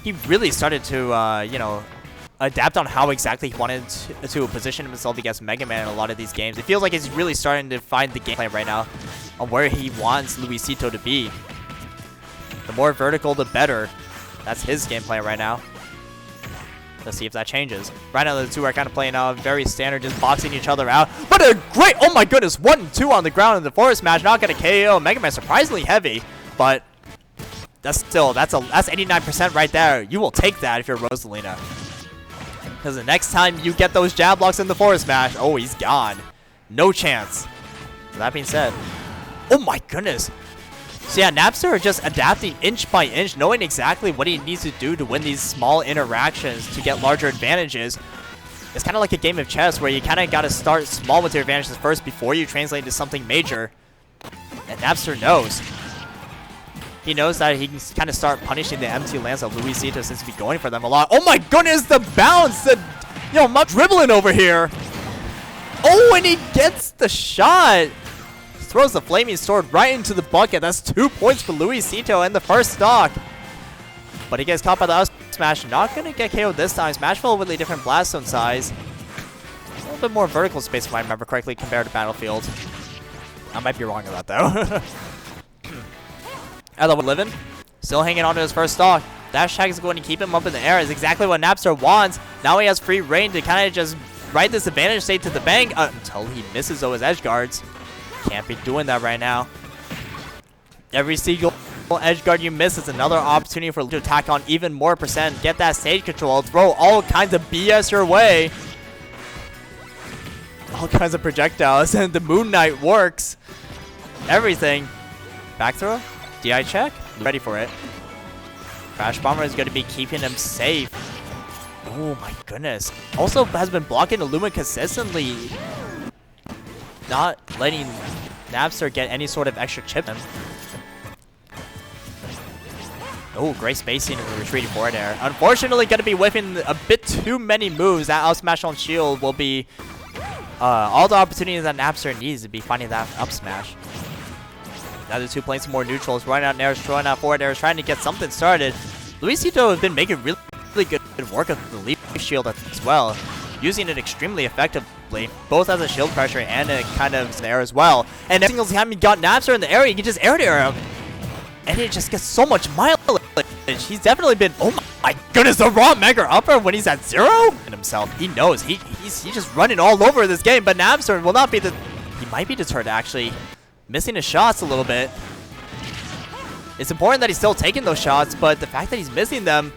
he really started to, you know, adapt on how exactly he wanted to position himself against Mega Man in a lot of these games. It feels like he's really starting to find the gameplay right now on where he wants Luisito to be. The more vertical, the better. That's his gameplay right now. Let's see if that changes. Right now, the two are kind of playing out very standard, just boxing each other out. But a great, oh my goodness, 1-2 on the ground in the forest match. Not gonna KO. Mega Man surprisingly heavy, but that's 89% right there. You will take that if you're Rosalina. Because the next time you get those jab blocks in the forest match, oh, he's gone. No chance. That being said, oh my goodness. So yeah, Napster are just adapting inch by inch, knowing exactly what he needs to do to win these small interactions to get larger advantages. It's kind of like a game of chess where you kind of got to start small with your advantages first before you translate into something major. And Napster knows. He knows that he can kind of start punishing the empty lands of Luisito since he's going for them a lot. Oh my goodness, the bounce! I'm dribbling over here. Oh, and he gets the shot. Throws the Flaming Sword right into the bucket. That's 2 points for Luisito in the first stock. But he gets caught by the up smash. Not going to get KO'd this time. Smashville with a different blast zone size. A little bit more vertical space if I remember correctly compared to Battlefield. I might be wrong about that. Other one living. Still hanging on to his first stock. Dash tag is going to keep him up in the air. Is exactly what Napster wants. Now he has free reign to kind of just ride this advantage state to the bank until he misses those edge guards. Can't be doing that right now. Every single edge guard you miss is another opportunity for you to attack on even more percent. Get that stage control. Throw all kinds of BS your way. All kinds of projectiles. And the Moon Knight works. Everything. Back throw. DI check. Ready for it. Crash Bomber is going to be keeping him safe. Oh my goodness. Also has been blocking the Luma consistently. Not letting Napster get any sort of extra chip in. Oh, great spacing and retreating forward air. Unfortunately, going to be whiffing a bit too many moves. That up smash on shield will be all the opportunities that Napster needs to be finding that up smash. Now the two playing some more neutrals, running out airs, throwing out forward airs, trying to get something started. Luisito has been making really good work of the leaf shield as well, using it extremely effectively, both as a shield pressure and a kind of snare as well. And every single time he got Napster in the area, he can just air to air him. And it just gets so much mileage. He's definitely been, oh my goodness, the raw mega upper when he's at 0? And himself, he knows, he's just running all over this game, but Napster will not be the he might be deterred actually. Missing his shots a little bit. It's important that he's still taking those shots, but the fact that he's missing them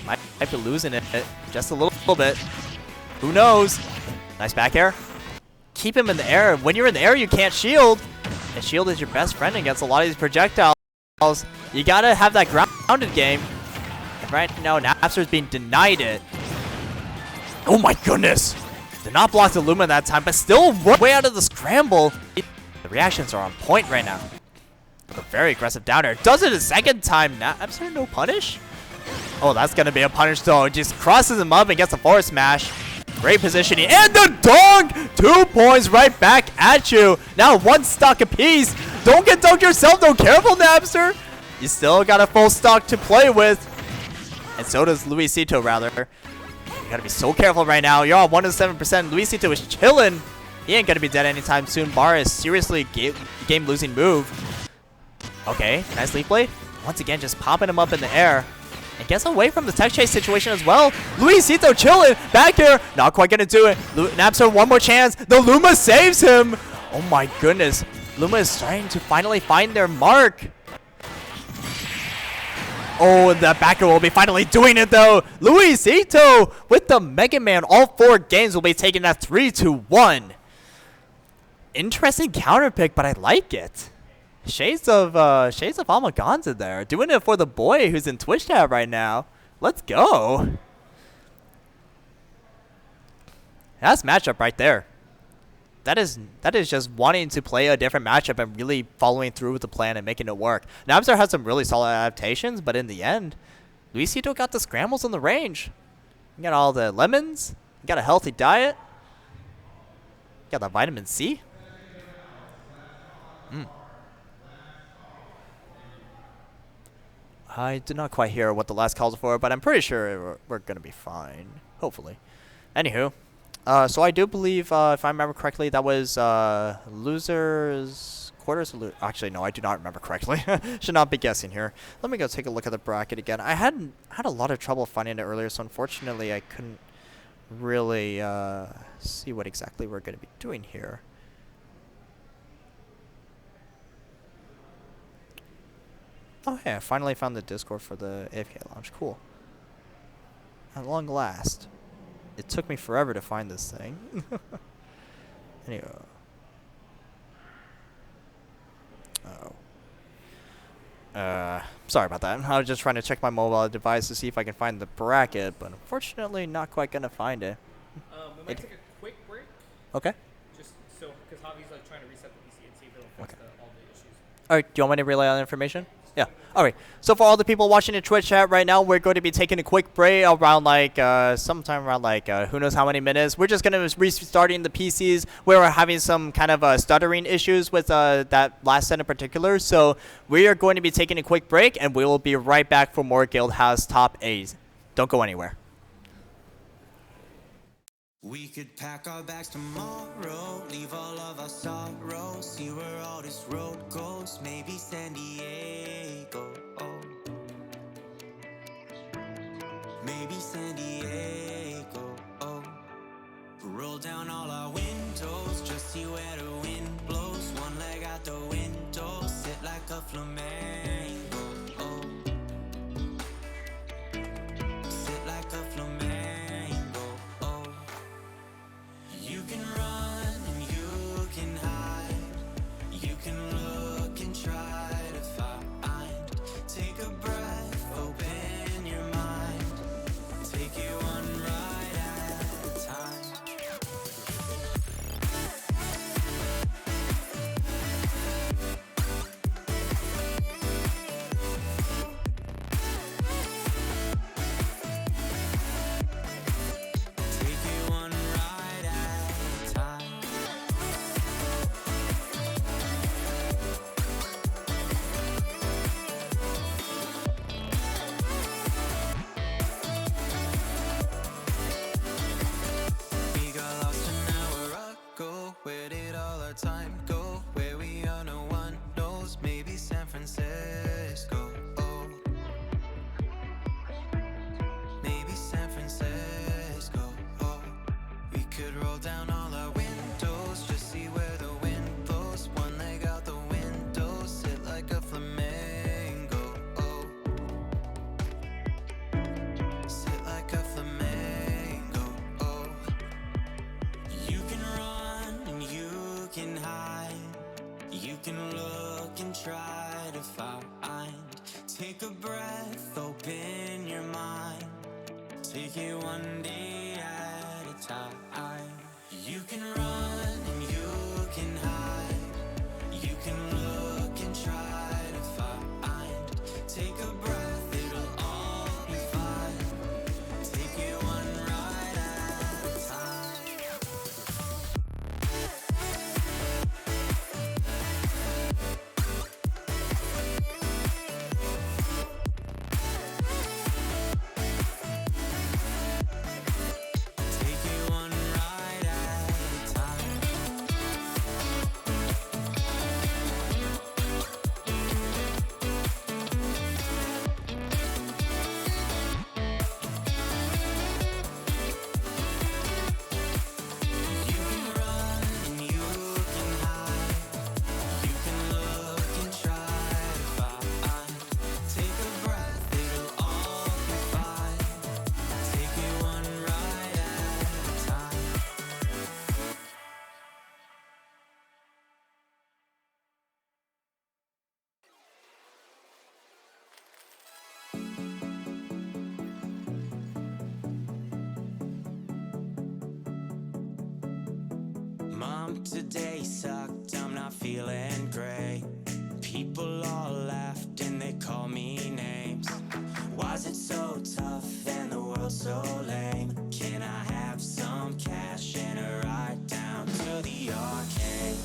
might be losing it just a little bit. Who knows? Nice back air. Keep him in the air. When you're in the air, you can't shield. And shield is your best friend against a lot of these projectiles. You gotta have that grounded game. And right now, Napster's being denied it. Oh my goodness! Did not block the Luma that time, but still way out of the scramble. The reactions are on point right now. A very aggressive down air. Does it a second time now. Napster no punish? Oh, that's gonna be a punish though. Just crosses him up and gets a forward smash. Great positioning. And the dunk! 2 points right back at you. Now 1 stock apiece. Don't get dunked yourself though. Careful, Napster. You still got a full stock to play with. And so does Luisito, rather. You gotta be so careful right now. You're on 1 to 7%. Luisito is chilling. He ain't gonna be dead anytime soon. Bar is seriously game-losing move. Okay, nice leaf blade. Once again, just popping him up in the air. And gets away from the tech chase situation as well. Luisito chilling back here. Not quite gonna do it. Napster, one more chance. The Luma saves him. Oh my goodness. Luma is starting to finally find their mark. Oh, the backer will be finally doing it though. Luisito with the Mega Man. All 4 games will be taken at 3-1. Interesting counter pick, but I like it. Shades of SAOGonza there, doing it for the boy who's in Twitch chat right now. Let's go. That's matchup right there. That is just wanting to play a different matchup and really following through with the plan and making it work. Napster has some really solid adaptations, but in the end, Luisito got the scrambles on the range. You got all the lemons. You got a healthy diet. You got the vitamin C. I did not quite hear what the last calls for, but I'm pretty sure we're going to be fine. Hopefully. Anywho, so I do believe, if I remember correctly, that was losers quarters. Actually, no, I do not remember correctly. Should not be guessing here. Let me go take a look at the bracket again. I had a lot of trouble finding it earlier, so unfortunately I couldn't really see what exactly we're going to be doing here. Oh yeah, I finally found the Discord for the AFK launch. Cool. At long last. It took me forever to find this thing. Anyway. Sorry about that. I was just trying to check my mobile device to see if I can find the bracket, but unfortunately not quite gonna find it. We might take a quick break. Okay. Just so, because Javi's like trying to reset the PC and see if it'll fix all the issues. Alright, do you want me to relay all the information? Yeah. Alright. So for all the people watching the Twitch chat right now, we're going to be taking a quick break around like sometime around like who knows how many minutes. We're just going to be restarting the PCs where we're having some kind of stuttering issues with that last set in particular. So we are going to be taking a quick break and we will be right back for more Guildhouse Top 8. Don't go anywhere. We could pack our bags tomorrow, leave all of our sorrows, see where all this road goes, maybe San Diego, maybe San Diego, roll down all our windows, just see where the wind blows, one leg out the window, sit like a flamenco, sit like a flamenco. You can run and you can hide, you can look and try to find, take a breath, open your mind, take it one ride at a time. You can look and try to find. Take a breath, open your mind. Take it one day at a time. You can run and you can hide. You can look and try to find. Take a breath, it'll all be fine. Take it one ride at a time. Take it one ride at a time. You can run and you can hide. You can look and try to find. Take a breath, it'll all be fine. Take it one ride at a time. Mom, today sucked, I'm not feeling great. People all laughed and they call me names. Why's it so tough and the world so lame? Can I have some cash and a ride down to the arcade?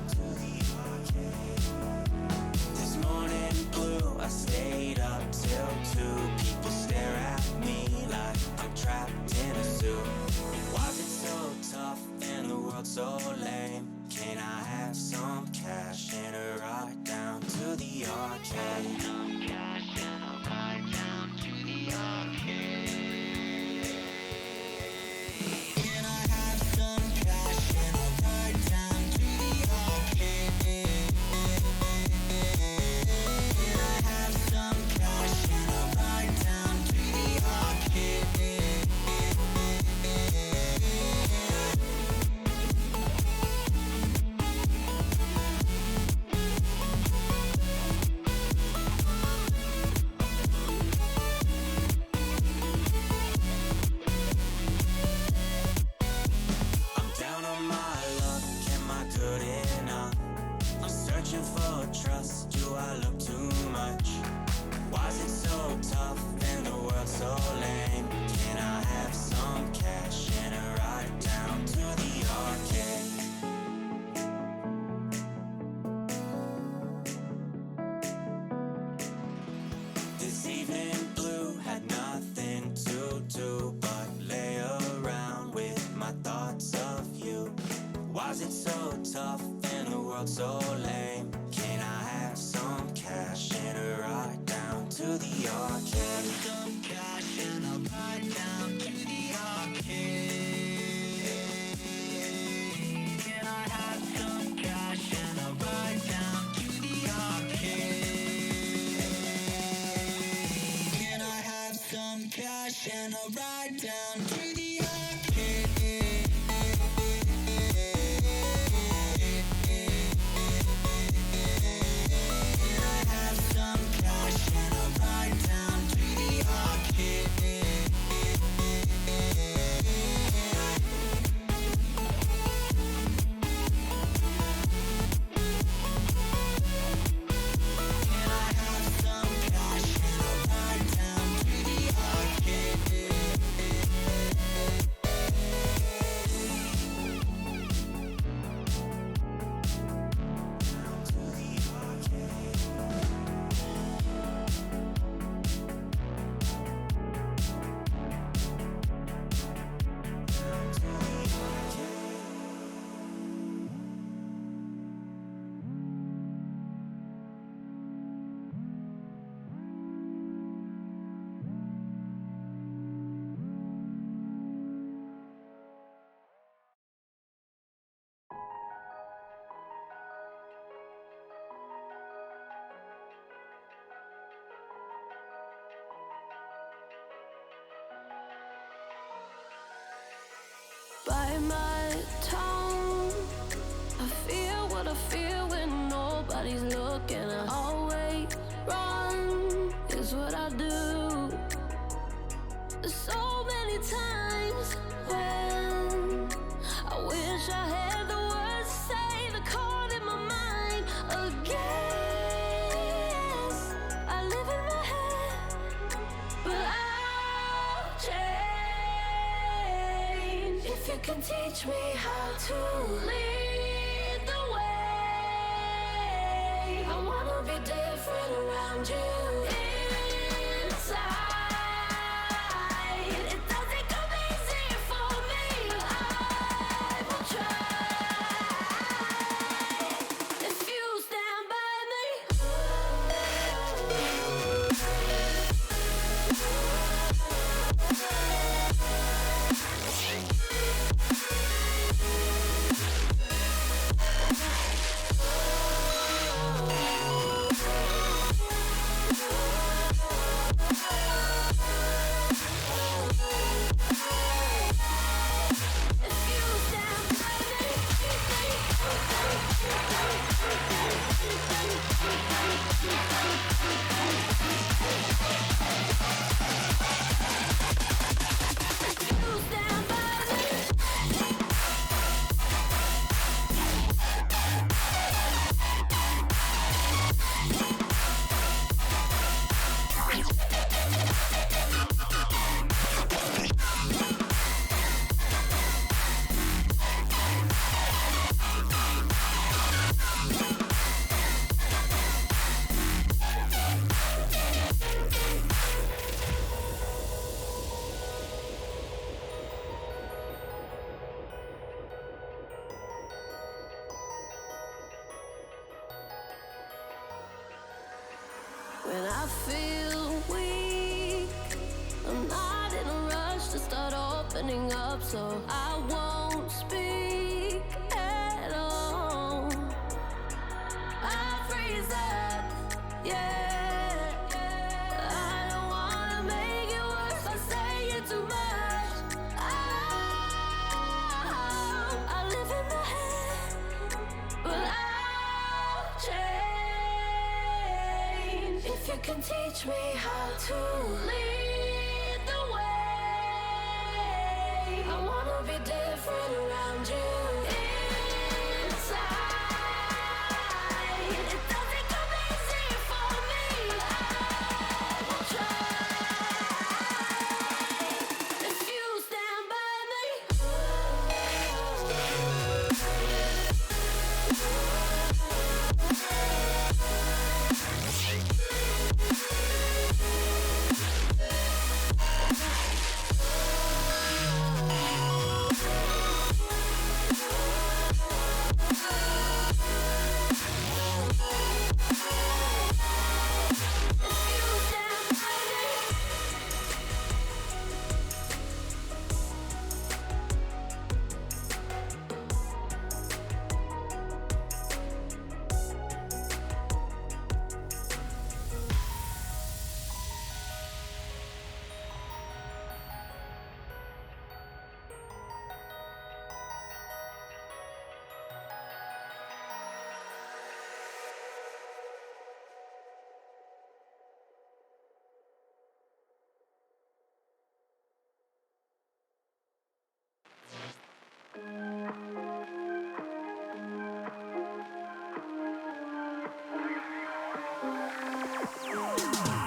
To the arcade. This morning blue, I stayed up till 2. People stare at me like I'm trapped in a zoo. Why's it so tough and the world so lame? Can I have some cash and a ride down to the arcade? Some cash and a ride down to the arcade. Can I have some cash and a ride down to the arcade? Can I have some cash and a ride down to the arcade? I'm down on my luck, am I good enough? I'm searching for trust, do I look too much? Why's it so tough and the world so lame? Can I have some cash and a ride down to the arcade? This evening blue had nothing to do but lay around with my thoughts of you. Why's it so tough and the world so lame? Can I have some cash and a ride down to the arcade? Some cash and a ride down to the arcade. Can I have some cash and a ride down to the arcade? Can I have some cash and a ride down to the arcade? Can I have some cash and a ride down to the arcade? Can I have some cash and a ride down to the arcade? Bite my tongue. can teach me how to lead the way, I wanna be different around you. Inside, it doesn't come easy for me. I will try if you stand by me. When I feel weak, I'm not in a rush to start opening up, so I won't speak at all. I freeze up, yeah. I don't wanna make it worse by saying too much. I live in my head, but I'll change if you can teach me how to lead the way. I wanna be different around you. Inside, it doesn't come easy for me. I will try if you stand by me.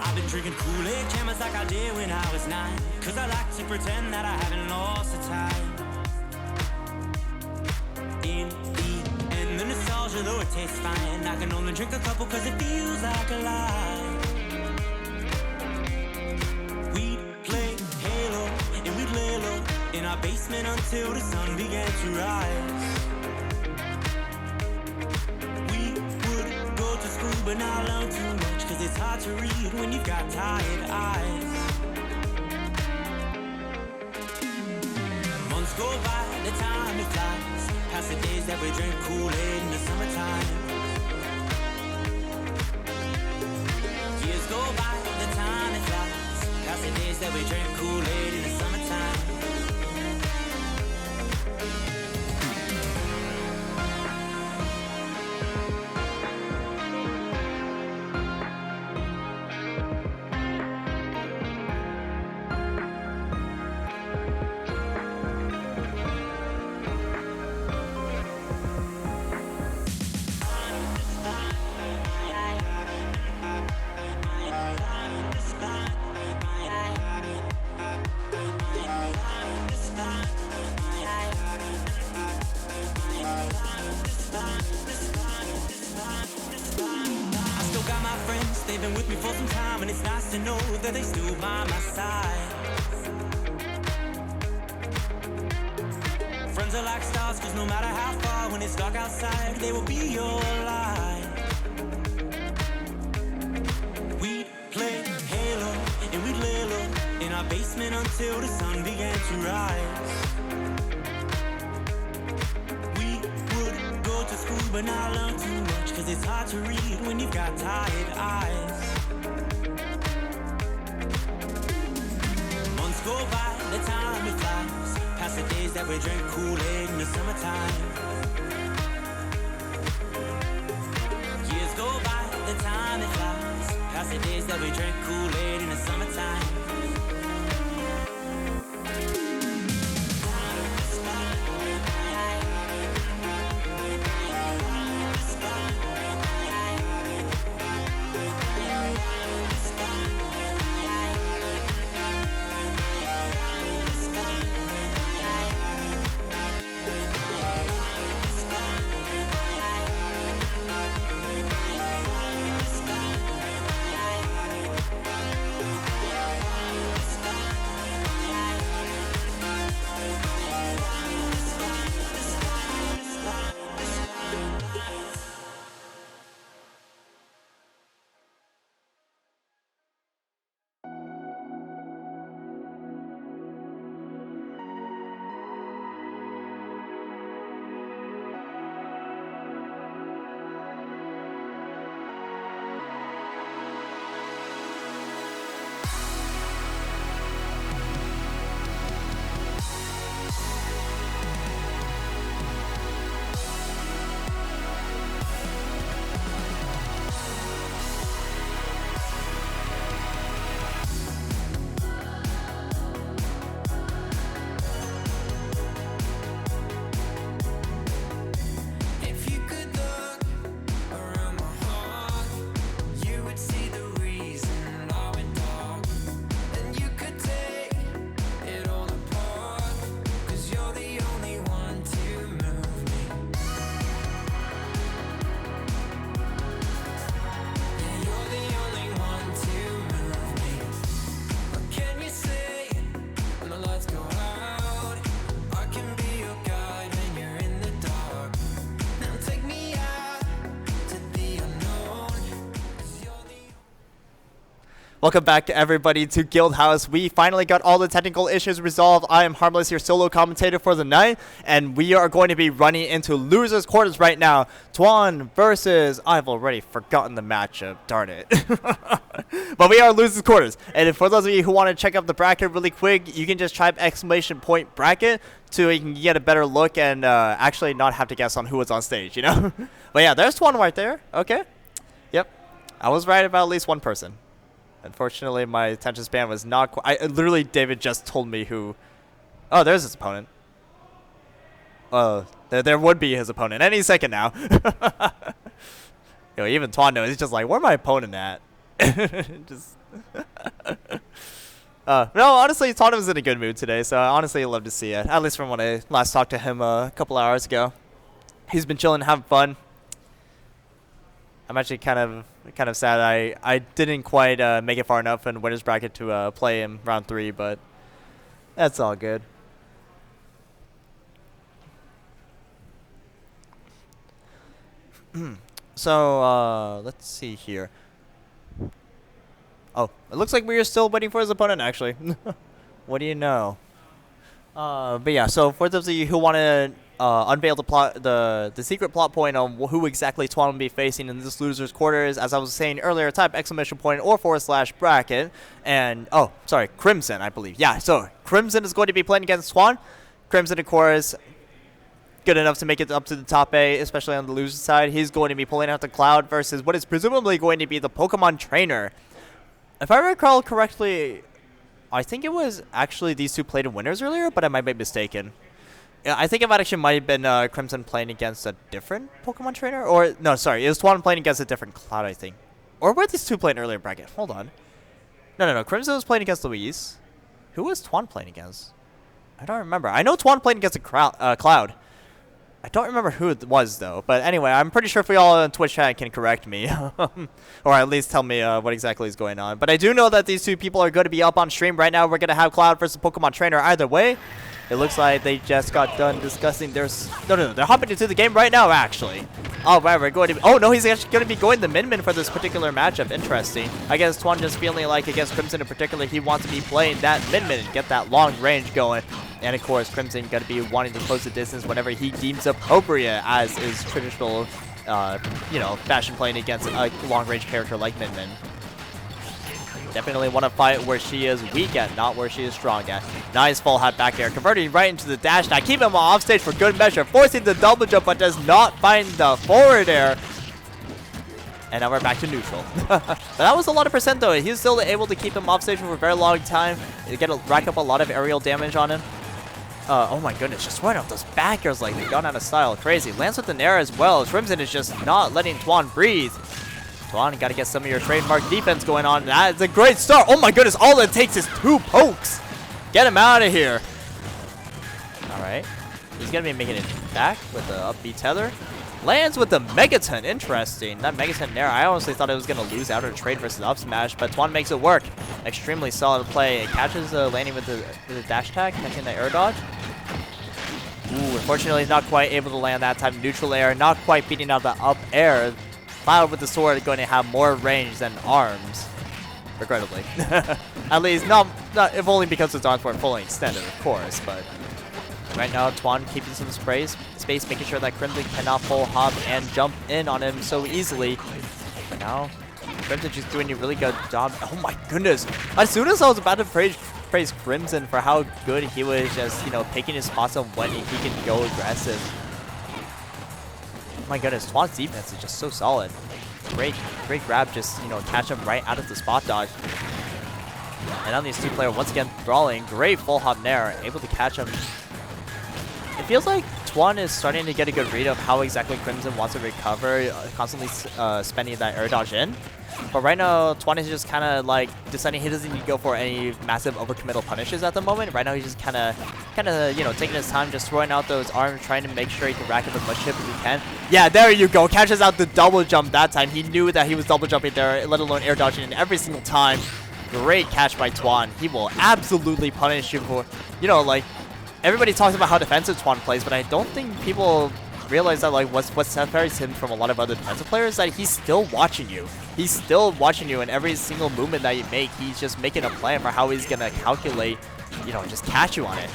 I've been drinking Kool-Aid cameras like I did when I was 9, 'cause I like to pretend that I haven't lost the time. In the end, the nostalgia, though it tastes fine, I can only drink a couple 'cause it feels like a lie. We'd play Halo and we'd lay low in our basement until the sun began to rise. We would go to school but not learn too much, 'cause it's hard to read when you've got tired eyes. Months go by, the time it flies, past the days that we drank Kool-Aid in the summertime. Years go by, the time it flies, past the days that we drank Kool-Aid in the summertime. got my friends, they've been with me for some time, and it's nice to know that they still by my side. Friends are like stars, cause no matter how far, when it's dark outside, they will be your light. We'd play Halo, and we'd lay low in our basement until the sun began to rise. We would go to school, but not learn too much, cause it's hard to read when you've got tired eyes. Months go by, the time it flies, past the days that we drank Kool-Aid in the summertime. Years go by, the time it flies, past the days that we drank Kool-Aid in the summertime. Welcome back, everybody, to Guildhouse. We finally got all the technical issues resolved. I am Harmless, your solo commentator for the night, and we are going to be running into losers' quarters right now. Tuan versus... I've already forgotten the matchup, darn it. But we are losers' quarters. And for those of you who want to check out the bracket really quick, you can just type ! bracket so you can get a better look and actually not have to guess on who was on stage, you know? But yeah, there's Tuan right there. Okay. Yep. I was right about at least one person. Unfortunately, my attention span was not quite... literally, David just told me who... Oh, there's his opponent. There would be his opponent any second now. Yo, even Tuan knows. He's just like, where's my opponent at? Just... no, honestly, Tuan was in a good mood today, so I honestly love to see it. At least from when I last talked to him a couple hours ago. He's been chilling, having fun. I'm actually kind of sad I didn't quite make it far enough in winner's bracket to play in round 3, but that's all good. So let's see here. Oh, it looks like we are still waiting for his opponent, actually. What do you know? But yeah, so for those of you who want to unveil the plot, the secret plot point on who exactly Tuan will be facing in this loser's quarters, as I was saying earlier, type ! Or / bracket, and oh, sorry, Crimson, I believe. Yeah, so Crimson is going to be playing against Tuan. Crimson, of course, good enough to make it up to the top 8, especially on the loser side. He's going to be pulling out the Cloud versus what is presumably going to be the Pokemon Trainer. If I recall correctly, I think it was actually these two played in winners earlier, but I might be mistaken. I think it might have been Crimson playing against a different Pokemon Trainer. Or, no, sorry, it was Tuan playing against a different Cloud, I think. Or were these two playing earlier in bracket? Hold on. No. Crimson was playing against Louise. Who was Tuan playing against? I don't remember. I know Tuan playing against a Cloud. I don't remember who it was, though. But anyway, I'm pretty sure if we all in Twitch chat can correct me. Or at least tell me what exactly is going on. But I do know that these two people are going to be up on stream right now. We're going to have Cloud versus Pokemon Trainer either way. It looks like they just got done discussing their... No, they're hopping into the game right now, actually. All right, we're going to... Oh, no, he's actually going to be going the Min for this particular matchup. Interesting. I guess Twan just feeling like against Crimson in particular, he wants to be playing that Min and get that long range going. And, of course, Crimson going to be wanting to close the distance whenever he deems appropriate, as is traditional, you know, fashion playing against a long-range character like Min. Definitely want to fight where she is weak at, not where she is strong at. Nice full hop back air, converting right into the dash. Now keep him off stage for good measure, forcing the double jump, but does not find the forward air. And now we're back to neutral. But that was a lot of percent, though. He's still able to keep him off stage for a very long time. Rack up a lot of aerial damage on him. Oh my goodness, just throwing out those back airs like they've gone out of style. Crazy. Lands with an air as well. Crimson is just not letting Twan breathe. Twan, got to get some of your trademark defense going on. That is a great start. Oh my goodness, all it takes is 2 pokes. Get him out of here. All right. He's going to be making it back with the upbeat tether. Lands with the Megaton. Interesting. That Megaton there, I honestly thought it was going to lose out or trade versus up smash, but Twan makes it work. Extremely solid play. It catches landing with the dash tag, catching the air dodge. Ooh, unfortunately, not quite able to land that time. Neutral air, not quite beating out the up air. Cloud with the sword is going to have more range than arms, regrettably. At least, not if only because his arms weren't fully extended, of course. But right now, Twan keeping some space, making sure that Crimson cannot full hop and jump in on him so easily. But now, Crimson just doing a really good job. Oh my goodness! As soon as I was about to praise Crimson for how good he was, just picking his spots on when he can go aggressive. Oh my goodness, Twan's defense is just so solid. Great grab, just catch him right out of the spot dodge. And now these two players once again brawling. Great full hop nair, able to catch him. It feels like Twan is starting to get a good read of how exactly Crimson wants to recover, constantly spending that air dodge in. But right now, Twan is just kind of like deciding he doesn't need to go for any massive overcommittal punishes at the moment. Right now, he's just kind of taking his time, just throwing out those arms, trying to make sure he can rack up as much chip as he can. Yeah, there you go. Catches out the double jump that time. He knew that he was double jumping there, let alone air dodging in every single time. Great catch by Twan. He will absolutely punish you for, like, everybody talks about how defensive Twan plays, but I don't think people realize that, like, what separates him from a lot of other defensive players is that he's still watching you. He's still watching you, and every single movement that you make, he's just making a plan for how he's going to calculate, just catch you on it.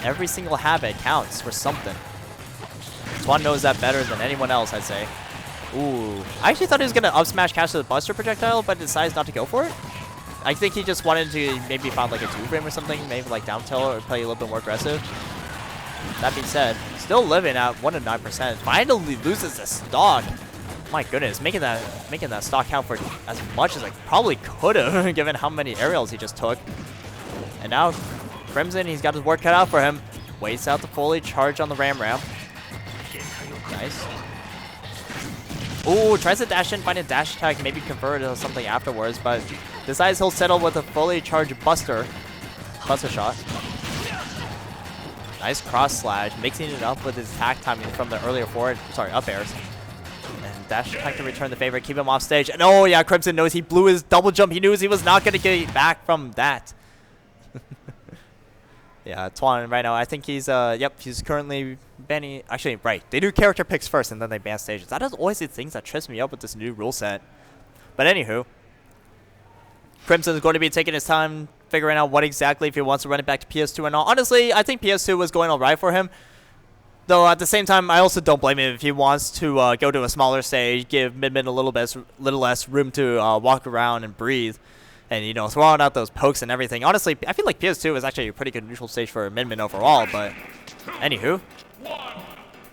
Every single habit counts for something. Twan knows that better than anyone else, I'd say. Ooh. I actually thought he was going to up smash catch the Buster projectile, but decides not to go for it. I think he just wanted to maybe find like a 2-frame or something, maybe like down tilt or play a little bit more aggressive. That being said, still living at 109%. Finally loses the stock. My goodness, making that stock count for as much as I probably could have, given how many aerials he just took. And now Crimson, he's got his work cut out for him. Waits out the fully charge on the Ram. Nice. Ooh, tries to dash in, find a dash attack, maybe convert or something afterwards, but decides he'll settle with a fully charged Buster shot. Nice cross slash, mixing it up with his attack timing from the earlier up airs. And dash attack to return the favor, keep him off stage. And oh yeah, Crimson knows he blew his double jump. He knew he was not going to get back from that. Yeah, Twan right now, I think he's, he's currently banning, actually, right. They do character picks first and then they ban stages. That is always the things that trips me up with this new rule set. But anywho, Crimson is going to be taking his time figuring out what exactly if he wants to run it back to PS2 or not. Honestly, I think PS2 was going all right for him. Though at the same time, I also don't blame him if he wants to go to a smaller stage, give Min a little less room to walk around and breathe. And, throwing out those pokes and everything. Honestly, I feel like PS2 is actually a pretty good neutral stage for Min overall, but anywho.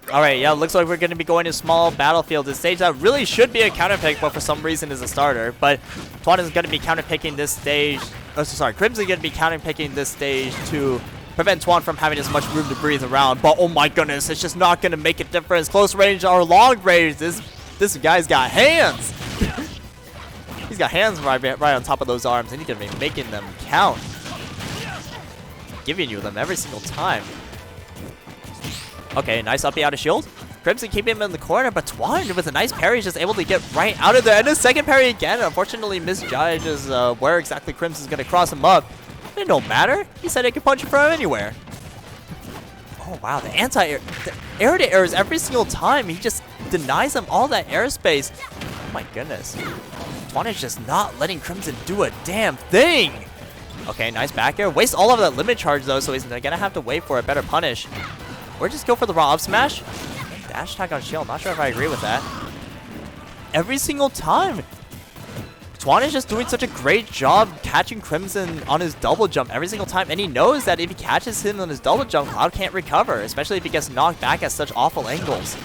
Alright, yeah, looks like we're going to be going to small battlefield. This stage that really should be a counter pick, but for some reason is a starter. But Twan is going to be counter picking this stage. Crimson is going to be counter picking this stage to prevent Twan from having as much room to breathe around. But oh my goodness, it's just not going to make a difference. Close range or long range, this guy's got hands. He's got hands right on top of those arms, and he's going to be making them count. Giving you them every single time. Okay, nice uppy out of shield. Crimson keeping him in the corner, but Twan with a nice parry is just able to get right out of there. And his second parry again, unfortunately misjudges where exactly Crimson's going to cross him up. But it don't matter. He said he could punch him from anywhere. Oh, wow. The anti-air. The air-to-airs every single time. He just denies him all that airspace. Oh, my goodness. Twan is just not letting Crimson do a damn thing. Okay, nice back air. Wastes all of that limit charge, though, so he's going to have to wait for a better punish. Or just go for the raw up smash. Dash attack on shield. Not sure if I agree with that. Every single time. Twan is just doing such a great job catching Crimson on his double jump every single time. And he knows that if he catches him on his double jump, Cloud can't recover. Especially if he gets knocked back at such awful angles.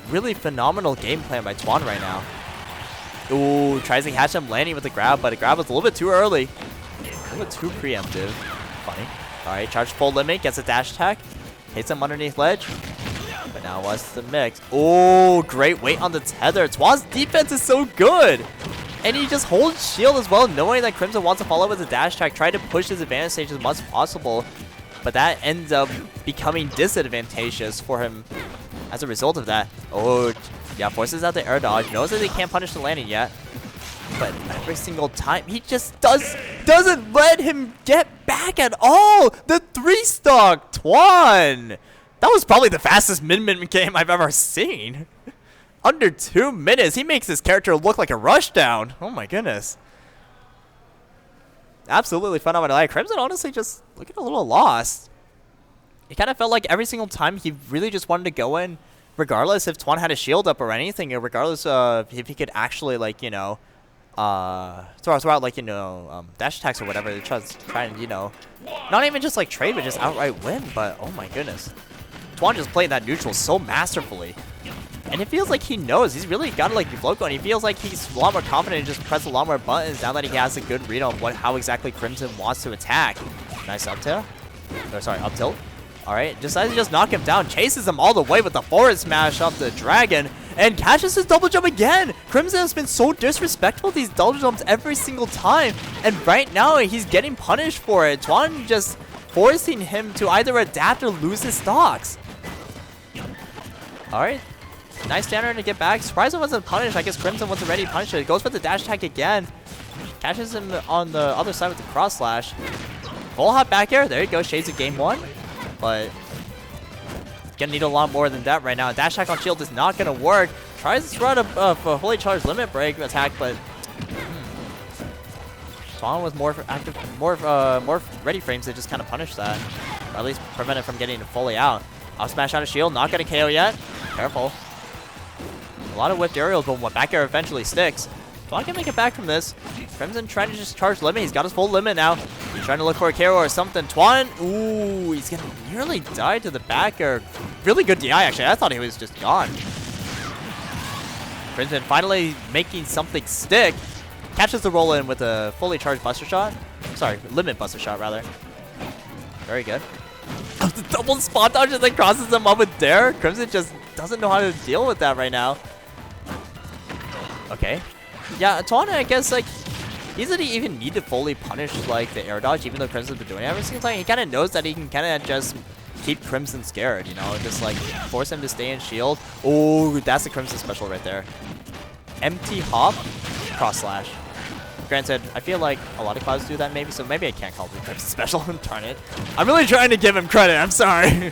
Really phenomenal game plan by Twan right now. Ooh, tries to catch him landing with the grab, but the grab was a little bit too early. A little bit too preemptive. Funny. Alright, charge full limit. Gets a dash attack. Hits him underneath ledge. But now what's the mix? Oh, great weight on the tether. Twan's defense is so good. And he just holds shield as well, knowing that Crimson wants to follow with a dash attack, try to push his advantage stage as much as possible. But that ends up becoming disadvantageous for him as a result of that. Oh, yeah, forces out the air dodge. Knows that he can't punish the landing yet. But every single time, he just doesn't let him get back at all. The 3-stock Twan. That was probably the fastest min-min game I've ever seen. Under 2 minutes, he makes his character look like a rushdown. Oh my goodness. Absolutely phenomenal. Crimson honestly just looking a little lost. It kind of felt like every single time he really just wanted to go in, regardless if Twan had a shield up or anything, or regardless of if he could actually, like, you know, throw out, like, you know, dash attacks or whatever. Try and, you know, not even just like trade, but just outright win. But oh my goodness. Twan just played that neutral so masterfully. And it feels like he knows. He's really got to like be float going. He feels like he's a lot more confident and just press a lot more buttons now that he has a good read on how exactly Crimson wants to attack. Nice up tilt. Or sorry, up tilt. Alright, decides to just knock him down. Chases him all the way with the forward smash off the dragon. And catches his double jump again. Crimson has been so disrespectful with these double jumps every single time. And right now, he's getting punished for it. Twan just forcing him to either adapt or lose his stocks. Alright. Nice standard to get back. Surprised it wasn't punished. I guess Crimson wasn't ready to punish it. Goes for the dash attack again. Catches him on the other side with the cross slash. Full hop back air. There you go. Shades of game 1. But gonna need a lot more than that right now. Dash attack on shield is not gonna work. Tries to throw out a fully charged limit break attack, but Twan was more active, more ready frames to just kind of punish that, or at least prevent it from getting fully out. Up smash out of shield. Not gonna KO yet. Careful. A lot of whipped aerials, but one back air eventually sticks. Twan can make it back from this. Crimson trying to just charge limit. He's got his full limit now. He's trying to look for a KO or something. Twan, ooh, he's gonna nearly die to the back air. Really good DI, actually. I thought he was just gone. Crimson finally making something stick. Catches the roll in with a fully charged buster shot. Sorry, limit buster shot, rather. Very good. The double spot dodge and then crosses him up with Dare. Crimson just doesn't know how to deal with that right now. Okay. Yeah, Twan, I guess, like, he doesn't even need to fully punish, like, the air dodge, even though Crimson's been doing it every single time. He kind of knows that he can kind of just keep Crimson scared, you know, just, like, force him to stay in shield. Oh, that's the Crimson special right there. Empty hop, cross slash. Granted, I feel like a lot of clouds do that maybe, so maybe I can't call it the Crimson special. Darn it. I'm really trying to give him credit. I'm sorry.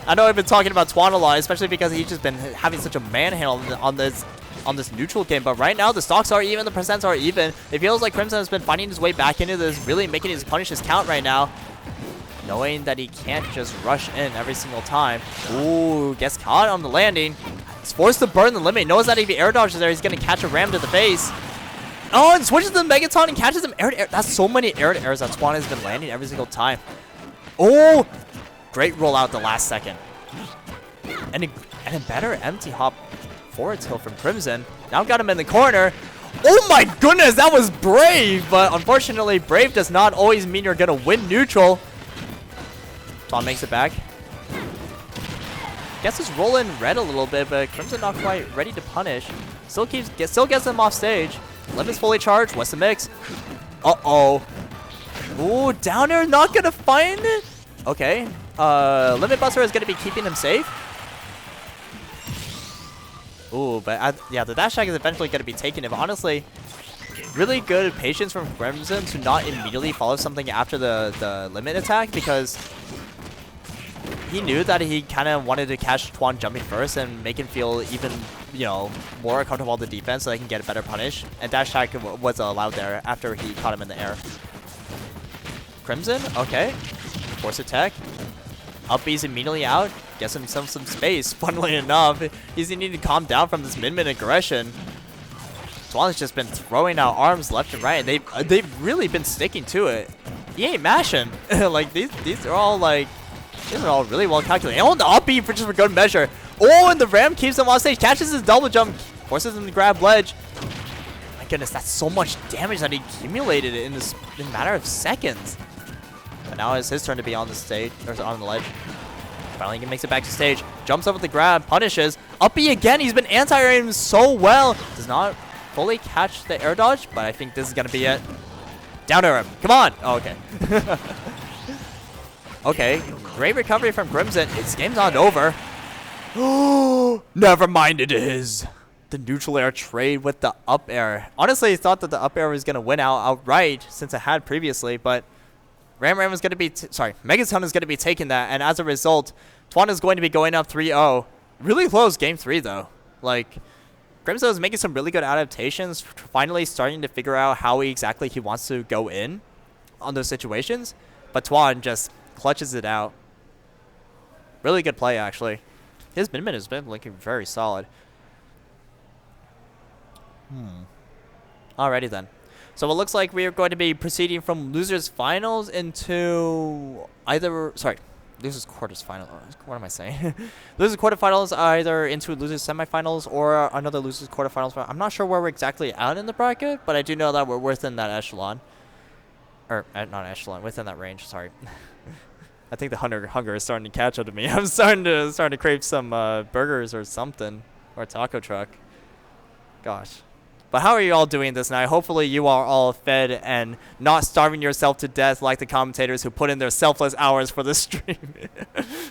I know I've been talking about Twan a lot, especially because he's just been having such a manhandle on this neutral game. But right now, the stocks are even, the percents are even. It feels like Crimson has been finding his way back into this, really making his punishes count right now. Knowing that he can't just rush in every single time. Ooh, gets caught on the landing. He's forced to burn the limit. Knows that if he air dodges there, he's going to catch a ram to the face. Oh, and switches to the Megaton and catches him air to air. That's so many air to airs that Twan has been landing every single time. Oh, great roll out the last second. And a better empty hop forward tilt from Crimson. Now got him in the corner. Oh my goodness, that was brave. But unfortunately, brave does not always mean you're going to win neutral. Twan makes it back. Gets his roll in red a little bit, but Crimson not quite ready to punish. Still gets him off stage. Limit's fully charged. What's the mix? Uh-oh. Ooh, down air not gonna find it? Okay. Limit Buster is going to be keeping him safe. Ooh, but yeah, the dash attack is eventually going to be taking him. Honestly, really good patience from Crimson to not immediately follow something after the limit attack, because he knew that he kind of wanted to catch Twan jumping first and make him feel even, you know, more comfortable with the defense so they can get a better punish. And dash attack was allowed there after he caught him in the air. Crimson, okay. Force attack. Up B's immediately out. Gets himself some space. Funnily enough, he's needing to calm down from this mid aggression. Twan's just been throwing out arms left and right, and they've really been sticking to it. He ain't mashing. Like these are all like, these are all really well calculated. Oh, the up B for just for good measure. Oh, and the Ram keeps him on stage. Catches his double jump. Forces him to grab ledge. My goodness, that's so much damage that he accumulated in a matter of seconds. But now it's his turn to be on the stage, or on the ledge. Finally, he makes it back to stage. Jumps over the grab, punishes. Up B again. He's been anti-airing so well. Does not fully catch the air dodge, but I think this is going to be it. Down to him. Come on. Oh, okay. Okay. Great recovery from Crimson. His game's not over. Oh, never mind, it is. The neutral air trade with the up air. Honestly, I thought that the up air was going to win outright since it had previously, but Ram is going to be, Megaton is going to be taking that, and as a result, Twan is going to be going up 3-0. Really close game 3, though. Like, Crimson is making some really good adaptations, finally starting to figure out how exactly he wants to go in on those situations, but Twan just clutches it out. Really good play, actually. His mid has been looking very solid. Alrighty then. So it looks like we are going to be proceeding from losers finals into either, losers quarters final. What am I saying? Losers quarterfinals either into losers semifinals or another losers quarterfinals. I'm not sure where we're exactly at in the bracket, but I do know that we're within that echelon. Or not echelon, within that range. Sorry. I think the hunger is starting to catch up to me. I'm starting to crave some burgers or something, or a taco truck. Gosh. But how are you all doing this night? Hopefully you are all fed and not starving yourself to death like the commentators who put in their selfless hours for the stream.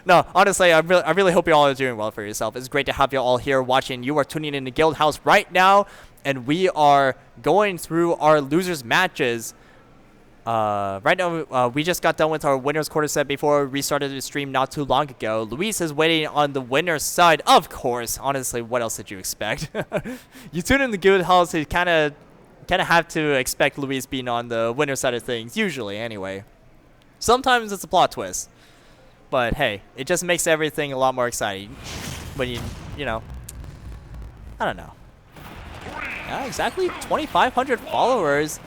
No, honestly, I really hope you all are doing well for yourself. It's great to have you all here watching. You are tuning in to Guildhouse right now, and we are going through our losers matches. Right now, we just got done with our winner's quarter set before we started the stream not too long ago. Luis is waiting on the winner's side, of course. Honestly, what else did you expect? You tune in the Guildhouse, you kind of have to expect Luis being on the winner's side of things, usually anyway. Sometimes it's a plot twist, but hey, it just makes everything a lot more exciting when you know, I don't know. Yeah, exactly 2,500 followers.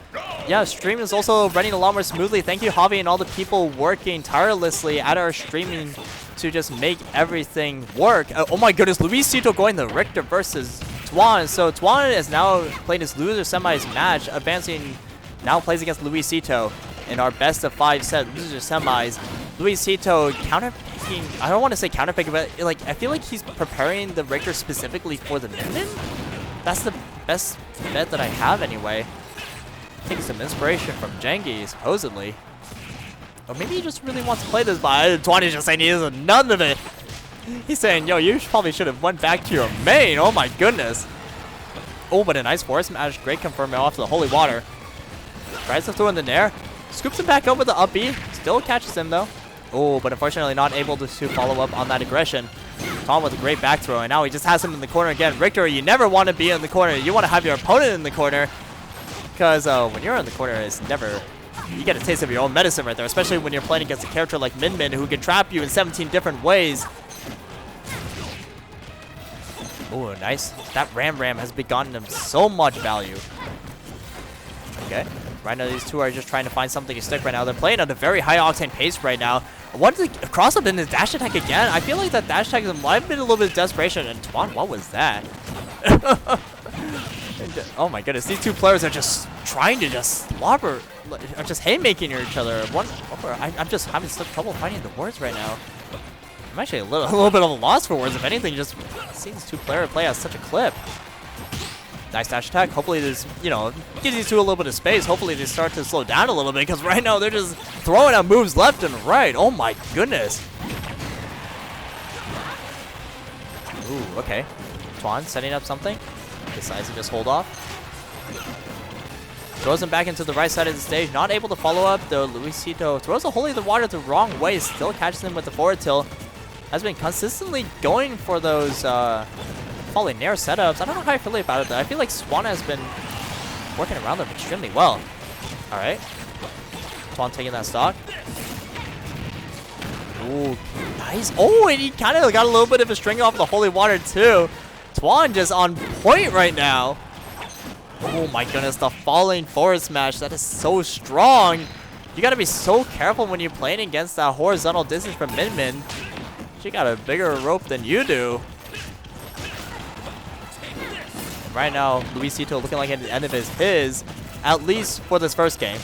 Yeah, stream is also running a lot more smoothly. Thank you, Javi, and all the people working tirelessly at our streaming to just make everything work. Oh my goodness, Luisito going the Richter versus Twan. So Twan is now playing his loser semis match, advancing, now plays against Luisito in our best of 5 set loser semis. Luisito counterpicking, I don't want to say counterpicking, but like I feel like he's preparing the Richter specifically for the Min. That's the best bet that I have anyway. Taking some inspiration from Jengi, supposedly. Or maybe he just really wants to play this, but Twan is just saying he has none of it. He's saying, yo, you probably should have went back to your main. Oh my goodness. Oh, but a nice force smash. Great confirming off to the holy water. Tries to throw in the nair. Scoops him back up with the up B. Still catches him though. Oh, but unfortunately not able to follow up on that aggression. Twan with a great back throw, and now he just has him in the corner again. Richter, you never want to be in the corner. You want to have your opponent in the corner. Because when you're in the corner, it's never... You get a taste of your own medicine right there, especially when you're playing against a character like Min who can trap you in 17 different ways. Oh, nice. That Ram has begotten him so much value. Okay. Right now, these two are just trying to find something to stick right now. They're playing at a very high octane pace right now. What the cross up in the dash attack again? I feel like that dash attack might have been a little bit of desperation. And Twan, what was that? Oh my goodness, these two players are just trying to just slobber, are just haymaking each other. I'm just having such trouble finding the words right now. I'm actually a little bit of a loss for words, if anything, just seeing these two players play at such a clip. Nice dash attack. Hopefully this, you know, gives these two a little bit of space. Hopefully they start to slow down a little bit, because right now they're just throwing out moves left and right. Oh my goodness. Ooh, okay. Tuan setting up something. Decides to just hold off. Throws him back into the right side of the stage. Not able to follow up, though. Luisito throws a Holy the Water the wrong way. Still catches him with the forward tilt. Has been consistently going for those falling nair setups. I don't know how I feel about it, though. I feel like Swan has been working around them extremely well. All right. Tuan taking that stock. Ooh, nice. Oh, and he kind of got a little bit of a string off the Holy Water, too. Tuan just on point right now. Oh my goodness, the falling forward smash. That is so strong. You got to be so careful when you're playing against that horizontal distance from Min Min. She got a bigger rope than you do. And right now, Luisito looking like at the end of his, at least for this first game.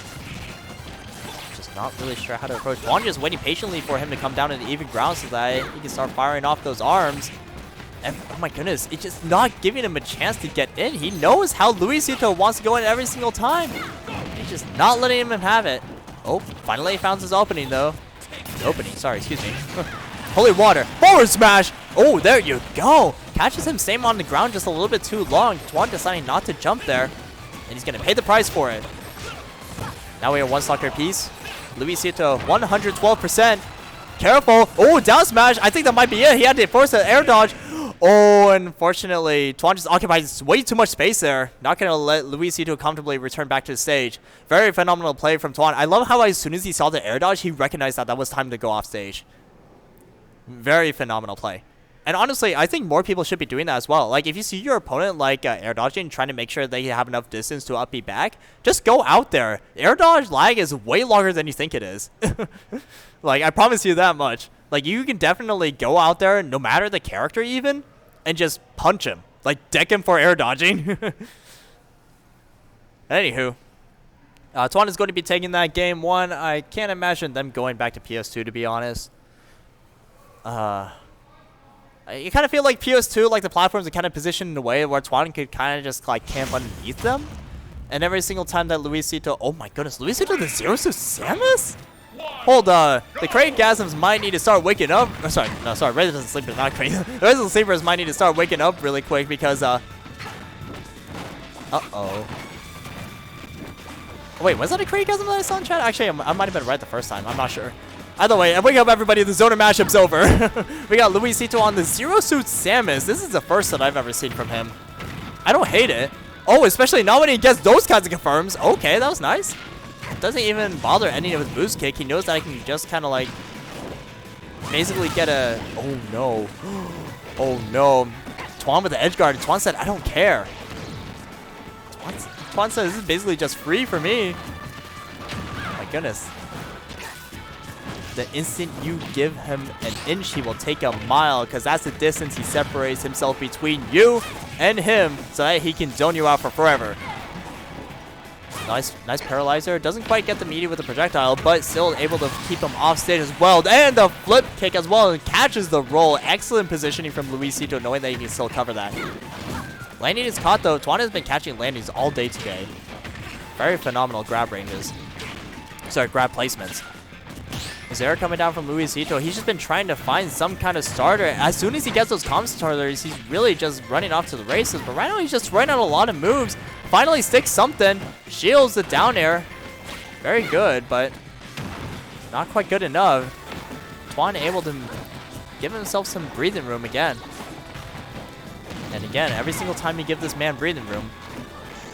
Just not really sure how to approach. Juan just waiting patiently for him to come down into even ground so that he can start firing off those arms. And, oh my goodness, it's just not giving him a chance to get in. He knows how Luisito wants to go in every single time. He's just not letting him have it. Oh, finally he found his opening, though. Opening, sorry, excuse me. Holy Water, forward smash. Oh, there you go. Catches him same on the ground, just a little bit too long. Tuan deciding not to jump there. And he's going to pay the price for it. Now we have one stock piece. Luisito, 112%. Careful. Oh, down smash. I think that might be it. He had to force an air dodge. Oh, unfortunately, Tuan just occupies way too much space there. Not going to let Luisito comfortably return back to the stage. Very phenomenal play from Tuan. I love how as soon as he saw the air dodge, he recognized that was time to go off stage. Very phenomenal play. And honestly, I think more people should be doing that as well. Like, if you see your opponent, like, air dodging, trying to make sure they have enough distance to up B back, just go out there. Air dodge lag is way longer than you think it is. Like, I promise you that much. Like, you can definitely go out there, no matter the character even, and just punch him. Like, deck him for air dodging. Anywho. Tuan is going to be taking that game 1. I can't imagine them going back to PS2, to be honest. You kind of feel like PS2, like the platforms are kind of positioned in a way where Tuan could kind of just like camp underneath them. And every single time that Luisito, oh my goodness, Luisito the Zero Suit Samus? Hold the Crane Gasms might need to start waking up. Oh, sorry, no, sorry, Resident Sleepers, not Crane. Resident Sleepers might need to start waking up really quick because, uh-oh. Wait, was that a Crane Gasm that I saw in chat? Actually, I might have been right the first time, I'm not sure. Either way, wake up everybody, the Zoner matchup's over. We got Luisito on the Zero Suit Samus. This is the first that I've ever seen from him. I don't hate it. Oh, especially not when he gets those kinds of confirms. Okay, that was nice. Doesn't even bother ending with boost kick. He knows that I can just kind of like basically get a... Oh no. Oh no. Tuan with the edge guard. Tuan said, I don't care. Tuan said, this is basically just free for me. Oh my goodness. The instant you give him an inch, he will take a mile, because that's the distance he separates himself between you and him so that he can zone you out for forever. Nice paralyzer. Doesn't quite get the meaty with the projectile, but still able to keep him off stage as well. And the flip kick as well, and catches the roll. Excellent positioning from Luisito, knowing that he can still cover that. Landing is caught, though. Tuan has been catching landings all day today. Very phenomenal grab ranges. Sorry, grab placements. Zera coming down from Luisito. He's just been trying to find some kind of starter. As soon as he gets those comp starters, he's really just running off to the races. But right now, he's just running out a lot of moves. Finally sticks something. Shields the down air. Very good, but not quite good enough. Tuan able to give himself some breathing room again. And again, every single time you give this man breathing room.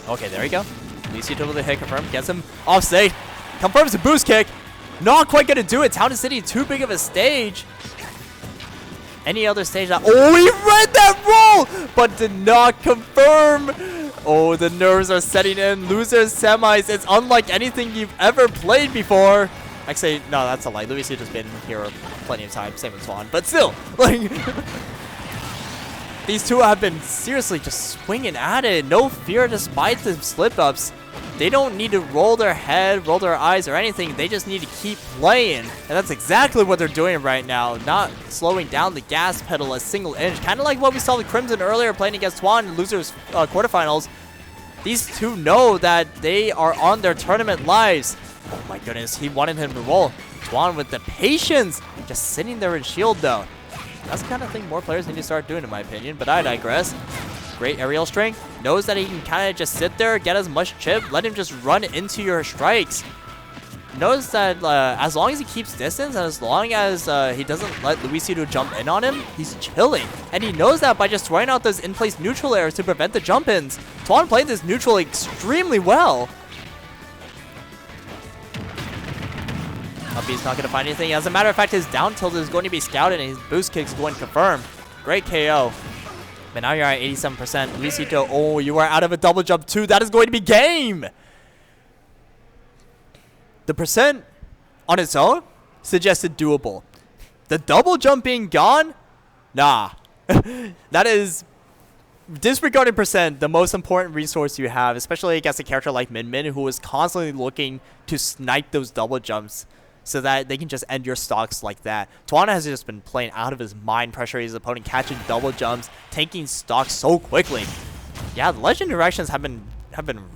Okay, there you go. Luisito with a hit confirm. Gets him off stage. Confirms the boost kick. Not quite going to do it. Town and City, too big of a stage. Any other stage that... Oh, he read that roll, but did not confirm. Oh, the nerves are setting in. Losers semis. It's unlike anything you've ever played before. Actually, no, that's a lie. Luisito's been here plenty of times. Same with Swan. But still, like... These two have been seriously just swinging at it. No fear despite the slip-ups. They don't need to roll their head, roll their eyes, or anything. They just need to keep playing. And that's exactly what they're doing right now. Not slowing down the gas pedal a single inch. Kind of like what we saw with Crimson earlier playing against Tuan in Losers quarterfinals. These two know that they are on their tournament lives. Oh my goodness, he wanted him to roll. Tuan with the patience. Just sitting there in shield though. That's the kind of thing more players need to start doing, in my opinion, but I digress. Great aerial strength. Knows that he can kind of just sit there, get as much chip, let him just run into your strikes. Knows that as long as he keeps distance and as long as he doesn't let Luisito jump in on him, he's chilling. And he knows that by just throwing out those in-place neutral airs to prevent the jump-ins. Tuan played this neutral extremely well. Uppy's not going to find anything. As a matter of fact, his down tilt is going to be scouted and his boost kick is going to confirm. Great KO. But now you're at 87%. Luisito, oh, you are out of a double jump too. That is going to be game. The percent on its own suggested doable. The double jump being gone? Nah. That is, disregarding percent, the most important resource you have, especially against a character like Min Min, who is constantly looking to snipe those double jumps so that they can just end your stocks like that. Tuan has just been playing out of his mind, pressuring his opponent, catching double jumps, taking stocks so quickly. Yeah, the legend directions have been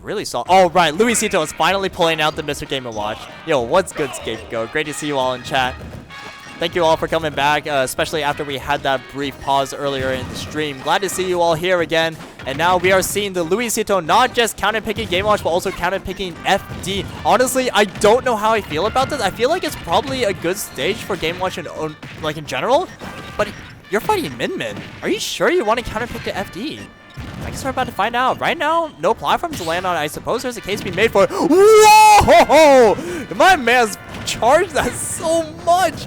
really solid. Oh, right. Luisito is finally pulling out the Mr. Game & Watch. Yo, what's good, Scapegoat? Great to see you all in chat. Thank you all for coming back, especially after we had that brief pause earlier in the stream. Glad to see you all here again. And now we are seeing the Luisito not just counter-picking Game & Watch, but also counter-picking FD. Honestly, I don't know how I feel about this. I feel like it's probably a good stage for Game & Watch in general. But you're fighting Min Min. Are you sure you want to counter-pick the FD? I guess we're about to find out. Right now, no platforms to land on. I suppose there's a case being made for it. Whoa! My man's charged that so much.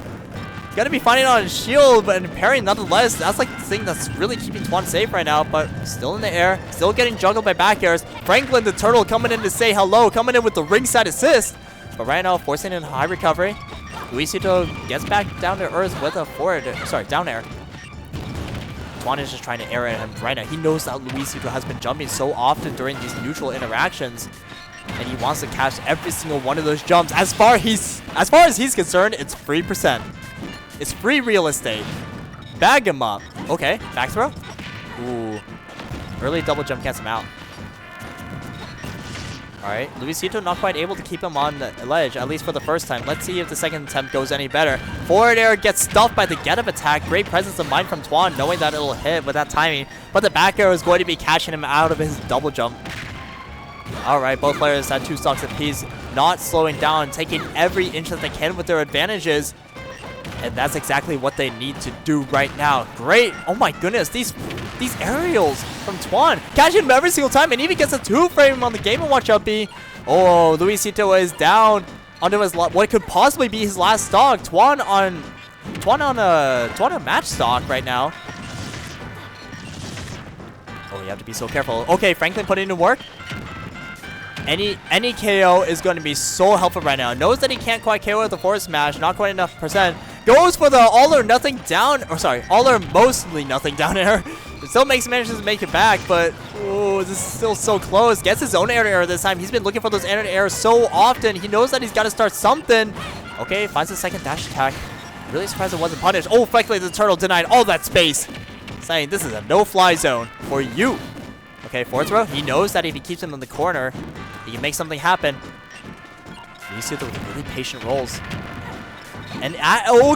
Gotta be finding on his shield, but parrying nonetheless. That's like the thing that's really keeping Tuan safe right now, but still in the air, still getting juggled by back airs. Franklin the Turtle coming in to say hello, coming in with the ringside assist. But right now, forcing in high recovery. Luisito gets back down to earth with a down air. Tuan is just trying to air at him right now. He knows that Luisito has been jumping so often during these neutral interactions, and he wants to catch every single one of those jumps. As far as he's concerned, it's 3%. It's free real estate. Bag him up. Okay, back throw. Ooh. Early double jump gets him out. Alright, Luisito not quite able to keep him on the ledge, at least for the first time. Let's see if the second attempt goes any better. Forward air gets stuffed by the get-up attack. Great presence of mind from Tuan, knowing that it'll hit with that timing. But the back air is going to be catching him out of his double jump. Alright, both players at 2 stocks apiece. Not slowing down, taking every inch that they can with their advantages. And that's exactly what they need to do right now. Great. Oh my goodness. These aerials from Tuan. Catching him every single time and even gets a 2-frame on the Game & Watch up B. Oh, Luisito is down onto his what could possibly be his last stock. Tuan on match stock right now. Oh, you have to be so careful. Okay, Franklin putting in work. Any KO is going to be so helpful right now. Knows that he can't quite KO with the forward smash. Not quite enough percent. Goes for the all or nothing down, all or mostly nothing down air. Still manages to make it back, but oh, this is still so close. Gets his own air this time. He's been looking for those air airs so often. He knows that he's got to start something. Okay, finds the second dash attack. Really surprised it wasn't punished. Oh, frankly, the turtle denied all that space. Saying this is a no-fly zone for you. Okay, fourth row. He knows that if he keeps him in the corner, he can make something happen. You see the really patient rolls. And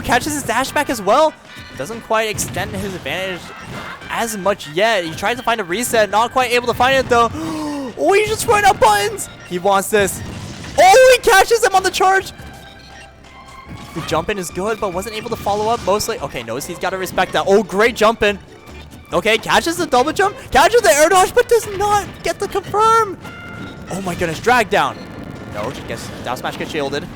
catches his dash back as well. Doesn't quite extend his advantage as much yet. He tries to find a reset. Not quite able to find it though. Oh, he's just throwing out buttons. He wants this. Oh, he catches him on the charge. The jump in is good, but wasn't able to follow up mostly. Okay, knows he's got to respect that. Oh, great jump in. Okay, catches the double jump. Catches the air dodge, but does not get the confirm. Oh my goodness, drag down. No, she gets down smash, gets shielded.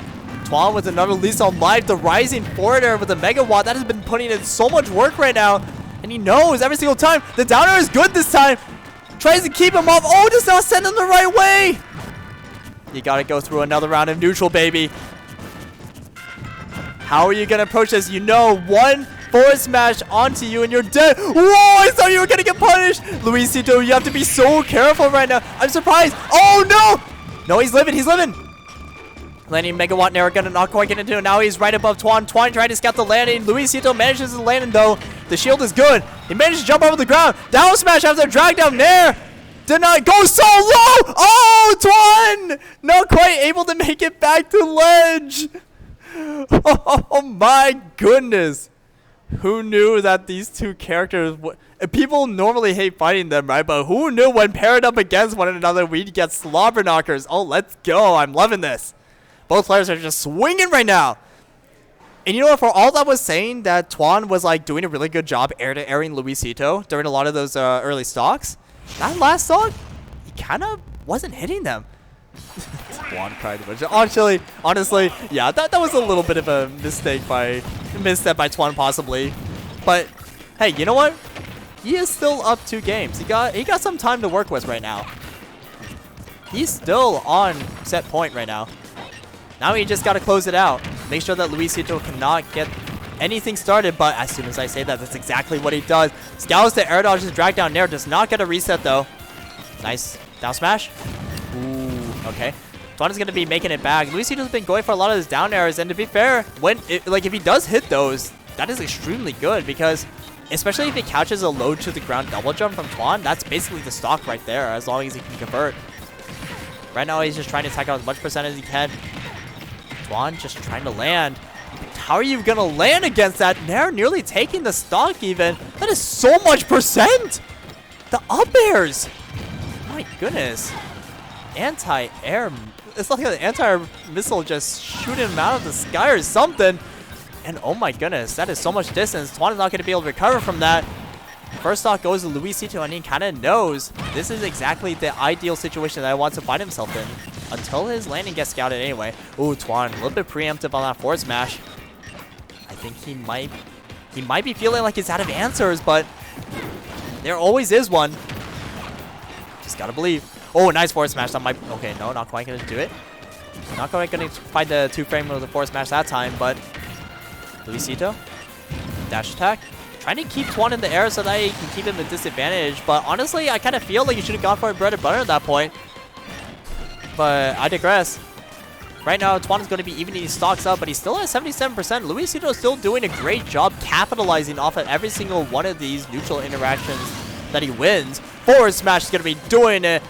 Tuan with another lease on life. The rising forward air with the megawatt. That has been putting in so much work right now. And he knows every single time. The down air is good this time. Tries to keep him off. Oh, does not send him the right way. You got to go through another round of neutral, baby. How are you going to approach this? You know, one forward smash onto you and you're dead. Whoa, I thought you were going to get punished. Luisito, you have to be so careful right now. I'm surprised. Oh, no. No, he's living. He's living. Landing megawatt Nair gonna not quite get into it. Now he's right above Tuan. Tuan trying to scout the landing. Luisito manages the landing though. The shield is good. He managed to jump over the ground. Down smash after drag down Nair. Did not go so low. Oh, Tuan! Not quite able to make it back to ledge. Oh my goodness. Who knew that these two characters people normally hate fighting them, right? But who knew when paired up against one another, we'd get slobber knockers. Oh, let's go. I'm loving this. Both players are just swinging right now. And you know what? For all that was saying that Tuan was like doing a really good job air-to-airing Luisito during a lot of those early stocks, that last stock, he kind of wasn't hitting them. Tuan cried a bunch. Honestly, yeah, that was a little bit of a misstep by Tuan possibly. But hey, you know what? He is still up 2 games. He got some time to work with right now. He's still on set point right now. Now he just got to close it out. Make sure that Luisito cannot get anything started, but as soon as I say that, that's exactly what he does. Scours the air dodge, drag down nair, does not get a reset though. Nice down smash. Ooh, okay. Tuan is going to be making it back. Luisito's been going for a lot of his down airs, and to be fair, if he does hit those, that is extremely good because especially if he catches a low to the ground double jump from Tuan, that's basically the stock right there as long as he can convert. Right now, he's just trying to attack out as much percent as he can. Tuan just trying to land. How are you going to land against that? Nair nearly taking the stock even. That is so much percent. The up airs. My goodness. Anti-air. It's like an anti-air missile just shooting him out of the sky or something. And oh my goodness, that is so much distance. Tuan is not going to be able to recover from that. First stock goes to Luisito, and he kind of knows this is exactly the ideal situation that I want to find himself in. Until his landing gets scouted anyway. Ooh, Tuan, a little bit preemptive on that forward smash. I think he might be feeling like he's out of answers, but there always is one. Just gotta believe. Oh, nice forward smash. That might. Okay, no, not quite gonna do it. Not quite gonna find the 2-frame with the forward smash that time, but Luisito, dash attack. Trying to keep Tuan in the air so that he can keep him at disadvantage, but honestly, I kind of feel like you should have gone for a bread and butter at that point. But I digress. Right now, Tuan is going to be evening these stocks up, but he's still at 77%. Luisito is still doing a great job capitalizing off of every single one of these neutral interactions that he wins. Forward smash is going to be doing it.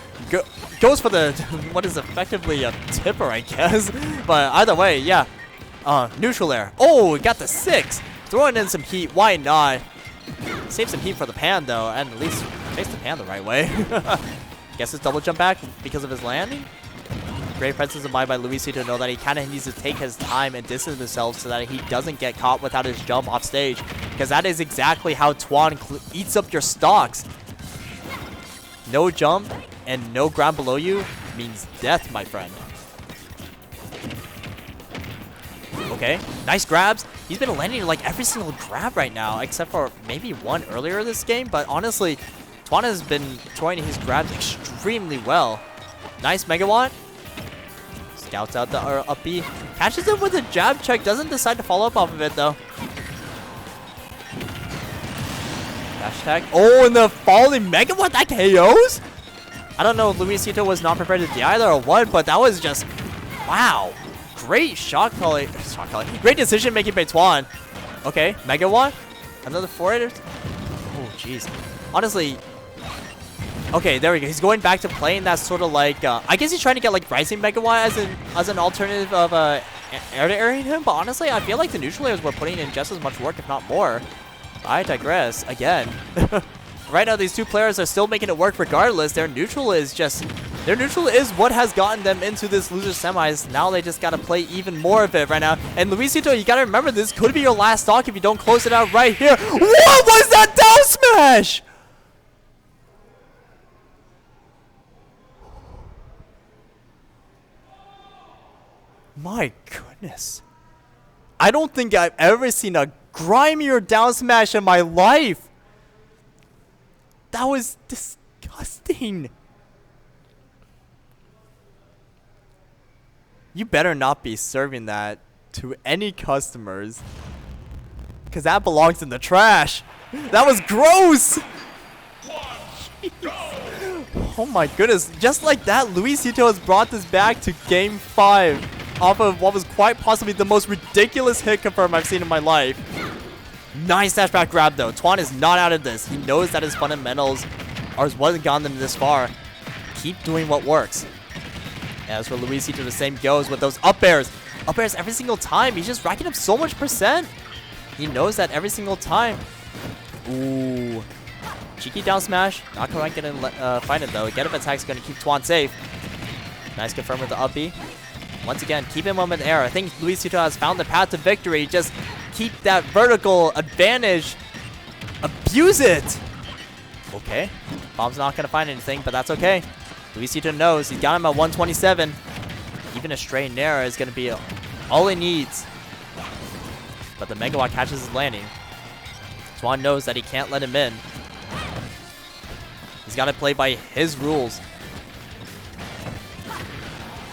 Goes for the, what is effectively a tipper, I guess. But either way, yeah. Neutral air. Oh, we got the 6. Throwing in some heat. Why not? Save some heat for the pan, though, and at least face the pan the right way. Guess his double jump back because of his landing. Great presence of mind by Luisito to know that he kind of needs to take his time and distance himself so that he doesn't get caught without his jump off stage. Because that is exactly how Tuan eats up your stocks. No jump and no ground below you means death, my friend. Okay, nice grabs. He's been landing like every single grab right now, except for maybe one earlier this game. But honestly, Tuan has been throwing his grabs extremely well. Nice Megawatt. Scouts out the up B. Catches him with a jab check. Doesn't decide to follow up off of it, though. Dash attack. Oh, and the falling Megawatt that KOs? I don't know if Luisito was not prepared to die either or what, but that was just... Wow. Great shot calling. Great decision making by Tuan. Okay, Megawatt. Another forward. Oh, jeez. Honestly... Okay, there we go. He's going back to playing that sort of like, I guess he's trying to get like Rising Megawatt as an alternative of air-to-airing him, but honestly, I feel like the neutral airs were putting in just as much work, if not more. I digress, again. Right now, these two players are still making it work regardless. Their neutral is what has gotten them into this loser semis. Now they just got to play even more of it right now. And Luisito, you got to remember, this could be your last stock if you don't close it out right here. What was that down smash? My goodness. I don't think I've ever seen a grimier down smash in my life. That was disgusting. You better not be serving that to any customers, because that belongs in the trash. That was gross. Oh my goodness. Just like that, Luisito has brought this back to game 5. Off of what was quite possibly the most ridiculous hit confirm I've seen in my life. Nice dash back grab though. Tuan is not out of this. He knows that his fundamentals are what has gotten them this far. Keep doing what works. As for Luisito, the same goes with those up airs. Up airs every single time. He's just racking up so much percent. He knows that every single time. Ooh. Cheeky down smash. Not quite gonna find it though. Get up attack's gonna keep Twan safe. Nice confirm with the up B. Once again, keep him up in the air. I think Luisito has found the path to victory. Just keep that vertical advantage. Abuse it. Okay. Bomb's not gonna find anything, but that's okay. Luisito knows he's got him at 127. Even a straight nair is gonna be all he needs. But the Megawatt catches his landing. Twan knows that he can't let him in. He's got to play by his rules.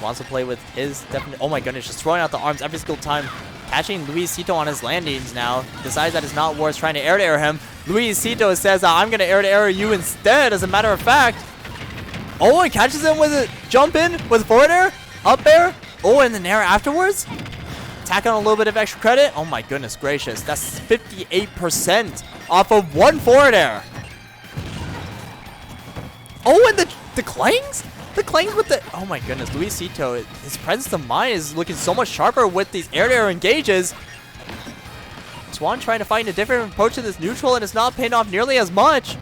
Wants to play with his definite. Oh my goodness, just throwing out the arms every single time. Catching Luisito on his landings now. Decides that it's not worth trying to air him. Luisito says, I'm going to air you instead, as a matter of fact. Oh, and catches him with a jump in with forward air, up air. Oh, and then air afterwards. Tack on a little bit of extra credit. Oh my goodness gracious. That's 58% off of one forward air. Oh, and the clangs? The clangs with the... Oh my goodness. Luisito, his presence of mind is looking so much sharper with these air-to-air engages. Twan trying to find a different approach to this neutral, and it's not paying off nearly as much.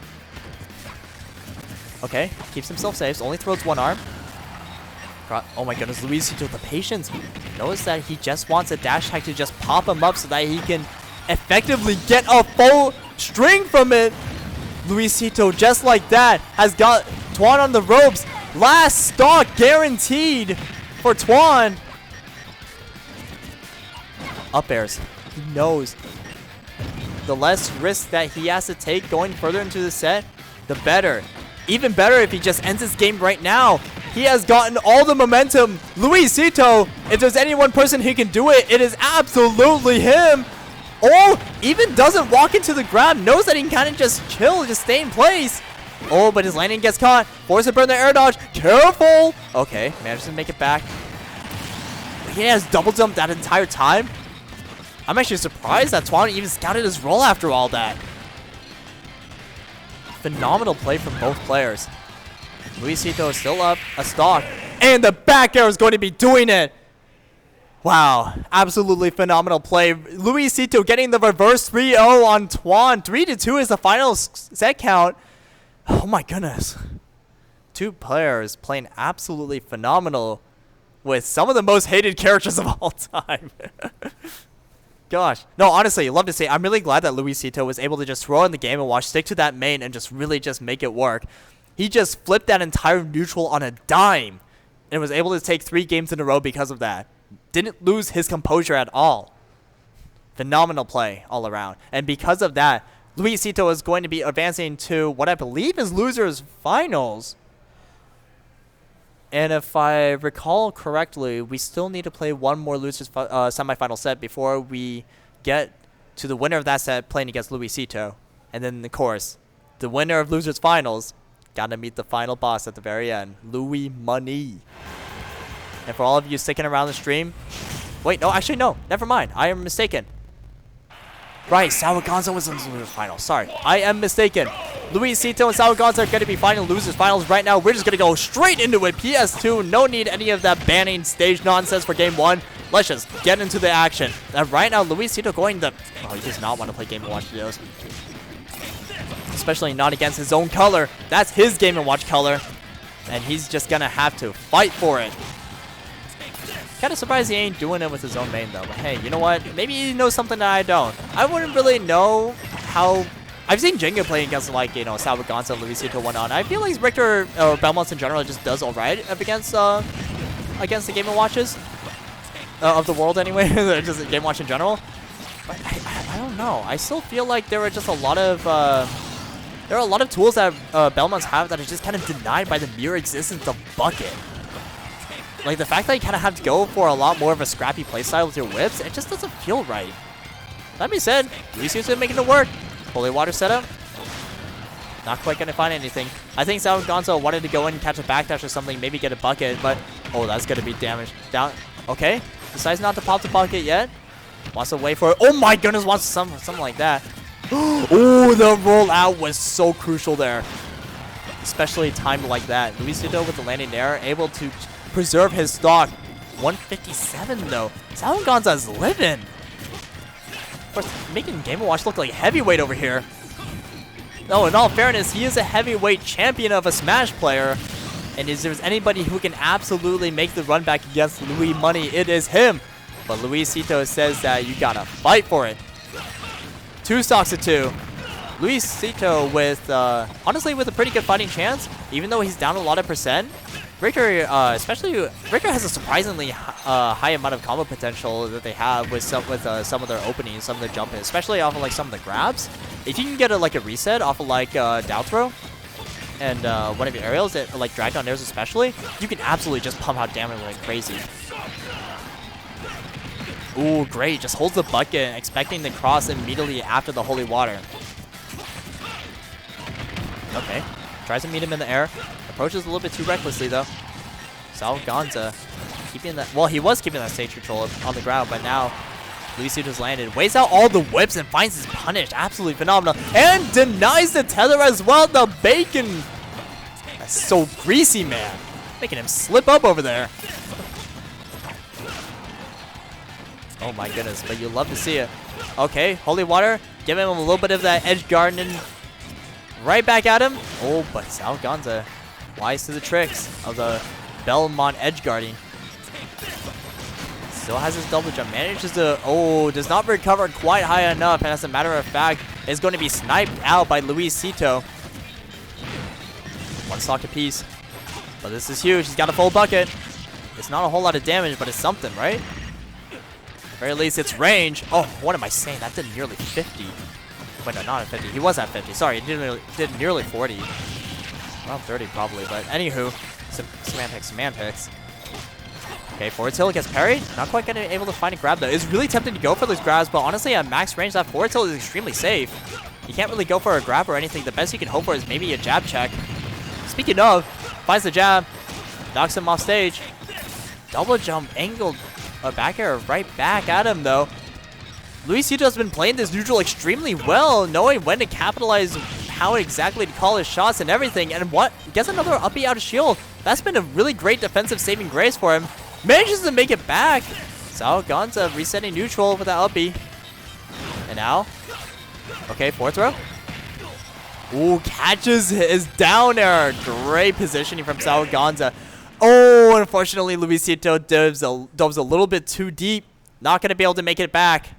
Okay, keeps himself safe. Only throws one arm. Oh my goodness, Luisito, the patience. Notice that he just wants a dash tag to just pop him up so that he can effectively get a full string from it. Luisito, just like that, has got Twan on the ropes. Last stock guaranteed for Twan. Up airs. He knows the less risk that he has to take going further into the set, the better. Even better if he just ends this game right now. He has gotten all the momentum. Luisito, if there's any one person who can do it, it is absolutely him. Oh, even doesn't walk into the grab. Knows that he can kind of just chill, just stay in place. Oh, but his landing gets caught. Forced to burn the air dodge. Careful. Okay, manages to make it back. He has double jump that entire time. I'm actually surprised that Twan even scouted his roll after all that. Phenomenal play from both players. Luisito is still up a stock, and the back air is going to be doing it. Wow, absolutely phenomenal play. Luisito getting the reverse 3-0 on Twan. 3-2 is the final set count. Oh my goodness. Two players playing absolutely phenomenal with some of the most hated characters of all time. Gosh. No, honestly, love to say, I'm really glad that Luisito was able to just throw in the game and watch, stick to that main, and just really just make it work. He just flipped that entire neutral on a dime and was able to take 3 games in a row because of that. Didn't lose his composure at all. Phenomenal play all around. And because of that, Luisito is going to be advancing to what I believe is losers finals. And if I recall correctly, we still need to play one more losers semifinal set before we get to the winner of that set playing against Luisito. And then, of course, the winner of losers finals gotta meet the final boss at the very end, Louis Money. And for all of you sticking around the stream, wait, no, actually no, never mind, I am mistaken. Right, SAOGonza was in the losers finals. Sorry, I am mistaken. Luisito and SAOGonza are going to be fighting losers finals right now. We're just going to go straight into it. PS2, no need any of that banning stage nonsense for game 1. Let's just get into the action. And right now, Luisito going to... Oh, he does not want to play Game & Watch videos. Especially not against his own color. That's his Game & Watch color. And he's just going to have to fight for it. Kind of surprised he ain't doing it with his own main though. But hey, you know what? Maybe he knows something that I don't. I wouldn't really know how... I've seen Jenga playing against, like, you know, SAOGonza, Luisito, whatnot. I feel like Richter or Belmonts in general just does alright against the Game & Watches of the world anyway. Just Game & Watch in general. But I don't know. I still feel like there are just a lot of there are a lot of tools that Belmonts have that are just kind of denied by the mere existence of Bucket. Like, the fact that you kind of have to go for a lot more of a scrappy playstyle with your whips, it just doesn't feel right. That being said, Luisito's making it work. Holy water setup. Not quite going to find anything. I think SAOGonza wanted to go in and catch a backdash or something, maybe get a bucket, but... Oh, that's going to be damaged. Down. Okay. Decides not to pop the bucket yet. Wants to wait for it. Oh my goodness, wants something like that. Oh, the rollout was so crucial there. Especially timed like that. Luisito with the landing there, able to... preserve his stock. 157 though. SAOGonza's living. Of course, making Game & Watch look like heavyweight over here. No, in all fairness, he is a heavyweight champion of a Smash player. And if there's anybody who can absolutely make the run back against Louis Money, it is him. But Luisito says that you gotta fight for it. 2 stocks to 2. Luisito with, honestly, with a pretty good fighting chance, even though he's down a lot of percent. Ricker, Ricker has a surprisingly high amount of combo potential that they have with some of their openings, some of their jump hits, especially off of like some of the grabs. If you can get like a reset off of like down throw and one of your aerials that like drag down airs especially, you can absolutely just pump out damage like crazy. Ooh, great! Just holds the bucket, expecting the cross immediately after the holy water. Okay, tries to meet him in the air. Approaches a little bit too recklessly though. SAOGonza keeping that. Well, he was keeping that stage control on the ground, but now Luisito's landed. Weighs out all the whips and finds his punish. Absolutely phenomenal. And denies the tether as well. The bacon. That's so greasy, man. Making him slip up over there. Oh my goodness, but you love to see it. Okay, holy water. Giving him a little bit of that edge guard and right back at him. Oh, but SAOGonza wise to the tricks of the Belmont edge guarding. Still has his double jump. Manages to, does not recover quite high enough. And as a matter of fact, is going to be sniped out by Luisito. 1 stock apiece. But this is huge. He's got a full bucket. It's not a whole lot of damage, but it's something, right? At the very least, it's range. Oh, what am I saying? That did nearly 50. Wait, no, not at 50. He was at 50. Sorry, it did nearly 40. Around 30 probably, but anywho, semantics. Okay, forward tilt gets parried. Not quite able to find a grab though. It's really tempting to go for those grabs, but honestly at max range, that forward tilt is extremely safe. You can't really go for a grab or anything. The best you can hope for is maybe a jab check. Speaking of, finds the jab, knocks him off stage. Double jump angled back air right back at him though. Luisito has been playing this neutral extremely well, knowing when to capitalize, how exactly to call his shots and everything. And what? Gets another uppie out of shield. That's been a really great defensive saving grace for him. Manages to make it back. SAOGonza resetting neutral with that uppie. And now, okay, forward throw. Ooh, catches his down air. Great positioning from SAOGonza. Oh, unfortunately, Luisito dives a little bit too deep. Not going to be able to make it back.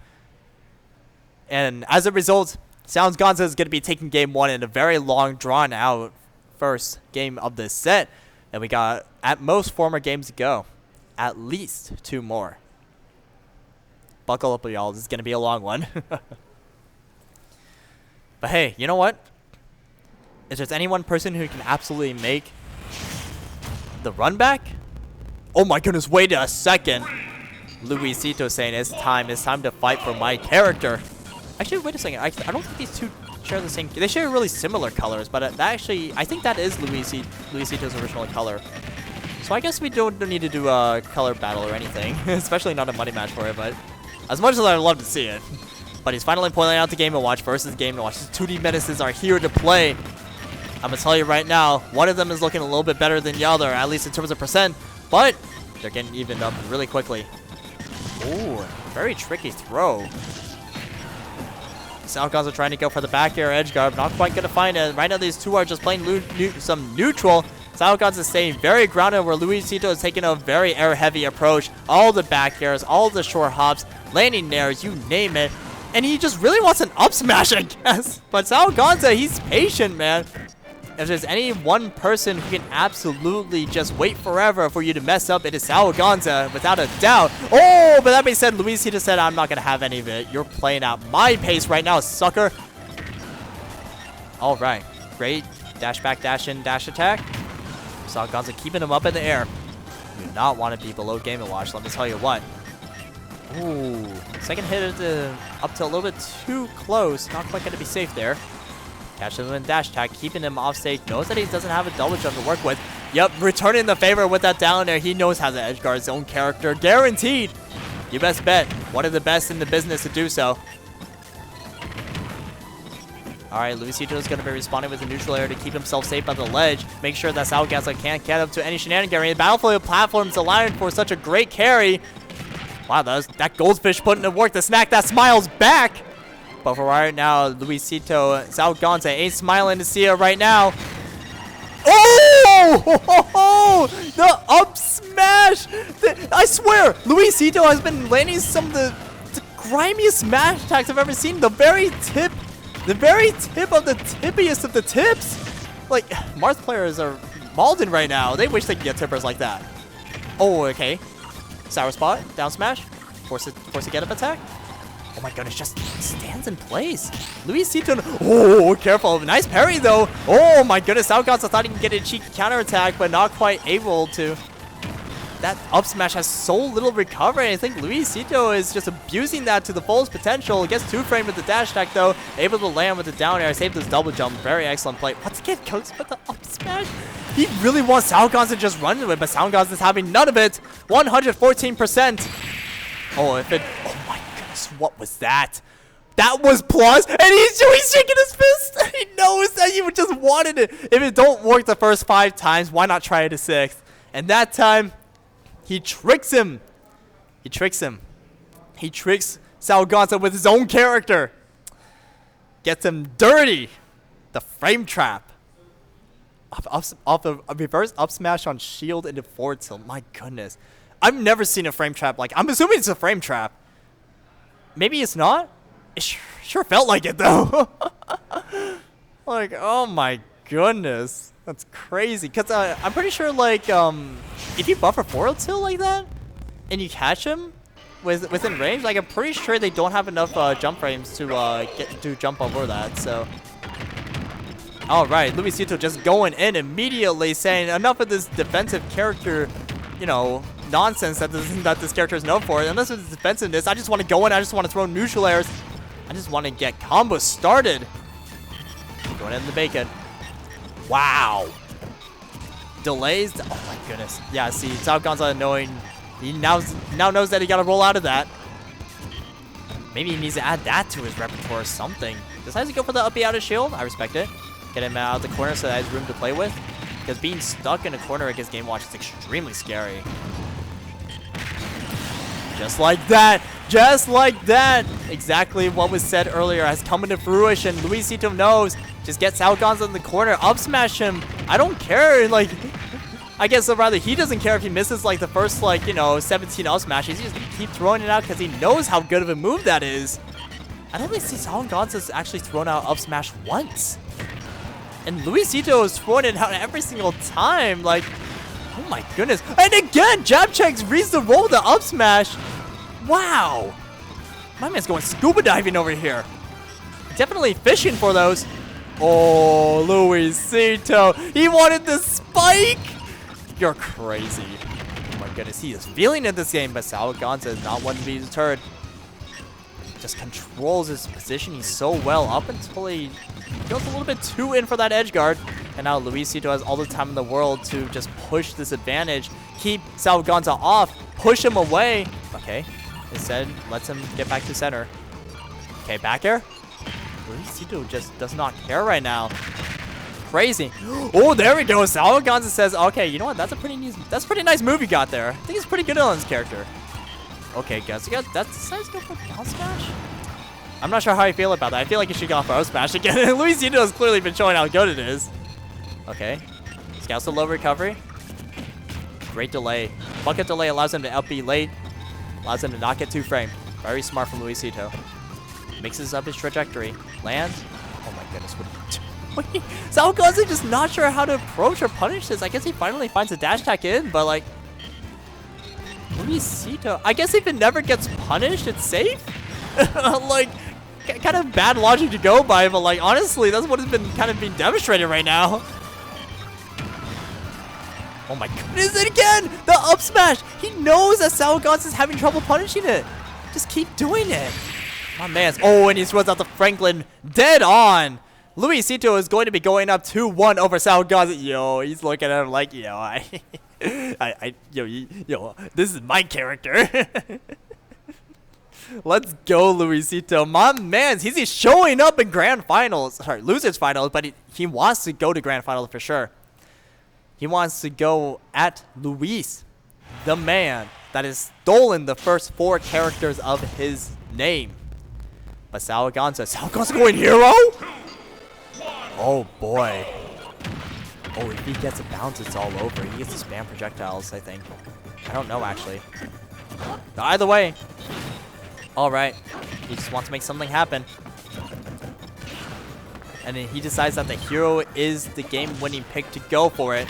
And as a result, SAOGonza is going to be taking game 1 in a very long, drawn-out first game of this set. And we got, at most, 4 more games to go. At least 2 more. Buckle up, y'all. This is going to be a long one. But hey, you know what? If there's any one person who can absolutely make the run back... Oh my goodness, wait a second. Luisito saying it's time to fight for my character. Actually, wait a second. I don't think these two share the same... They share really similar colors, but that actually... I think that is Luisito's original color. So I guess we don't need to do a color battle or anything. Especially not a money match for it, but... As much as I'd love to see it. But he's finally pulling out the Game & Watch versus Game & Watch. These 2D menaces are here to play. I'm going to tell you right now, one of them is looking a little bit better than the other, at least in terms of percent. But they're getting evened up really quickly. Ooh, very tricky throw. SAOGonza trying to go for the back air edge guard, not quite going to find it. Right now, these two are just playing some neutral. SAOGonza is staying very grounded, where Luisito is taking a very air-heavy approach. All the back airs, all the short hops, landing nairs, you name it. And he just really wants an up smash, I guess. But SAOGonza, he's patient, man. If there's any one person who can absolutely just wait forever for you to mess up, it is SAOGonza, without a doubt. Oh, but that being said, Luisito said, I'm not going to have any of it. You're playing at my pace right now, sucker. All right. Great. Dash back, dash in, dash attack. SAOGonza keeping him up in the air. You do not want to be below Game & Watch, let me tell you what. Ooh. Second hit up to a little bit too close. Not quite going to be safe there. Catching him in dash attack, keeping him off stage. Knows that he doesn't have a double jump to work with. Yep, returning the favor with that down there. He knows how to edge guard his own character. Guaranteed. You best bet. One of the best in the business to do so. Alright, Luisito is going to be responding with a neutral air to keep himself safe on the ledge. Make sure that SAOGonza can't get up to any shenanigans. The battlefield platform is allowing for such a great carry. Wow, that goldfish putting in work. The snack that smiles back. But for right now, Luisito, SAOGonza ain't smiling to see it right now. Oh! The up smash! I swear, Luisito has been landing some of the grimiest smash attacks I've ever seen. The very tip of the tippiest of the tips. Like, Mars players are mauled right now. They wish they could get tippers like that. Oh, okay. Sour spot, down smash, force a get up attack. Oh my goodness, just stands in place. Luisito, oh, careful. Nice parry though. Oh my goodness, SAOGonza thought he could get a cheeky counter attack, but not quite able to. That up smash has so little recovery. I think Luisito is just abusing that to the fullest potential. Gets 2-framed with the dash attack though. Able to land with the down air. Save this double jump. Very excellent play. Once again, goes with the up smash. He really wants SAOGonza to just run into it, but SAOGonza is having none of it. 114%. Oh, if it... Oh my goodness, what was that? That was plus, and he's shaking his fist. He knows that he just wanted it. If it don't work the first 5 times, why not try it a 6th? And that time... He tricks him. He tricks SAOGonza with his own character. Gets him dirty. The frame trap. Off a reverse up smash on shield into forward tilt. My goodness. I've never seen a frame trap like. I'm assuming it's a frame trap. Maybe it's not. It sure felt like it though. Like, oh my goodness. That's crazy, because I'm pretty sure, like, if you buffer forward tilt like that, and you catch him within range, like, I'm pretty sure they don't have enough jump frames to jump over that, so. Alright, Luisito just going in immediately, saying enough of this defensive character, you know, nonsense that this character is known for. Unless it's defensiveness, I just want to go in, I just want to throw neutral airs. I just want to get combos started. Going in the bacon. Wow. Delays. Oh my goodness. Yeah, see, SAOGonza knowing he now knows that he got to roll out of that. Maybe he needs to add that to his repertoire or something. Decides to go for the uppy out of shield. I respect it. Get him out of the corner so that he has room to play with. Because being stuck in a corner against Game Watch is extremely scary. Just like that. Just like that. Exactly what was said earlier has come into fruition. Luisito knows. Just get SAOGonza in the corner. Up smash him. I don't care. Like, I guess rather he doesn't care if he misses like the first, like, you know, 17 up smashes. He's just gonna keep throwing it out because he knows how good of a move that is. I don't really see SAOGonza's actually thrown out up smash once. And Luisito is throwing it out every single time. Like, oh my goodness. And again, jab checks reads the roll with the up smash. Wow. My man's going scuba diving over here. Definitely fishing for those. Oh, Luisito. He wanted the spike. You're crazy. Oh my goodness. He is feeling it this game, but SAOGonza is not one to be deterred. Just controls his positioning so well up until he goes a little bit too in for that edge guard. And now Luisito has all the time in the world to just push this advantage. Keep SAOGonza off. Push him away. Okay. Instead, lets him get back to center. Okay, back air. Luisito just does not care right now. Crazy. Oh, there we go. SAOGonza says, okay, you know what? That's a pretty nice move you got there. I think it's pretty good on his character. Okay, guys, you guys, that's decides to go for down smash? I'm not sure how I feel about that. I feel like he should go for up smash again. Luisito has clearly been showing how good it is. Okay. Scouts the low recovery. Great delay. Bucket delay allows him to up B late. Allows him to not get 2-frame. Very smart from Luisito. Mixes up his trajectory. Lands. Oh my goodness. What SAOGonza just not sure how to approach or punish this. I guess he finally finds a dash attack in, but like... Luisito. I guess if it never gets punished, it's safe? Like, kind of bad logic to go by, but like, honestly, that's what has been kind of being demonstrated right now. Oh my goodness, and again, the up smash. He knows that SAOGonza is having trouble punishing it. Just keep doing it. My man's, oh, and he throws out the Franklin dead on. Luisito is going to be going up 2-1 over SAOGonza. Yo, he's looking at him like, yo, yo, this is my character. Let's go, Luisito. My man, he's showing up in grand finals. Sorry, losers finals, but he wants to go to grand finals for sure. He wants to go at Luis. the man that has stolen the first 4 characters of his name. But SAOGonza going hero? Oh boy. Oh, if he gets a bounce, it's all over. He gets to spam projectiles, I think. I don't know, actually. But either way. Alright. He just wants to make something happen. And then he decides that the hero is the game-winning pick to go for it.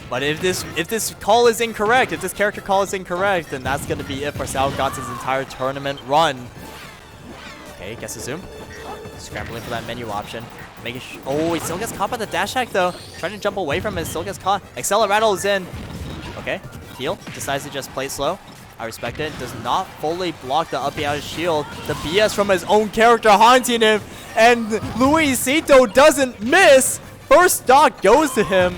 But if this call is incorrect, if this character call is incorrect, then that's going to be it for SAOGonza's entire tournament run. Okay, guess a zoom. Scrambling for that menu option. Oh, he still gets caught by the dash hack though. Trying to jump away from it, still gets caught. Acceleratle is in. Okay, heal. Decides to just play slow. I respect it. Does not fully block the up out of shield. The BS from his own character haunting him. And Luisito doesn't miss. First stock goes to him.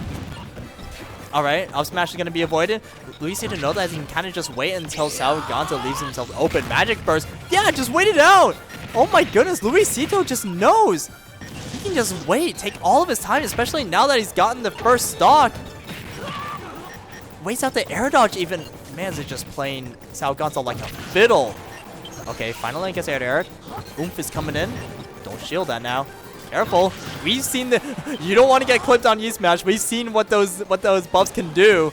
Alright, up smash is going to be avoided. Luisito knows that he can kind of just wait until SAOGonza leaves himself open. Magic burst. Yeah, just wait it out. Oh my goodness, Luisito just knows. He can just wait, take all of his time, especially now that he's gotten the first stock. Waits out the air dodge even. Man's just playing SAOGonza like a fiddle. Okay, finally gets air to air. Oomph is coming in. Don't shield that now. Careful. We've seen the. You don't want to get clipped on E-Smash. We've seen what those buffs can do.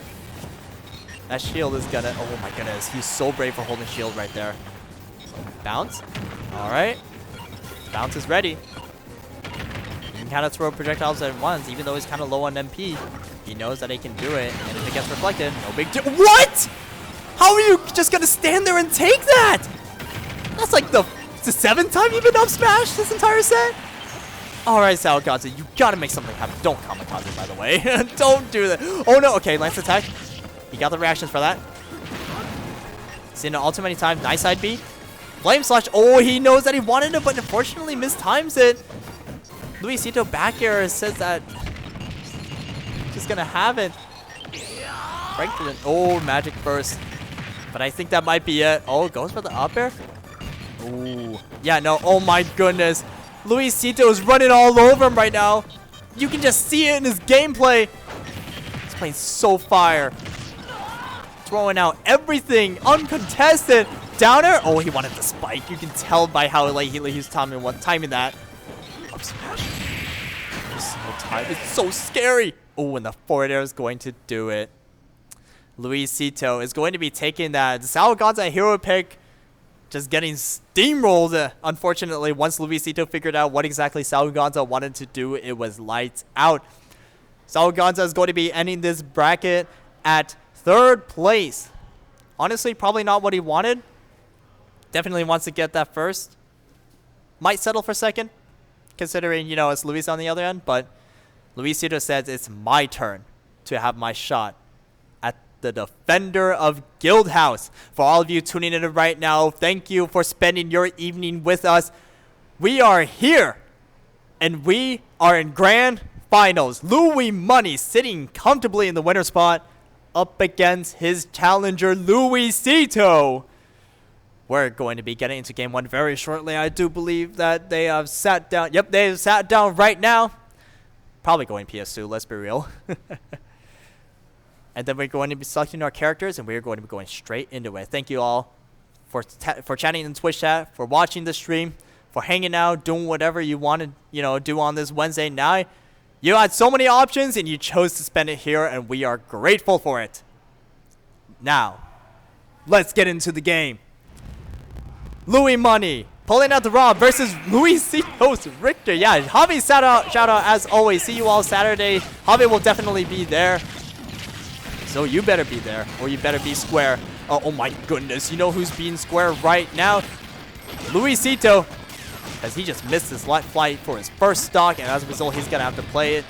That shield is gonna. Oh my goodness, he's so brave for holding shield right there. Bounce. All right. Bounce is ready. He can kind of throw projectiles at once, even though he's kind of low on MP. He knows that he can do it, and if it gets reflected, no big deal. What? How are you just gonna stand there and take that? That's like the 7th time you've been up smash this entire set. All right, SAOGonza, you gotta make something happen. Don't kamikaze, by the way. Don't do that. Oh no. Okay, lance attack. He got the reactions for that. Seen it all too many times. Nice side B. Flame slash. Oh, he knows that he wanted it, but unfortunately mistimes it. Luisito back air says that just gonna have it. Franklin. Oh, magic burst. But I think that might be it. Oh, goes for the up air. Ooh. Yeah, no. Oh my goodness. Luisito is running all over him right now. You can just see it in his gameplay. He's playing so fire. Throwing out everything uncontested. Down air. Oh, he wanted the spike. You can tell by how like he's timing that. Up smash. It's so scary. Oh, and the forward air is going to do it. Luisito is going to be taking that SAOGonza hero pick. Just getting steamrolled, unfortunately. Once Luisito figured out what exactly SAOGonza wanted to do, it was lights out. SAOGonza is going to be ending this bracket at 3rd place. Honestly, probably not what he wanted. Definitely wants to get that first. Might settle for 2nd, considering, you know, it's Luis on the other end. But Luisito says it's my turn to have my shot at the defender of Guildhouse. For all of you tuning in right now, thank you for spending your evening with us. We are here, and we are in grand finals. Louis Money sitting comfortably in the winner spot up against his challenger, Luisito. We're going to be getting into game 1 very shortly. I do believe that they have sat down. Yep, they have sat down right now. Probably going PS2, let's be real. And then we're going to be selecting our characters, and we're going to be going straight into it. Thank you all for chatting in Twitch chat, for watching the stream, for hanging out, doing whatever you want to, do on this Wednesday night. You had so many options, and you chose to spend it here, and we are grateful for it. Now, let's get into the game. Louis Money pulling out the Rob versus Luisito's Richter. Yeah, Javi shout out as always. See you all Saturday. Javi will definitely be there. So you better be there, or you better be square. Oh my goodness, you know who's being square right now? Luisito, because he just missed his light flight for his first stock, and as a result, he's gonna have to play it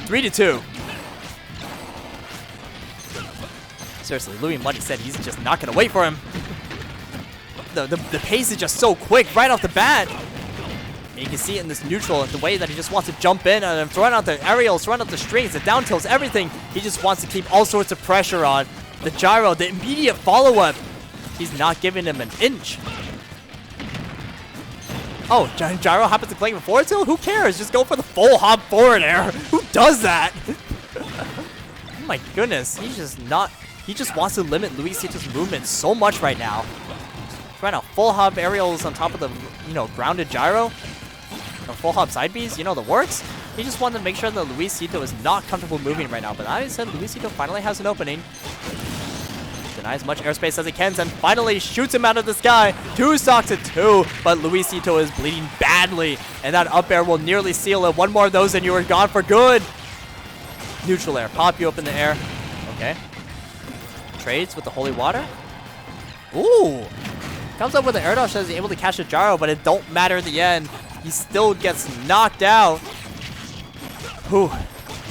3-2. Seriously, Louis Money said he's just not gonna wait for him. The pace is just so quick right off the bat. And you can see it in this neutral, the way that he just wants to jump in and throwing out the aerials, throwing out the strings, the down tilts, everything. He just wants to keep all sorts of pressure on. The gyro, the immediate follow-up. He's not giving him an inch. Oh, gyro happens to claim a forward tilt? Who cares? Just go for the full hop forward air. Who does that? Oh my goodness, he's just not He just wants to limit Luisito's movement so much right now. Right now, full hop aerials on top of the, grounded gyro. Full hop side Bs, the works. He just wanted to make sure that Luisito is not comfortable moving right now. But that said, Luisito finally has an opening. Denies as much airspace as he can and finally shoots him out of the sky. 2 stock to 2, but Luisito is bleeding badly. And that up air will nearly seal it. One more of those and you are gone for good. Neutral air, pop you up in the air. Okay. Trades with the holy water. Ooh. Comes up with an air dodge that is able to catch a gyro, but it don't matter in the end. He still gets knocked out. Whew.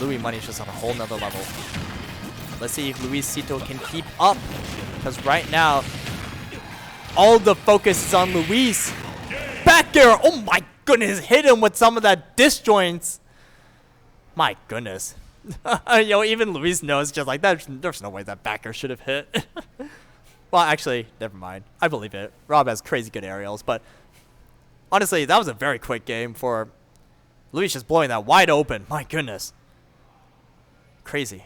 Louis money is just on a whole nother level. Let's see if Luisito can keep up. Because right now, all the focus is on Luis. Back air. Oh my goodness. Hit him with some of that disjoints. My goodness. Even Luis knows just like that. There's no way that back air should have hit. Well, actually, never mind. I believe it. Rob has crazy good aerials, but honestly, that was a very quick game for Luis just blowing that wide open. My goodness. Crazy.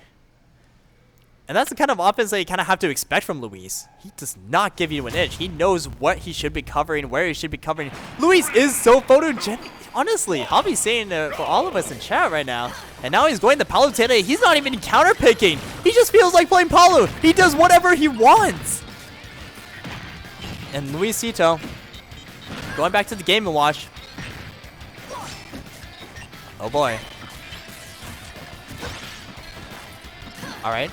And that's the kind of offense that you kind of have to expect from Luis. He does not give you an inch. He knows what he should be covering, where he should be covering. Luis is so photogenic. Honestly, Hobby's saying for all of us in chat right now. And now he's going to Palutena. He's not even counter-picking. He just feels like playing Palu. He does whatever he wants. And Luisito going back to the Game & Watch. Oh boy. Alright.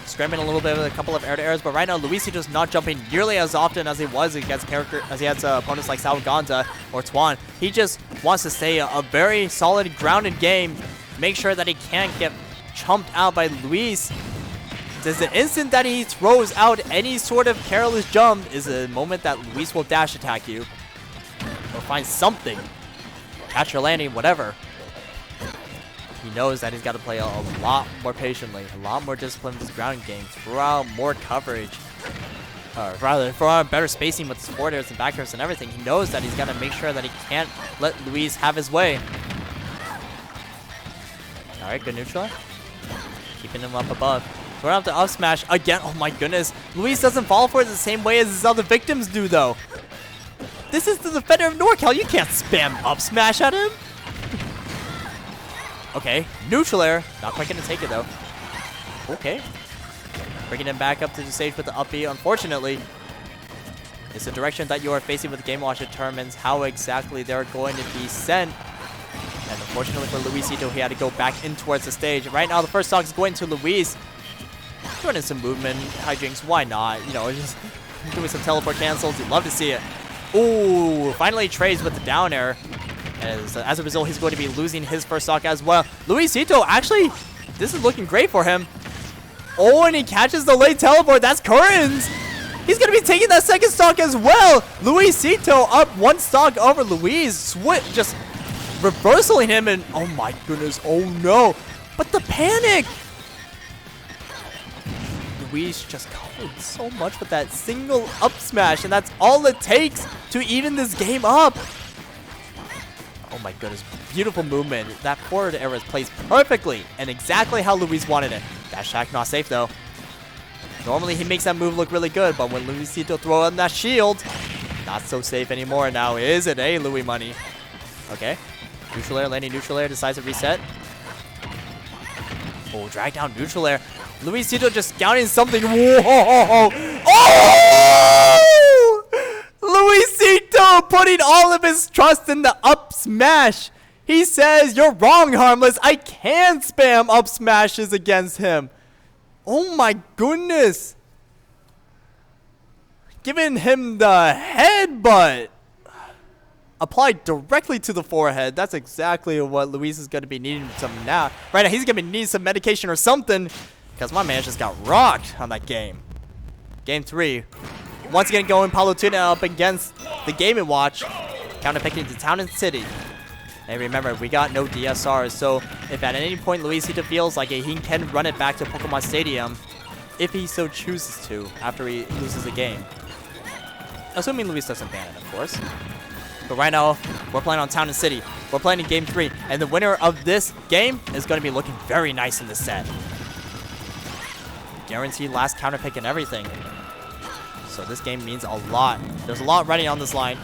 Scrambling a little bit with a couple of air-to-airs, but right now Luisito's not jumping nearly as often as he was against opponents like SAOGonza or Twan. He just wants to stay a very solid grounded game, make sure that he can't get chumped out by Luis. Because the instant that he throws out any sort of careless jump is a moment that Luis will dash attack you. Or find something. Catch your landing, whatever. He knows that he's got to play a lot more patiently, a lot more disciplined with his ground game, throw out more coverage. Rather, throw out better spacing with his forward airs and back airs and everything. He knows that he's got to make sure that he can't let Luis have his way. Alright, good neutral. Keeping him up above. Throwing out the up smash again. Oh my goodness. Luis doesn't fall for it the same way as his other victims do, though. This is the defender of NorCal. You can't spam up smash at him. Okay, neutral air. Not quite going to take it, though. Okay. Bringing him back up to the stage with the up B. Unfortunately, it's the direction that you are facing with the Game Watch determines how exactly they're going to be sent. And unfortunately for Luisito, he had to go back in towards the stage. Right now, the first stock is going to Luis. Throwing in some movement, hijinks, why not? Just doing some teleport cancels. You'd love to see it. Ooh, finally trades with the down air. As a result, he's going to be losing his first stock as well. Luisito, actually, this is looking great for him. Oh, and he catches the late teleport. That's Curtains. He's going to be taking that second stock as well. Luisito up 1 stock over Luis. Just reversaling him, and oh my goodness, oh no. But the panic. Luis just covered so much with that single up smash, and that's all it takes to even this game up. Oh my goodness, beautiful movement. That forward air is placed perfectly and exactly how Luis wanted it. Dash attack not safe though. Normally he makes that move look really good, but when Luisito throw on that shield, not so safe anymore now, is it? Hey, Louis money. Okay. Neutral air, landing neutral air, decides to reset. Oh, drag down neutral air. Luisito just scouting something. Whoa! Oh! Luisito putting all of his trust in the up smash. He says, "You're wrong, Harmless. I can spam up smashes against him." Oh my goodness. Giving him the headbutt. Applied directly to the forehead. That's exactly what Luis is going to be needing some now. Right now, he's going to be needing some medication or something. Because my man just got rocked on that game. Game 3. Once again, going Palutena up against the Game & Watch. Counterpicking to Town and City. And remember, we got no DSRs. So if at any point Luisito feels like it, he can run it back to Pokemon Stadium. If he so chooses to, after he loses the game. Assuming Luis doesn't ban it, of course. But right now, we're playing on Town and City. We're playing in Game 3. And the winner of this game is going to be looking very nice in this set. guaranteed last counter pick and everything. So this game means a lot. There's a lot riding on this line.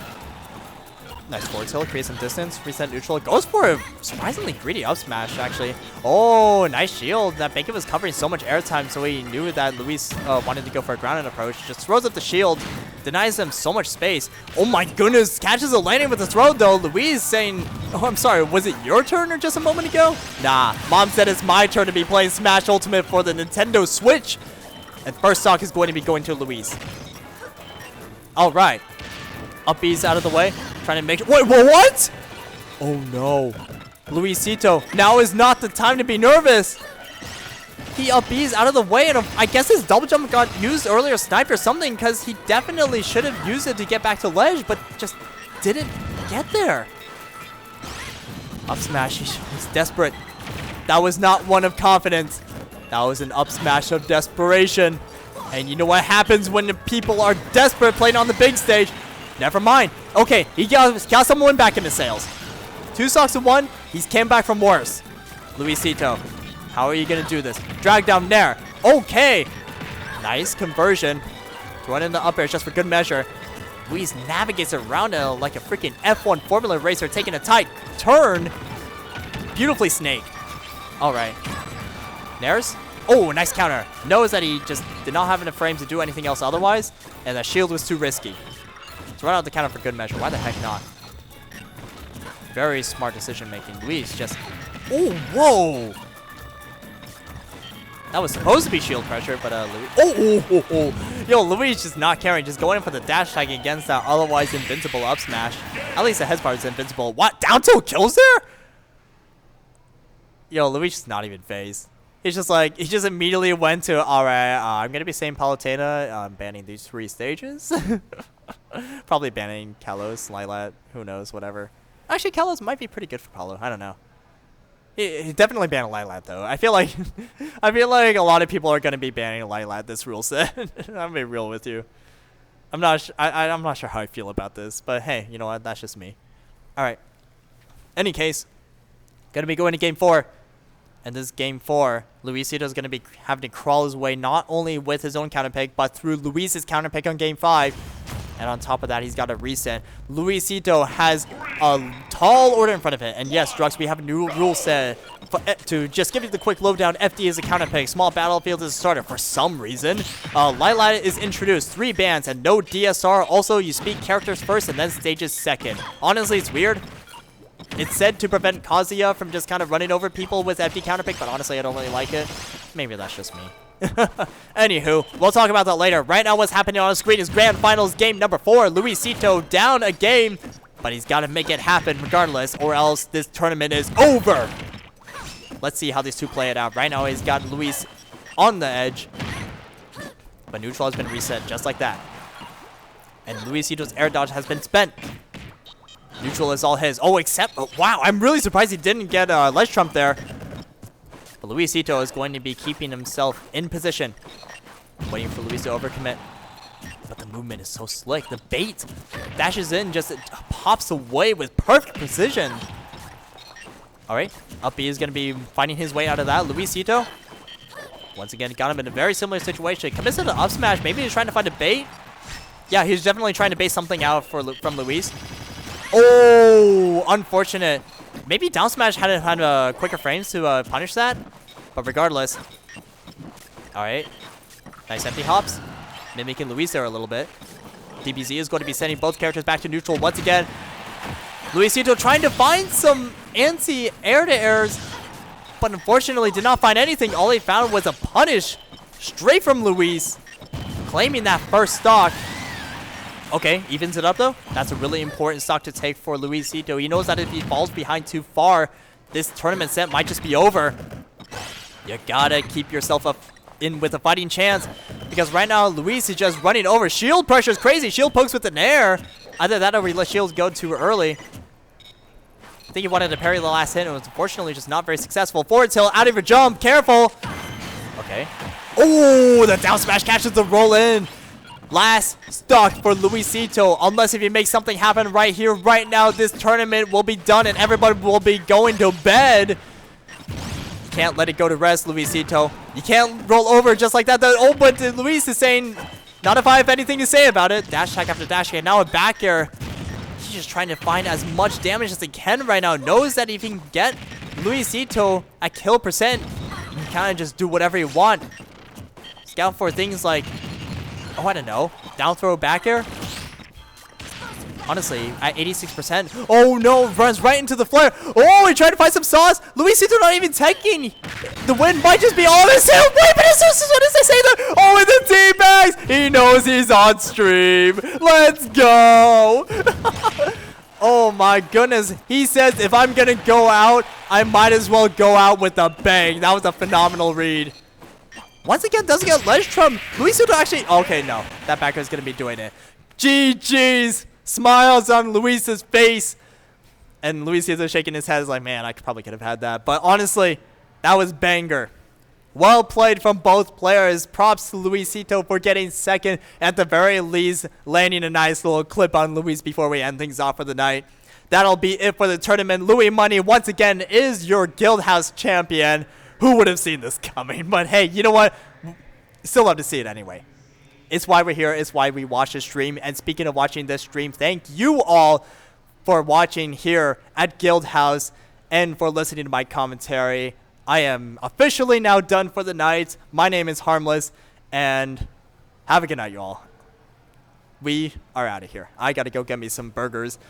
Nice forward tilt, create some distance, reset neutral. Goes for a surprisingly greedy up smash, actually. Oh, nice shield. That Bacon was covering so much airtime, so he knew that Luis wanted to go for a grounded approach. Just throws up the shield, denies him so much space. Oh my goodness, catches a landing with the throw though. Luis saying, oh, I'm sorry, was it your turn or just a moment ago? Nah, Mom said it's my turn to be playing Smash Ultimate for the Nintendo Switch. And first stock is going to be going to Luis. All right. Up B's out of the way. Trying to make sure. Wait, what? Oh no. Luisito, now is not the time to be nervous. He up B's out of the way, and I guess his double jump got used earlier, sniped or something, because he definitely should have used it to get back to ledge, but just didn't get there. Up smash, he's desperate. That was not one of confidence. That was an up smash of desperation. And you know what happens when the people are desperate playing on the big stage? Never mind. Okay, he got someone back into sales. 2 stocks to 1. He's came back from worse. Luisito, how are you going to do this? Drag down Nair. Okay. Nice conversion. Throwing in the up air just for good measure. Luis navigates around it like a freaking F1 Formula racer taking a tight turn. Beautifully snake. All right. Nairs. Oh, nice counter. Knows that he just did not have enough frames to do anything else otherwise. And that shield was too risky. So run out the counter for good measure. Why the heck not? Very smart decision making. Luis just... Oh, whoa! That was supposed to be shield pressure, but Luis... Yo, Luis just not caring. Just going in for the dash tag against that otherwise invincible up smash. At least the head part is invincible. What? Down tilt kills there? Yo, Luis just not even phased. He's just like, he just immediately went to, alright, I'm going to be saying Palutena. I'm banning these 3 stages. Probably banning Kalos, Lilat, who knows, whatever. Actually, Kalos might be pretty good for Paulo. I don't know. He definitely banned Lilat though. I feel like a lot of people are going to be banning Lilat this rule set. I'm going to be real with you. I'm not sure how I feel about this, but hey, you know what? That's just me. Alright. Any case, going to be going to game 4. And this game 4, Luisito is going to be having to crawl his way not only with his own counter pick, but through Luis's counter pick on game 5. And on top of that, he's got a reset. Luisito has a tall order in front of it. And yes, Drux, we have a new rule set to just give you the quick lowdown. FD is a counter pick. Small battlefield is a starter. For some reason, Lilat is introduced. 3 bans and no DSR. Also, you speak characters first and then stages second. Honestly, it's weird. It's said to prevent Kazuya from just kind of running over people with FD counterpick, but honestly, I don't really like it. Maybe that's just me. Anywho, we'll talk about that later. Right now, what's happening on the screen is Grand Finals game number 4. Luisito down a game, but he's got to make it happen regardless, or else this tournament is over. Let's see how these two play it out. Right now, he's got Luis on the edge, but neutral has been reset just like that. And Luisito's air dodge has been spent. Neutral is all his. Oh, except... Oh, wow, I'm really surprised he didn't get a ledge trump there. But Luisito is going to be keeping himself in position. Waiting for Luis to overcommit. But the movement is so slick. The bait dashes in, just pops away with perfect precision. All right, up B is going to be finding his way out of that. Luisito, once again, got him in a very similar situation. Commits to the up smash. Maybe he's trying to find a bait. Yeah, he's definitely trying to bait something out from Luis. Oh, unfortunate. Maybe down smash hadn't had quicker frames to punish that. But regardless. All right. Nice empty hops. Mimicking Luis there a little bit. DBZ is going to be sending both characters back to neutral once again. Luisito trying to find some anti-air-to-airs. But unfortunately did not find anything. All he found was a punish straight from Luis. Claiming that first stock. Okay, evens it up though. That's a really important stock to take for Luisito. He knows that if he falls behind too far, this tournament set might just be over. You gotta keep yourself up in with a fighting chance, because right now Luis is just running over. Shield pressure is crazy. Shield pokes with an air. Either that or he let shields go too early. I think he wanted to parry the last hit and was unfortunately just not very successful. Forward tilt, out of your jump. Careful. Okay. Oh, the down smash catches the roll in. Last stock for Luisito. Unless if he makes something happen right here, right now, this tournament will be done and everybody will be going to bed. can't let it go to rest, Luisito. You can't roll over just like that. Oh, but Luis is saying, not if I have anything to say about it. Dash attack after dash attack. Now a back air. He's just trying to find as much damage as he can right now. Knows that if he can get Luisito at kill percent, he can kind of just do whatever he want. Scout for things like, oh, I don't know, down throw back air. Honestly, at 86%. Oh no, runs right into the flare. Oh, he tried to find some sauce. Luisito not even taking. The win might just be all of his. Wait, but as soon as they say that, oh, and the teabags. He knows he's on stream. Let's go. Oh my goodness. He says, if I'm going to go out, I might as well go out with a bang. That was a phenomenal read. Once again, doesn't get ledge from Luisito actually. Okay, no. That backer is going to be doing it. GG's. Smiles on Luis's face. And Luisito shaking his head is like, man, I probably could have had that. But honestly, that was banger. Well played from both players. Props to Luisito for getting second. At the very least, landing a nice little clip on Luis before we end things off for the night. That'll be it for the tournament. Louis Money, once again, is your Guildhouse champion. Who would have seen this coming? But hey, you know what? Still love to see it anyway. It's why we're here. It's why we watch the stream. And speaking of watching this stream, thank you all for watching here at Guildhouse and for listening to my commentary. I am officially now done for the night. My name is Harmless, and have a good night, you all. We are out of here. I got to go get me some burgers.